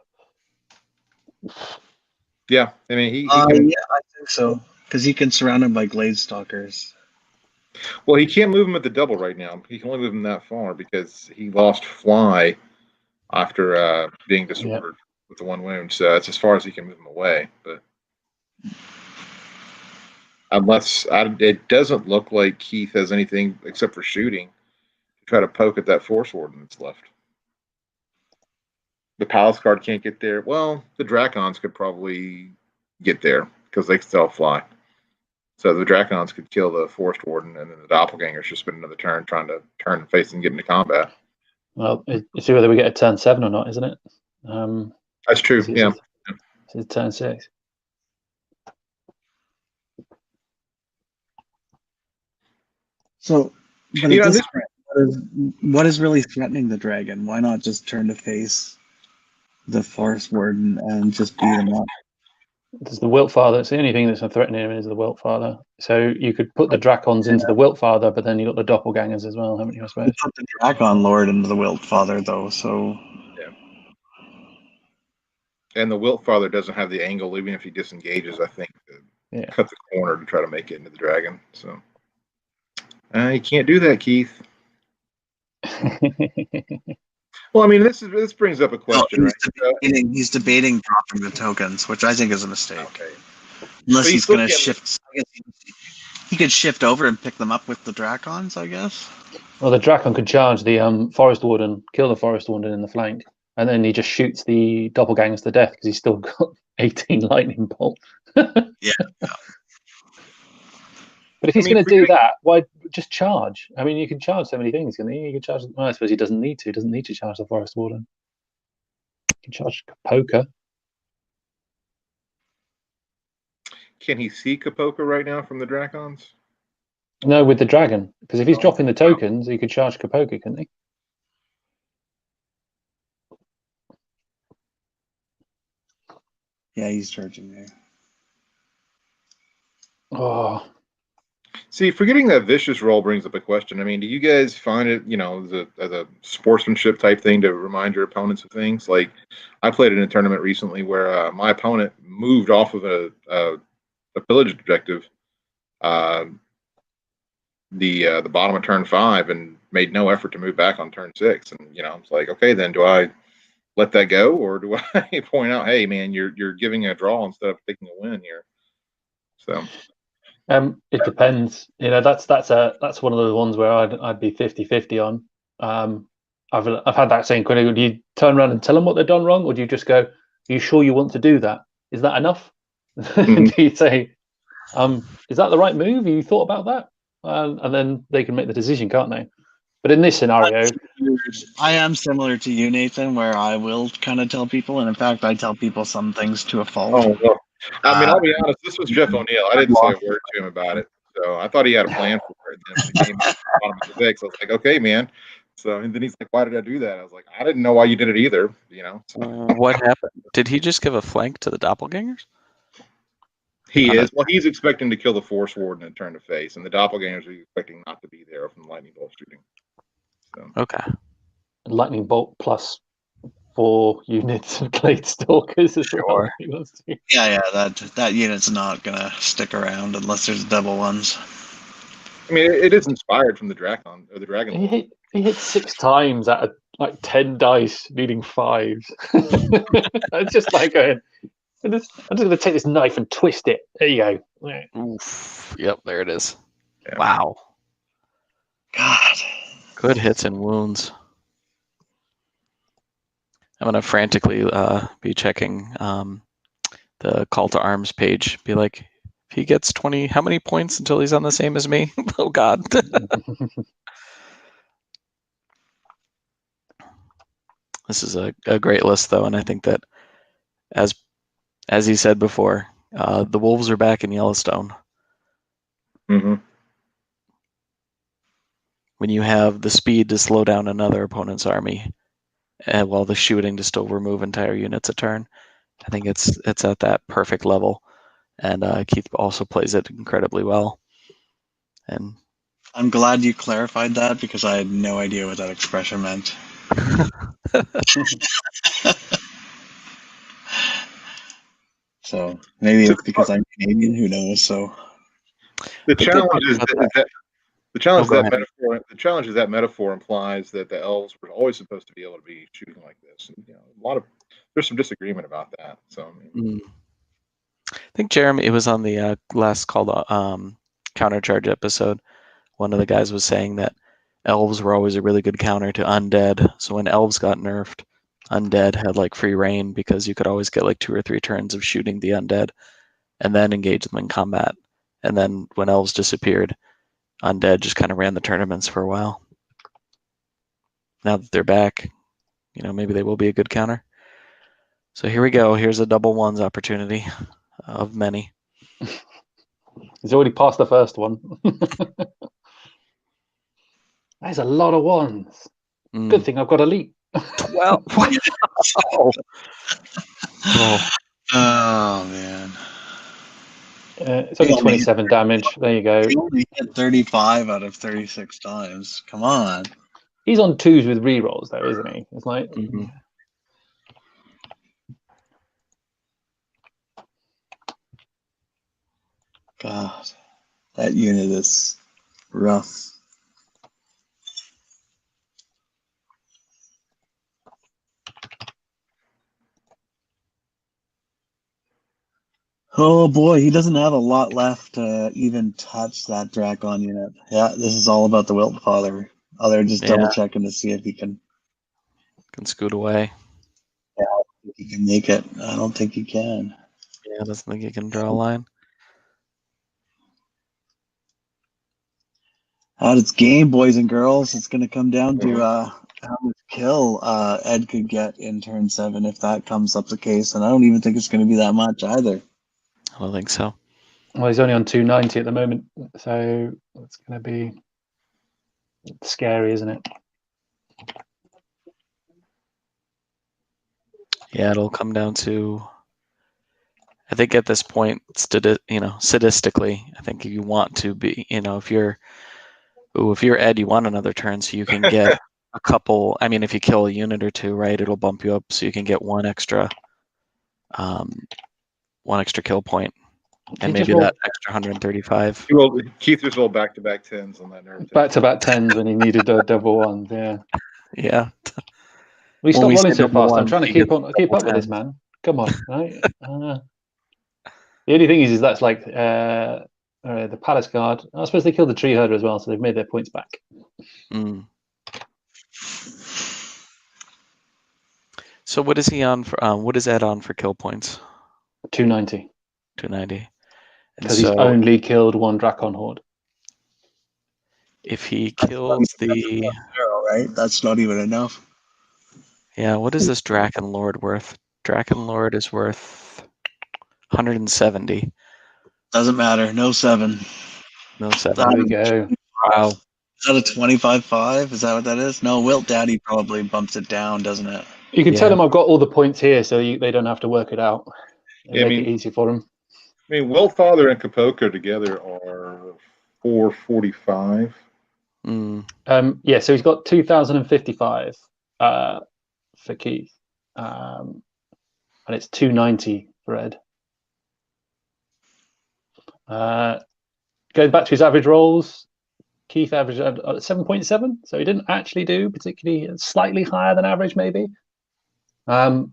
Yeah, I mean he can. Yeah, I think so. Because he can surround him by glade stalkers. Well, he can't move him at the double right now. He can only move him that far because he lost fly after being disordered with the 1 wound. So that's as far as he can move him away. But it doesn't look like Keith has anything except for shooting to try to poke at that Force Warden that's left. The Palace Guard can't get there. Well, the Dracons could probably get there because they still fly. So the Dracons could kill the Forest Warden, and then the Doppelgangers should spend another turn trying to turn and face and get into combat. Well, it's whether we get a turn 7 or not, isn't it? That's true. Yeah. It's turn 6. So, but at this point, what is really threatening the dragon? Why not just turn to face the Forest Warden and just beat him up? There's the Wiltfather. It's the only thing that's threatening him is the Wiltfather. So you could put the Dracons into the Wiltfather, but then you've got the Doppelgangers as well, haven't you, I suppose? You put the Dracon Lord into the Wiltfather, though, so... Yeah. And the Wiltfather doesn't have the angle, even if he disengages, I think, to cut the corner to try to make it into the dragon. So you can't do that, Keith. Well, I mean, this brings up a question, right? He's debating dropping the tokens, which I think is a mistake. Okay. Unless he's going to shift. I guess he could shift over and pick them up with the Dracons, I guess. Well, the Dracon could charge the Forest Warden, kill the Forest Warden in the flank, and then he just shoots the Doppelgangers to death because he's still got 18 lightning bolt. Yeah. But if he's going to do that, why just charge? I mean, you can charge so many things, can he? You can charge. Well, I suppose he doesn't need to. He doesn't need to charge the Forest Warden. He can charge Kapoka. Can he see Kapoka right now from the Dracons? No, with the dragon. Because if he's dropping the tokens, he could charge Kapoka, couldn't he? Yeah, he's charging there. Oh. See, forgetting that vicious roll brings up a question. I mean, do you guys find it, as a sportsmanship type thing to remind your opponents of things? Like, I played in a tournament recently where my opponent moved off of a pillage objective, the bottom of turn 5, and made no effort to move back on turn 6. And it's like, okay, then do I let that go, or do I point out, hey, man, you're giving a draw instead of taking a win here? So. It depends. That's one of the ones where I'd be 50-50 on. I've had that same question. Do you turn around and tell them what they've done wrong, or do you just go, "Are you sure you want to do that? Is that enough?" Do you say, "Is that the right move? Have you thought about that?" and then they can make the decision, can't they? But in this scenario, I am similar to you, Nathan, where I will kind of tell people, and in fact, I tell people some things to a fault. Oh, well, I mean, I'll be honest. This was Jeff O'Neill. I didn't say a word to him about it, so I thought he had a plan for it. And then when the game was bottom of the six, I was like, okay, man. So and then he's like, why did I do that? I was like, I didn't know why you did it either. You know. So. What happened? Did he just give a flank to the doppelgangers? He is. Well, he's expecting to kill the Force Warden and turn to face, and the doppelgangers are expecting not to be there from the lightning bolt shooting. So. Okay. lightning bolt plus 4 units of Glade Stalkers as well. Yeah, that unit's not gonna stick around unless there's double ones. I mean, it is inspired from the Dragon or the Dragon. He hit 6 times out of like 10 dice, needing 5s. It's just like I'm just going to take this knife and twist it. There you go. Oof. Yep, there it is. Yeah. Wow. God. Good hits and wounds. I'm going to frantically be checking the call to arms page. Be like, if he gets 20, how many points until he's on the same as me? Oh, God. This is a great list, though, and I think that, as he said before, the Wolves are back in Yellowstone. Mm-hmm. When you have the speed to slow down another opponent's army, and while the shooting to still remove entire units a turn, I think it's at that perfect level. And Keith also plays it incredibly well. And I'm glad you clarified that because I had no idea what that expression meant. So maybe it's because I'm Canadian. Who knows? So the challenge is that the challenge Oh, go that ahead. metaphor. The challenge is that metaphor implies that the elves were always supposed to be able to be shooting like this. And, there's some disagreement about that. So I mean, I think Jeremy, it was on the last call to countercharge episode. One of the guys was saying that elves were always a really good counter to undead. So when elves got nerfed, undead had like free reign because you could always get like 2 or 3 turns of shooting the undead and then engage them in combat. And then when elves disappeared, undead just kind of ran the tournaments for a while. Now that they're back, maybe they will be a good counter. So here we go. Here's a double ones opportunity of many. He's already passed the first one. There's a lot of ones. Good thing I've got elite. 12. Oh man. It's only 27 damage. There you go. He only hit 35 out of 36 times. Come on. He's on 2s with rerolls, though, isn't he? It's like. Mm-hmm. God, that unit is rough. Oh boy, he doesn't have a lot left to even touch that Drakon unit. Yeah, this is all about the Wilt Father. Oh, they're just double checking to see if he can scoot away. Yeah, I don't think he can make it. I don't think he can. Yeah, doesn't think he can draw a line. Out it's game, boys and girls. It's going to come down to how much kill Ed could get in turn 7 if that comes up the case. And I don't even think it's going to be that much either. I don't think so. Well, he's only on 290 at the moment, so it's going to be scary, isn't it? Yeah, it'll come down to. I think at this point, sadistically, I think you want to be, if you're Ed, you want another turn so you can get a couple. I mean, if you kill a unit or 2, right, it'll bump you up so you can get one extra kill point, and maybe that extra 135. Keith just rolled back-to-back 10s on that nerve. Back-to-back 10s when he needed a double ones. Yeah. Yeah. We stopped rolling so fast. I'm trying to keep up with this, man. Come on, right? The only thing is that's like the Palace Guard. I suppose they killed the Tree Herder as well, so they've made their points back. Mm. So what is he on for? What is Ed on for kill points? 290. 290. Because he's only killed 1 Drakon Horde. If he kills the... Zero, right? That's not even enough. Yeah, what is this Draken Lord worth? Draken Lord is worth 170. Doesn't matter. No 7. No 7. There we go. Wow. Is that a 25-5? Is that what that is? No, Wilt Daddy probably bumps it down, doesn't it? You can tell Yeah. them I've got all the points here, so they don't have to work it out. Yeah, Make it easy for them. I mean, Wellfather and Capoca together are 445. Yeah, so he's got 2,055 for Keith, and it's 290 for Ed. Going back to his average rolls, Keith averaged 7.7, so he didn't actually do particularly slightly higher than average, maybe. But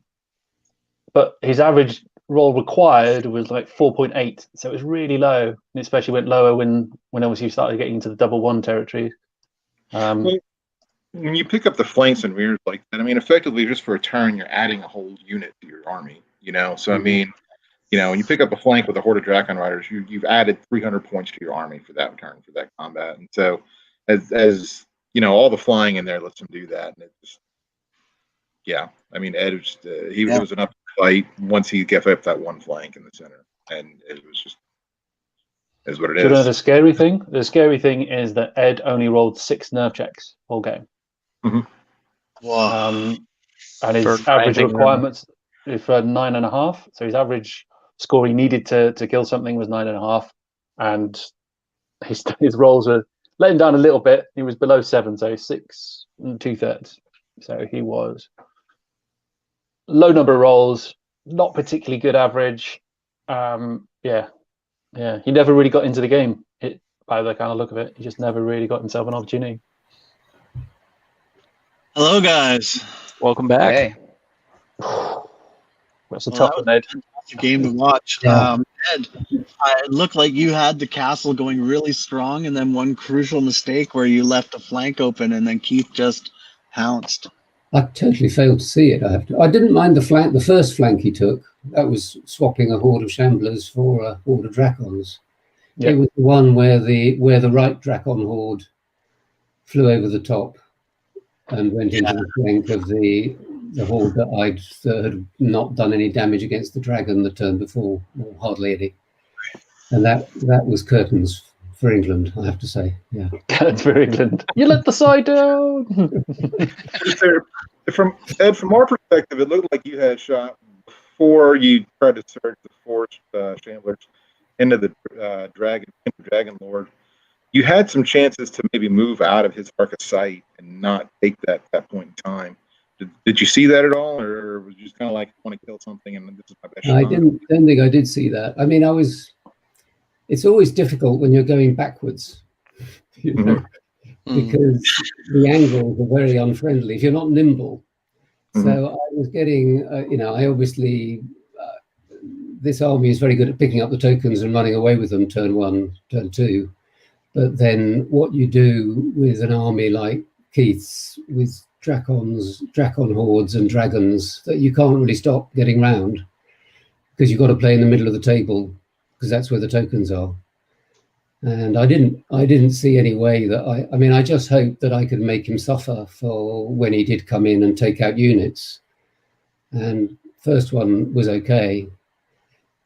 his average roll required was like 4.8, so it was really low, and especially went lower when obviously you started getting into the double 1 territory. Well, when you pick up the flanks and rears like that, I mean, effectively, just for a turn, you're adding a whole unit to your army. So I mean, when you pick up a flank with a horde of Drakon Riders, you've added 300 points to your army for that turn, for that combat. And so, as all the flying in there lets him do that. And it just, I mean, Ed was it was an up fight once he gave up that one flank in the center, and it was just is what it is. Do you know the scary thing? The scary thing is that Ed only rolled 6 nerve checks all game. Wow. And his average requirements for 9.5. So his average score he needed to kill something was 9.5, and his rolls were let him down a little bit. He was below 7, so 6 2/3. So he was low number of rolls, not particularly good average. He never really got into the game. By the kind of look of it, he just never really got himself an opportunity. Hello, guys. Welcome back. Hey. That's a tough one, Ed. It's a game to watch. Yeah. Ed, it looked like you had the castle going really strong, and then one crucial mistake where you left a flank open, and then Keith just pounced. I totally failed to see it. I didn't mind the first flank he took. That was swapping a horde of Shamblers for a horde of Drakons. Yeah. It was the one where the right Drakon horde flew over the top and went into the flank of the horde that had not done any damage against the dragon the turn before, or hardly any. And that was curtains for England, I have to say. Yeah. Curtains for England. You let the side down. From our perspective, it looked like you had a shot before you tried to surge the forced Shamblers into the Dragon Lord. You had some chances to maybe move out of his arc of sight and not take that point in time. Did you see that at all, or was you just kind of like, I want to kill something and this is my best shot? I don't think I did see that. I mean, it's always difficult when you're going backwards, because the angles are very unfriendly if you're not nimble. So I was getting, I obviously, this army is very good at picking up the tokens and running away with them turn 1, turn 2. But then what you do with an army like Keith's, with Drakon hordes and dragons, that you can't really stop getting round, because you've got to play in the middle of the table, because that's where the tokens are. And I didn't see any way that I just hoped that I could make him suffer for when he did come in and take out units. And first one was okay,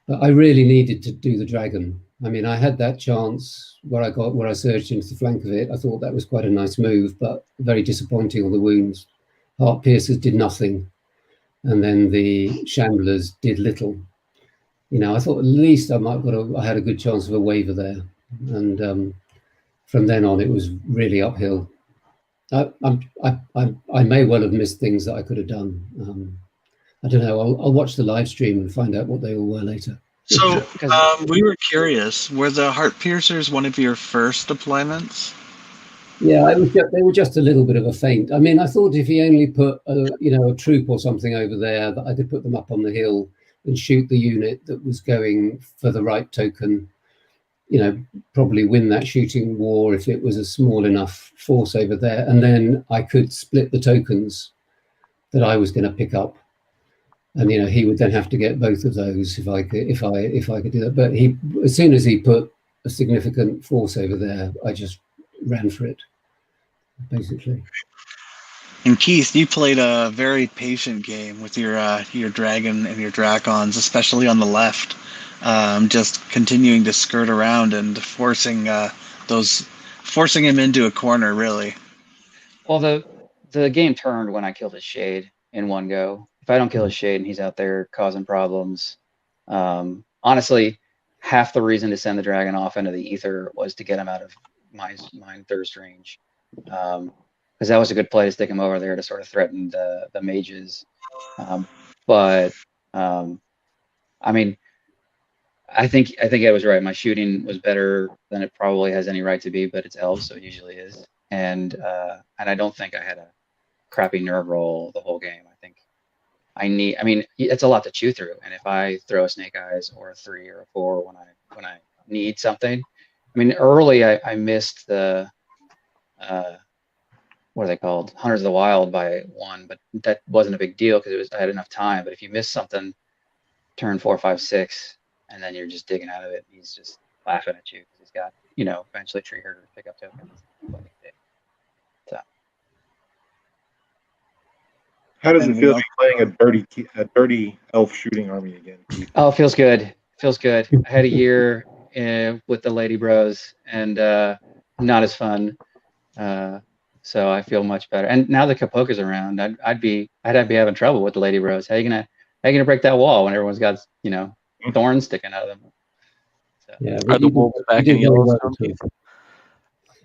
but I really needed to do the dragon. I mean, I had that chance where I surged into the flank of it. I thought that was quite a nice move, but very disappointing on the wounds. Heart Piercers did nothing, and then the Shamblers did little. I thought at least I had a good chance of a waiver there. And from then on, it was really uphill. I may well have missed things that I could have done. I don't know. I'll watch the live stream and find out what they all were later. So we were curious. Were the Heart Piercers one of your first deployments? Yeah, they were just a little bit of a feint. I mean, I thought if he only put a troop or something over there, that I could put them up on the hill and shoot the unit that was going for the right token. Probably win that shooting war if it was a small enough force over there, and then I could split the tokens that I was going to pick up, and he would then have to get both of those if I could do that. But as soon as he put a significant force over there, I just ran for it, basically. And Keith, you played a very patient game with your dragon and your dracons, especially on the left, just continuing to skirt around and forcing him into a corner, really. Well, the game turned when I killed his shade in one go. If I don't kill his shade and he's out there causing problems, honestly, half the reason to send the dragon off into the ether was to get him out of mine thirst range. Because that was a good play to stick him over there to sort of threaten the mages. But I mean, I think I was right. My shooting was better than it probably has any right to be, but it's elves, so it usually is. And I don't think I had a crappy nerve roll the whole game. I mean, it's a lot to chew through. And if I throw a snake eyes or a 3 or a 4 when I need something, I mean, early I missed the what are they called? Hunters of the Wild by 1, but that wasn't a big deal because I had enough time. But if you miss something, turn 4, 5, 6, and then you're just digging out of it, he's just laughing at you because he's got, eventually tree herder to pick up tokens. So. How does it feel to be playing a dirty elf shooting army again, Keith? Oh, it feels good. Feels good. I had a year with the Lady Bros and not as fun. So I feel much better. And now the Kapoka's around, I'd be having trouble with the Lady Bros. How you gonna break that wall when everyone's got thorns sticking out of them? So. Yeah, Are the wolves back in Yellowstone?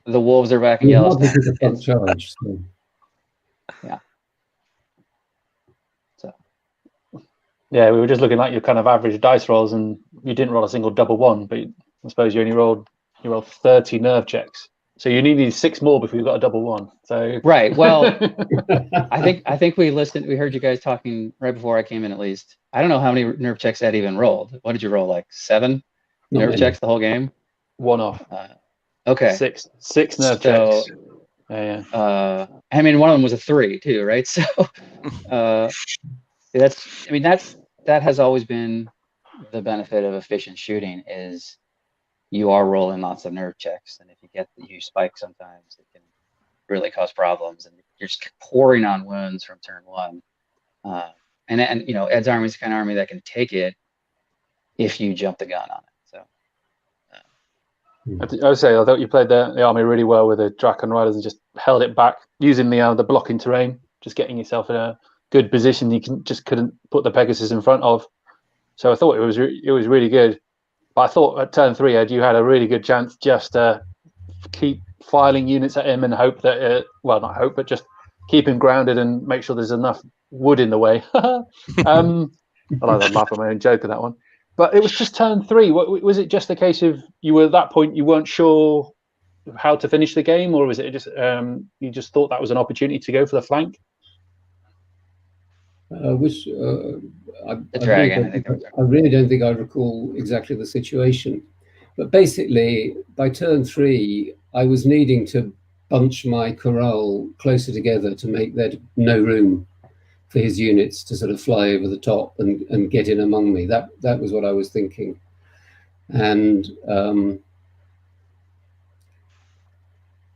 The wolves are back in Yellowstone. Charge, so. Yeah. So. Yeah, we were just looking at your kind of average dice rolls, and you didn't roll a single double 1, but I suppose you rolled 30 nerve checks. So you needed 6 more before you got a double 1. So right. Well, I think we heard you guys talking right before I came in. At least I don't know how many nerve checks Ed even rolled. What did you roll? Like 7 nerve checks the whole game? 1 off. Okay. 6 nerve checks. Yeah. I mean, one of them was a 3 too, right? So that has always been the benefit of efficient shooting is. You are rolling lots of nerve checks, and if you get the huge spike, sometimes it can really cause problems, and you're just pouring on wounds from turn 1. And Ed's army is the kind of army that can take it if you jump the gun on it. So I would say I thought you played the army really well with the Draken Riders and just held it back using the blocking terrain, just getting yourself in a good position you couldn't put the Pegasus in front of. So I thought it was really good. But I thought at turn 3, Ed, you had a really good chance just to keep filing units at him and hope that, not hope, but just keep him grounded and make sure there's enough wood in the way. I like to laugh at my own joke at that one. But it was just turn 3. Was it just a case of you were at that point, you weren't sure how to finish the game, or was it just you just thought that was an opportunity to go for the flank? The dragon. I really don't think I recall exactly the situation, but basically by turn 3, I was needing to bunch my corral closer together to make there no room for his units to sort of fly over the top and get in among me. That was what I was thinking, and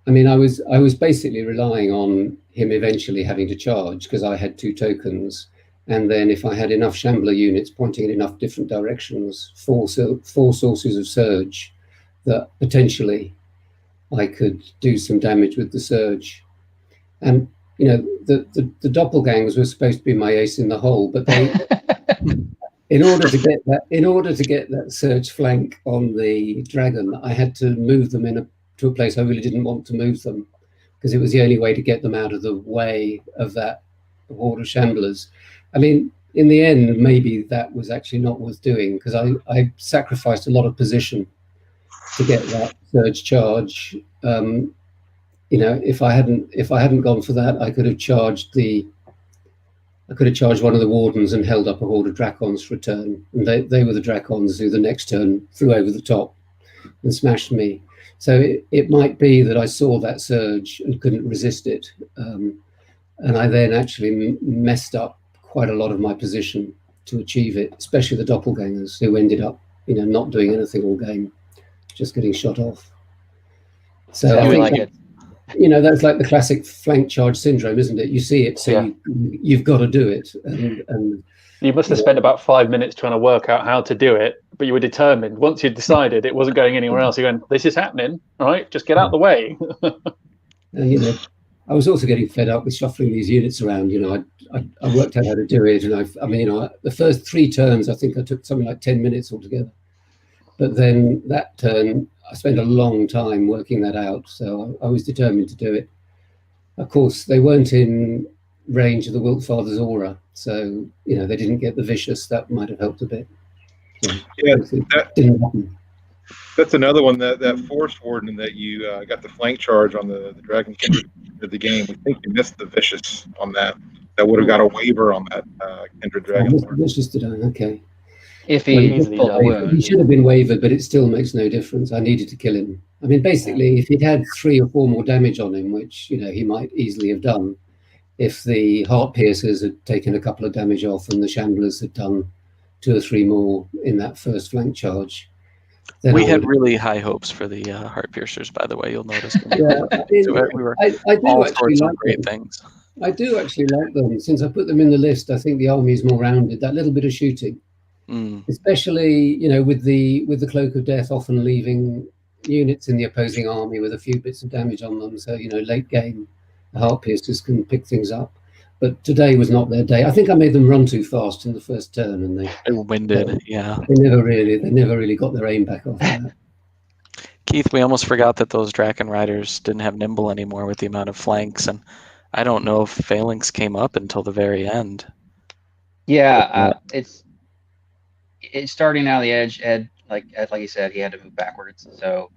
I mean, I was basically relying on him eventually having to charge because I had 2 tokens, and then if I had enough Shambler units pointing in enough different directions, 4 sources of surge, that potentially I could do some damage with the surge. And the doppelgangers were supposed to be my ace in the hole, but they, in order to get that surge flank on the dragon, I had to move them to a place I really didn't want to move them, because it was the only way to get them out of the way of that horde of Shamblers. I mean, in the end, maybe that was actually not worth doing, because I sacrificed a lot of position to get that surge charge. If I hadn't gone for that, I could have charged one of the wardens and held up a horde of Drakons for a turn, and they were the Drakons who the next turn flew over the top and smashed me. So it might be that I saw that surge and couldn't resist it, and I then actually messed up quite a lot of my position to achieve it, especially the doppelgangers, who ended up not doing anything all game, just getting shot off. So I I think like it. That's like the classic flank charge syndrome, isn't it? You see it, so you've got to do it, and you must have spent about 5 minutes trying to work out how to do it, but you were determined. Once you decided it wasn't going anywhere else, you're going, this is happening, all right, just get out of the way. And I was also getting fed up with shuffling these units around. I worked out how to do it, and the first 3 turns I think I took something like 10 minutes altogether, but then that turn I spent a long time working that out, so I was determined to do it. Of course, they weren't in range of the Wiltfather's aura, so they didn't get the vicious. That might have helped a bit. So, Yeah, didn't happen. That's another one, that Force Warden that you got the flank charge on the Dragon Kindred of the game. We think you missed the vicious on that. That would have got a waiver on that Kindred Dragon Lord. Vicious today, okay. If he pulled a wound. He should have been wavered, but it still makes no difference. I needed to kill him. I mean, basically, if he'd had 3 or 4 more damage on him, which he might easily have done, if the Heart Piercers had taken a couple of damage off and the Shamblers had done 2 or 3 more in that first flank charge, then we had really high hopes for the Heart Piercers. By the way, you'll notice. Yeah, we were I do all actually sorts like of great them. things. I do actually like them. Since I put them in the list, I think the army is more rounded. That little bit of shooting, especially with the Cloak of Death often leaving units in the opposing army with a few bits of damage on them. So late game, the Heart Piercers can pick things up. But today was not their day. I think I made them run too fast in the first turn, and they were winded. Yeah, they never really got their aim back off that. Keith, we almost forgot that those Draken Riders didn't have nimble anymore with the amount of flanks, and I don't know if phalanx came up until the very end. Yeah, it's starting out of the edge. Ed, like you said, he had to move backwards, so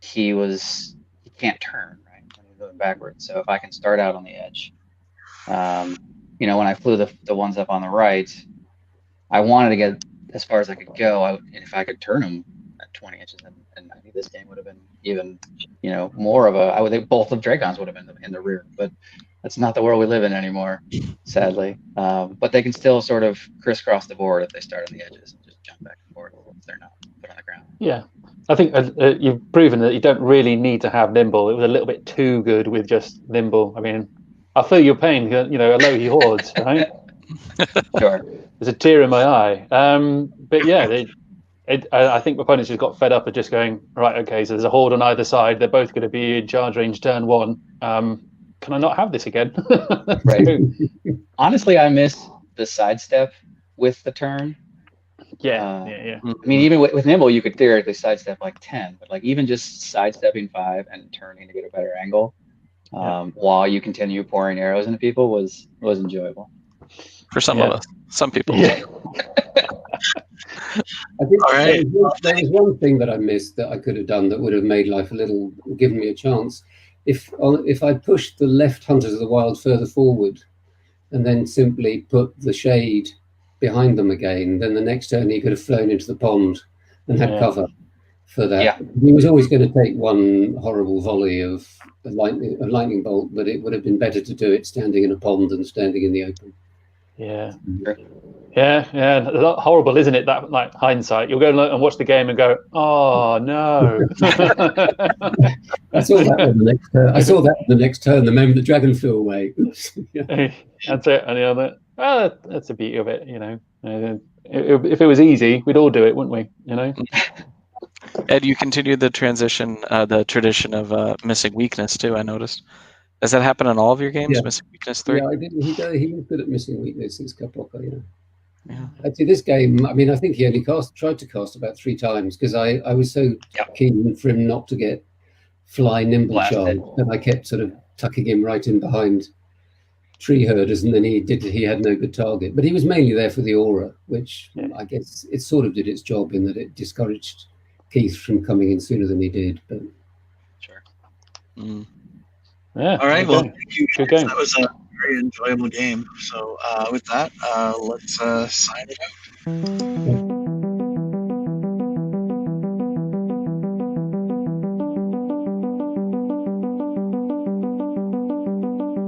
he can't turn right when he's moving backwards. So if I can start out on the edge, when I flew the ones up on the right, I wanted to get as far as I could go. And if I could turn them at 20 inches, and I think this game would have been even more of I would think both of Dragons would have been in the rear, but that's not the world we live in anymore, sadly. But they can still sort of crisscross the board if they start on the edges and just jump back and forth if they're not on the ground. Yeah, I think you've proven that you don't really need to have nimble. It was a little bit too good with just nimble. I mean, I feel your pain, Alohi hordes, right? Sure. There's a tear in my eye. But yeah, I think opponents just got fed up of just going, right, okay, so there's a horde on either side. They're both going to be in charge range turn 1. Can I not have this again? Right. Honestly, I miss the sidestep with the turn. Yeah. I mean, even with nimble, you could theoretically sidestep like 10, but like even just sidestepping 5 and turning to get a better angle while you continue pouring arrows into people was enjoyable. For some of us, some people. Yeah. I think there was one thing that I missed that I could have done that would have made life given me a chance. If I pushed the left Hunters of the Wild further forward and then simply put the shade behind them again, then the next turn he could have flown into the pond and had cover for that. Yeah. He was always going to take one horrible volley of a lightning bolt, but it would have been better to do it standing in a pond than standing in the open. Yeah. Yeah. A lot horrible, isn't it? That like hindsight. You'll go and watch the game and go, "Oh no!" I saw that on the next turn. I saw that the next turn. The moment the dragon flew away. Oops. That's it. And that's the beauty of it. If it was easy, we'd all do it, wouldn't we? Ed, you continued the tradition of missing weakness too. I noticed. Does that happen in all of your games? Yeah. Missing weakness 3? Yeah, I did. He was good at missing weaknesses, Kapoka, Yeah. Actually, this game, I mean, I think he only tried to cast about 3 times because I was so keen for him not to get fly nimble charge, and I kept sort of tucking him right in behind tree herders, and then he had no good target. But he was mainly there for the aura, which I guess it sort of did its job in that it discouraged Keith from coming in sooner than he did. But sure. Yeah. All right. Well, thank you. Good game. That was a very enjoyable game. So with that, let's sign it out.